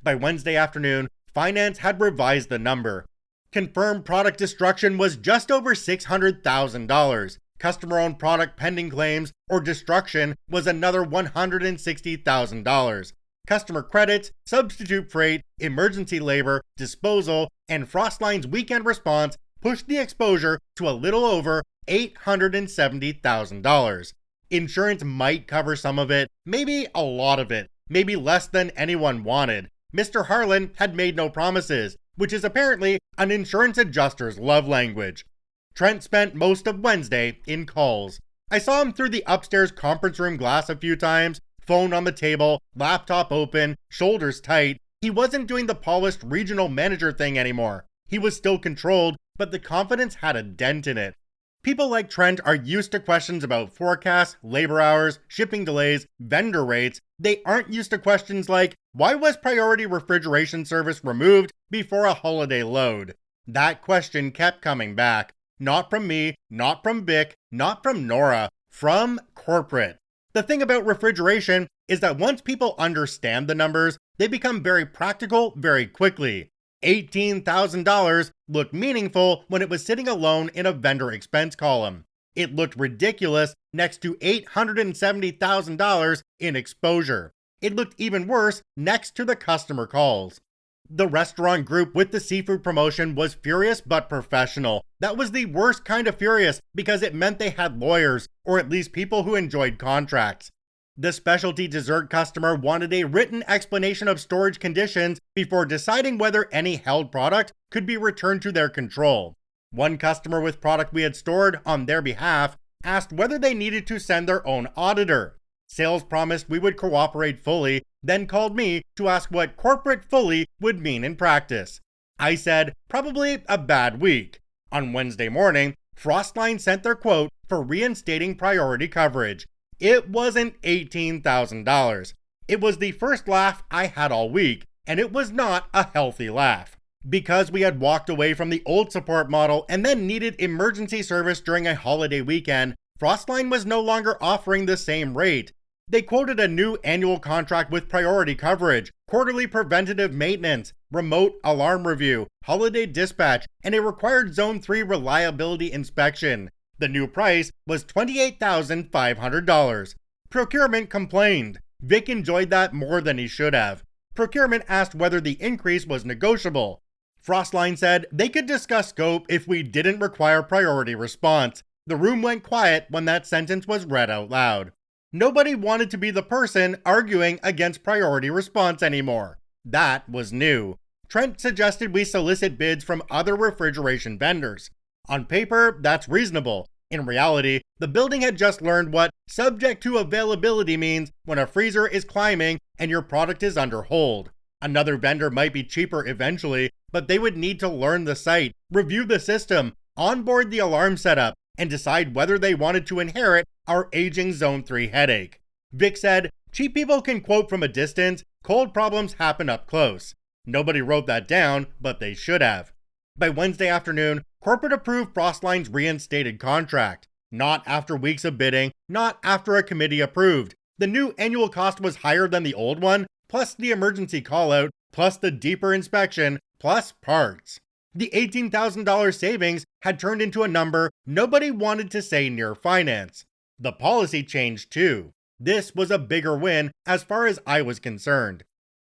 S1: By Wednesday afternoon, finance had revised the number. Confirmed product destruction was just over $600,000. Customer-owned product pending claims or destruction was another $160,000. Customer credits, substitute freight, emergency labor, disposal, and Frostline's weekend response pushed the exposure to a little over $870,000. Insurance might cover some of it, maybe a lot of it, maybe less than anyone wanted. Mr. Harlan had made no promises, which is apparently an insurance adjuster's love language. Trent spent most of Wednesday in calls. I saw him through the upstairs conference room glass a few times, phone on the table, laptop open, shoulders tight. He wasn't doing the polished regional manager thing anymore. He was still controlled, but the confidence had a dent in it. People like Trent are used to questions about forecasts, labor hours, shipping delays, vendor rates. They aren't used to questions like, why was priority refrigeration service removed before a holiday load? That question kept coming back. Not from me, not from Vic, not from Nora, from corporate. The thing about refrigeration is that once people understand the numbers, they become very practical very quickly. $18,000 looked meaningful when it was sitting alone in a vendor expense column. It looked ridiculous next to $870,000 in exposure. It looked even worse next to the customer calls. The restaurant group with the seafood promotion was furious but professional. That was the worst kind of furious because it meant they had lawyers, or at least people who enjoyed contracts. The specialty dessert customer wanted a written explanation of storage conditions before deciding whether any held product could be returned to their control. One customer with product we had stored on their behalf asked whether they needed to send their own auditor. Sales promised we would cooperate fully, then called me to ask what corporate fully would mean in practice. I said, probably a bad week. On Wednesday morning, Frostline sent their quote for reinstating priority coverage. It wasn't $18,000. It was the first laugh I had all week, and it was not a healthy laugh. Because we had walked away from the old support model and then needed emergency service during a holiday weekend, Frostline was no longer offering the same rate. They quoted a new annual contract with priority coverage, quarterly preventative maintenance, remote alarm review, holiday dispatch, and a required Zone 3 reliability inspection. The new price was $28,500. Procurement complained. Vic enjoyed that more than he should have. Procurement asked whether the increase was negotiable. Frostline said they could discuss scope if we didn't require priority response. The room went quiet when that sentence was read out loud. Nobody wanted to be the person arguing against priority response anymore. That was new. Trent suggested we solicit bids from other refrigeration vendors. On paper, that's reasonable. In reality, the building had just learned what subject to availability means when a freezer is climbing and your product is under hold. Another vendor might be cheaper eventually, but they would need to learn the site, review the system, onboard the alarm setup, and decide whether they wanted to inherit our aging Zone 3 headache. Vic said, cheap people can quote from a distance, cold problems happen up close. Nobody wrote that down, but they should have. By Wednesday afternoon, corporate approved Frostline's reinstated contract. Not after weeks of bidding, not after a committee approved. The new annual cost was higher than the old one, plus the emergency callout, plus the deeper inspection, plus parts. The $18,000 savings had turned into a number nobody wanted to say near finance. The policy changed too. This was a bigger win as far as I was concerned.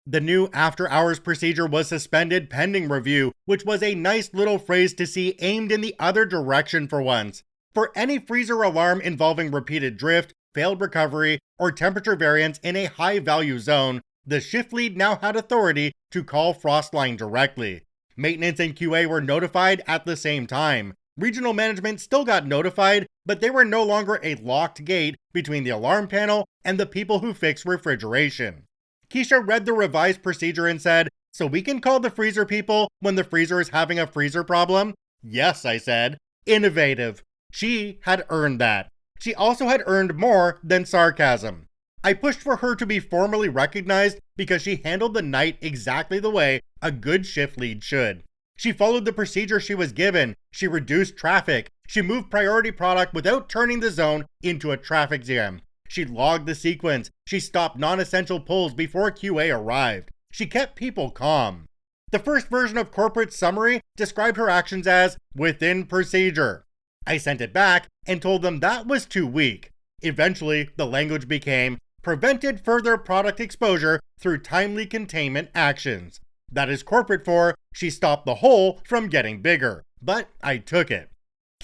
S1: The new after-hours procedure was suspended pending review, which was a nice little phrase to see aimed in the other direction for once. For any freezer alarm involving repeated drift, failed recovery, or temperature variance in a high-value zone, the shift lead now had authority to call Frostline directly. Maintenance and QA were notified at the same time. Regional management still got notified, but they were no longer a locked gate between the alarm panel and the people who fix refrigeration. Keisha read the revised procedure and said, so we can call the freezer people when the freezer is having a freezer problem? Yes, I said. Innovative. She had earned that. She also had earned more than sarcasm. I pushed for her to be formally recognized because she handled the night exactly the way a good shift lead should. She followed the procedure she was given. She reduced traffic. She moved priority product without turning the zone into a traffic jam. She logged the sequence. She stopped non-essential pulls before QA arrived. She kept people calm. The first version of corporate summary described her actions as within procedure. I sent it back and told them that was too weak. Eventually, the language became prevented further product exposure through timely containment actions. That is corporate for she stopped the hole from getting bigger. But I took it.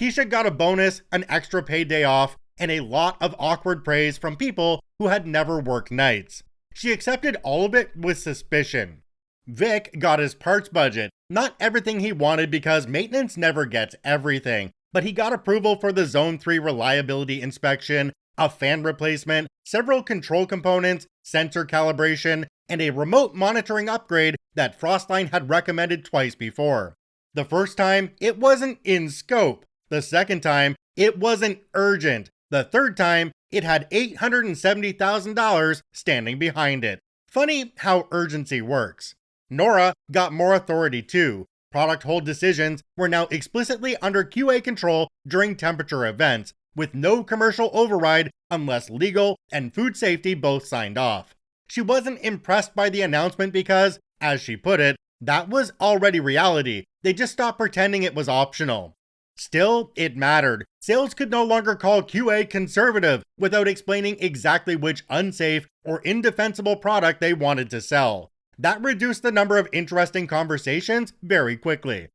S1: Keisha got a bonus, an extra paid day off, and a lot of awkward praise from people who had never worked nights. She accepted all of it with suspicion. Vic got his parts budget. Not everything he wanted because maintenance never gets everything, but he got approval for the Zone 3 reliability inspection, a fan replacement, several control components, sensor calibration, and a remote monitoring upgrade that Frostline had recommended twice before. The first time, it wasn't in scope. The second time, it wasn't urgent. The third time, it had $870,000 standing behind it. Funny how urgency works. Nora got more authority too. Product hold decisions were now explicitly under QA control during temperature events, with no commercial override unless legal and food safety both signed off. She wasn't impressed by the announcement because, as she put it, that was already reality. They just stopped pretending it was optional. Still, it mattered. Sales could no longer call QA conservative without explaining exactly which unsafe or indefensible product they wanted to sell. That reduced the number of interesting conversations very quickly.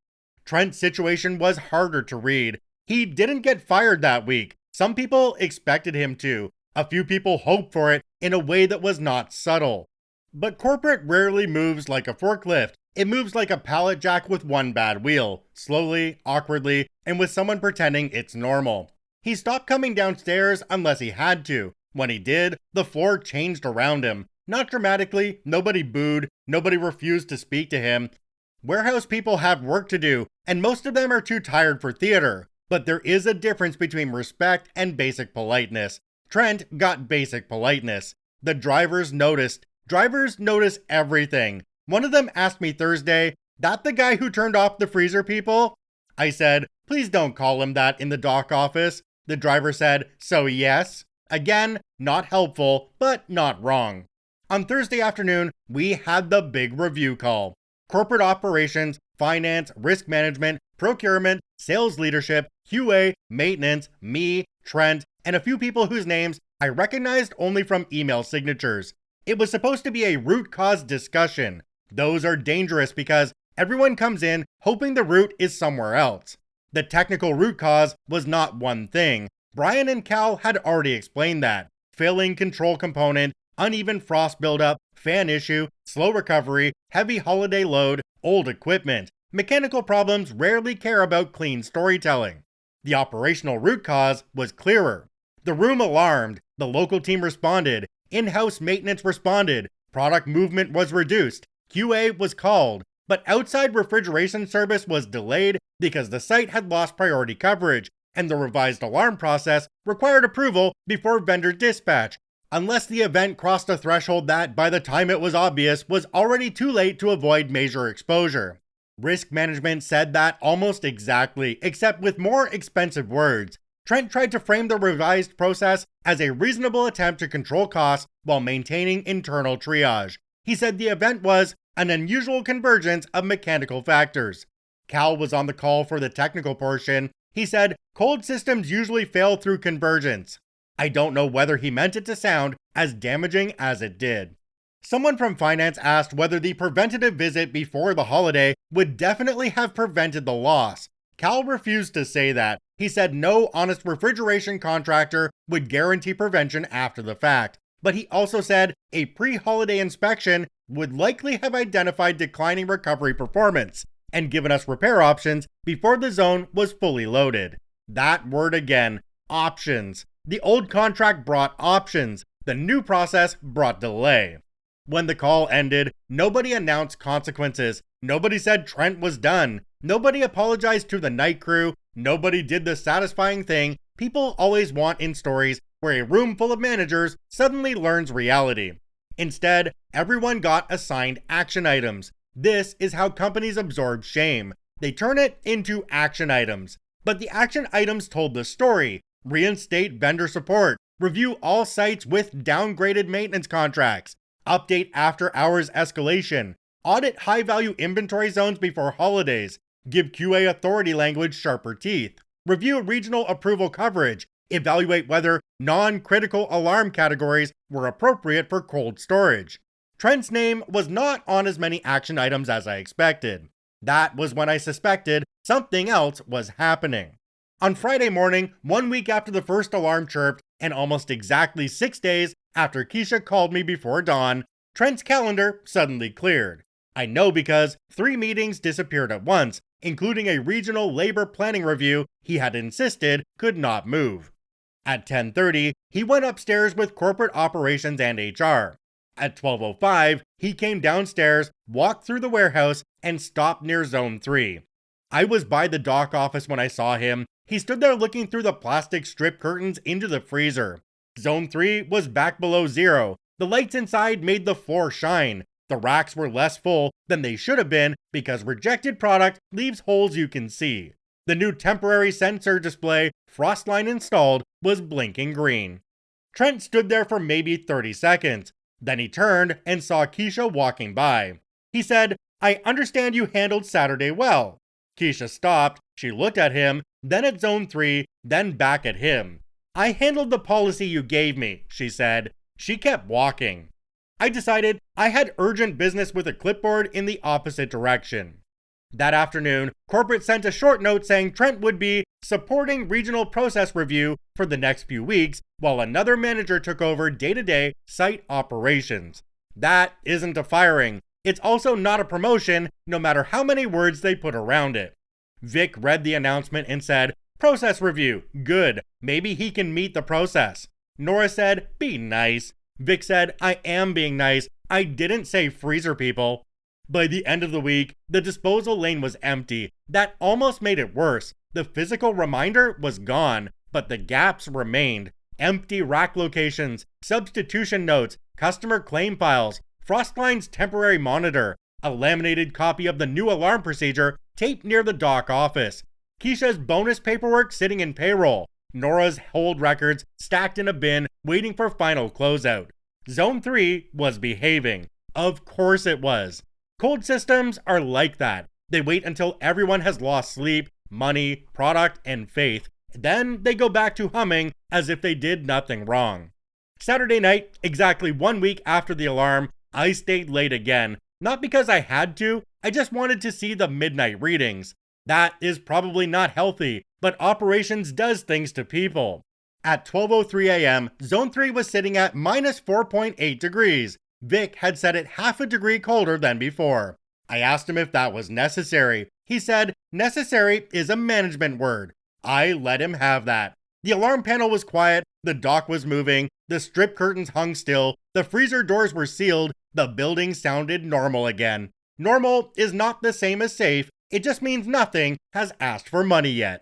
S1: Trent's situation was harder to read. He didn't get fired that week. Some people expected him to. A few people hoped for it in a way that was not subtle. But corporate rarely moves like a forklift. It moves like a pallet jack with one bad wheel, slowly, awkwardly, and with someone pretending it's normal. He stopped coming downstairs unless he had to. When he did, the floor changed around him. Not dramatically, nobody booed, nobody refused to speak to him. Warehouse people have work to do, and most of them are too tired for theater. But there is a difference between respect and basic politeness. Trent got basic politeness. The drivers noticed. Drivers notice everything. One of them asked me Thursday, "That the guy who turned off the freezer people?" I said, "Please don't call him that in the dock office." The driver said, "So yes?" Again, not helpful, but not wrong. On Thursday afternoon, we had the big review call. Corporate operations, finance, risk management, procurement, sales leadership, QA, maintenance, me, Trent, and a few people whose names I recognized only from email signatures. It was supposed to be a root cause discussion. Those are dangerous because everyone comes in hoping the root is somewhere else. The technical root cause was not one thing. Brian and Cal had already explained that. Failing control component, uneven frost buildup, fan issue, slow recovery, heavy holiday load, old equipment. Mechanical problems rarely care about clean storytelling. The operational root cause was clearer. The room alarmed, the local team responded, in-house maintenance responded, product movement was reduced, QA was called, but outside refrigeration service was delayed because the site had lost priority coverage, and the revised alarm process required approval before vendor dispatch, unless the event crossed a threshold that, by the time it was obvious, was already too late to avoid major exposure. Risk management said that almost exactly, except with more expensive words. Trent tried to frame the revised process as a reasonable attempt to control costs while maintaining internal triage. He said the event was an unusual convergence of mechanical factors. Cal was on the call for the technical portion. He said cold systems usually fail through convergence. I don't know whether he meant it to sound as damaging as it did. Someone from finance asked whether the preventative visit before the holiday would definitely have prevented the loss. Cal refused to say that. He said no honest refrigeration contractor would guarantee prevention after the fact. But he also said a pre-holiday inspection would likely have identified declining recovery performance and given us repair options before the zone was fully loaded. That word again, options. The old contract brought options. The new process brought delay. When the call ended, nobody announced consequences. Nobody said Trent was done. Nobody apologized to the night crew. Nobody did the satisfying thing people always want in stories where a room full of managers suddenly learns reality. Instead, everyone got assigned action items. This is how companies absorb shame. They turn it into action items. But the action items told the story. Reinstate vendor support. Review all sites with downgraded maintenance contracts. Update after-hours escalation. Audit high-value inventory zones before holidays. Give QA authority language sharper teeth. Review regional approval coverage. Evaluate whether non-critical alarm categories were appropriate for cold storage. Trent's name was not on as many action items as I expected. That was when I suspected something else was happening. On Friday morning, 1 week after the first alarm chirped, and almost exactly 6 days after Keisha called me before dawn, Trent's calendar suddenly cleared. I know because 3 meetings disappeared at once, including a regional labor planning review he had insisted could not move. At 10:30, he went upstairs with corporate operations and HR. At 12:05, he came downstairs, walked through the warehouse, and stopped near Zone 3. I was by the dock office when I saw him. He stood there looking through the plastic strip curtains into the freezer. Zone 3 was back below zero. The lights inside made the floor shine. The racks were less full than they should have been because rejected product leaves holes you can see. The new temporary sensor display, Frostline installed, was blinking green. Trent stood there for maybe 30 seconds. Then he turned and saw Keisha walking by. He said, "I understand you handled Saturday well." Keisha stopped. She looked at him, then at Zone 3, then back at him. "I handled the policy you gave me," she said. She kept walking. I decided I had urgent business with a clipboard in the opposite direction. That afternoon, corporate sent a short note saying Trent would be supporting regional process review for the next few weeks while another manager took over day-to-day site operations. That isn't a firing. It's also not a promotion, no matter how many words they put around it. Vic read the announcement and said, "Process review, good. Maybe he can meet the process." Nora said, "Be nice." Vic said, "I am being nice. I didn't say freezer people." By the end of the week, the disposal lane was empty. That almost made it worse. The physical reminder was gone, but the gaps remained. Empty rack locations, substitution notes, customer claim files, Frostline's temporary monitor, a laminated copy of the new alarm procedure taped near the dock office, Keisha's bonus paperwork sitting in payroll, Nora's hold records stacked in a bin waiting for final closeout. Zone 3 was behaving. Of course it was. Cold systems are like that. They wait until everyone has lost sleep, money, product, and faith. Then they go back to humming as if they did nothing wrong. Saturday night, exactly 1 week after the alarm, I stayed late again. Not because I had to, I just wanted to see the midnight readings. That is probably not healthy, but operations does things to people. At 12:03 a.m., Zone 3 was sitting at minus 4.8 degrees. Vic had set it half a degree colder than before. I asked him if that was necessary. He said, necessary is a management word. I let him have that. The alarm panel was quiet, the dock was moving, the strip curtains hung still, the freezer doors were sealed, the building sounded normal again. Normal is not the same as safe, it just means nothing has asked for money yet.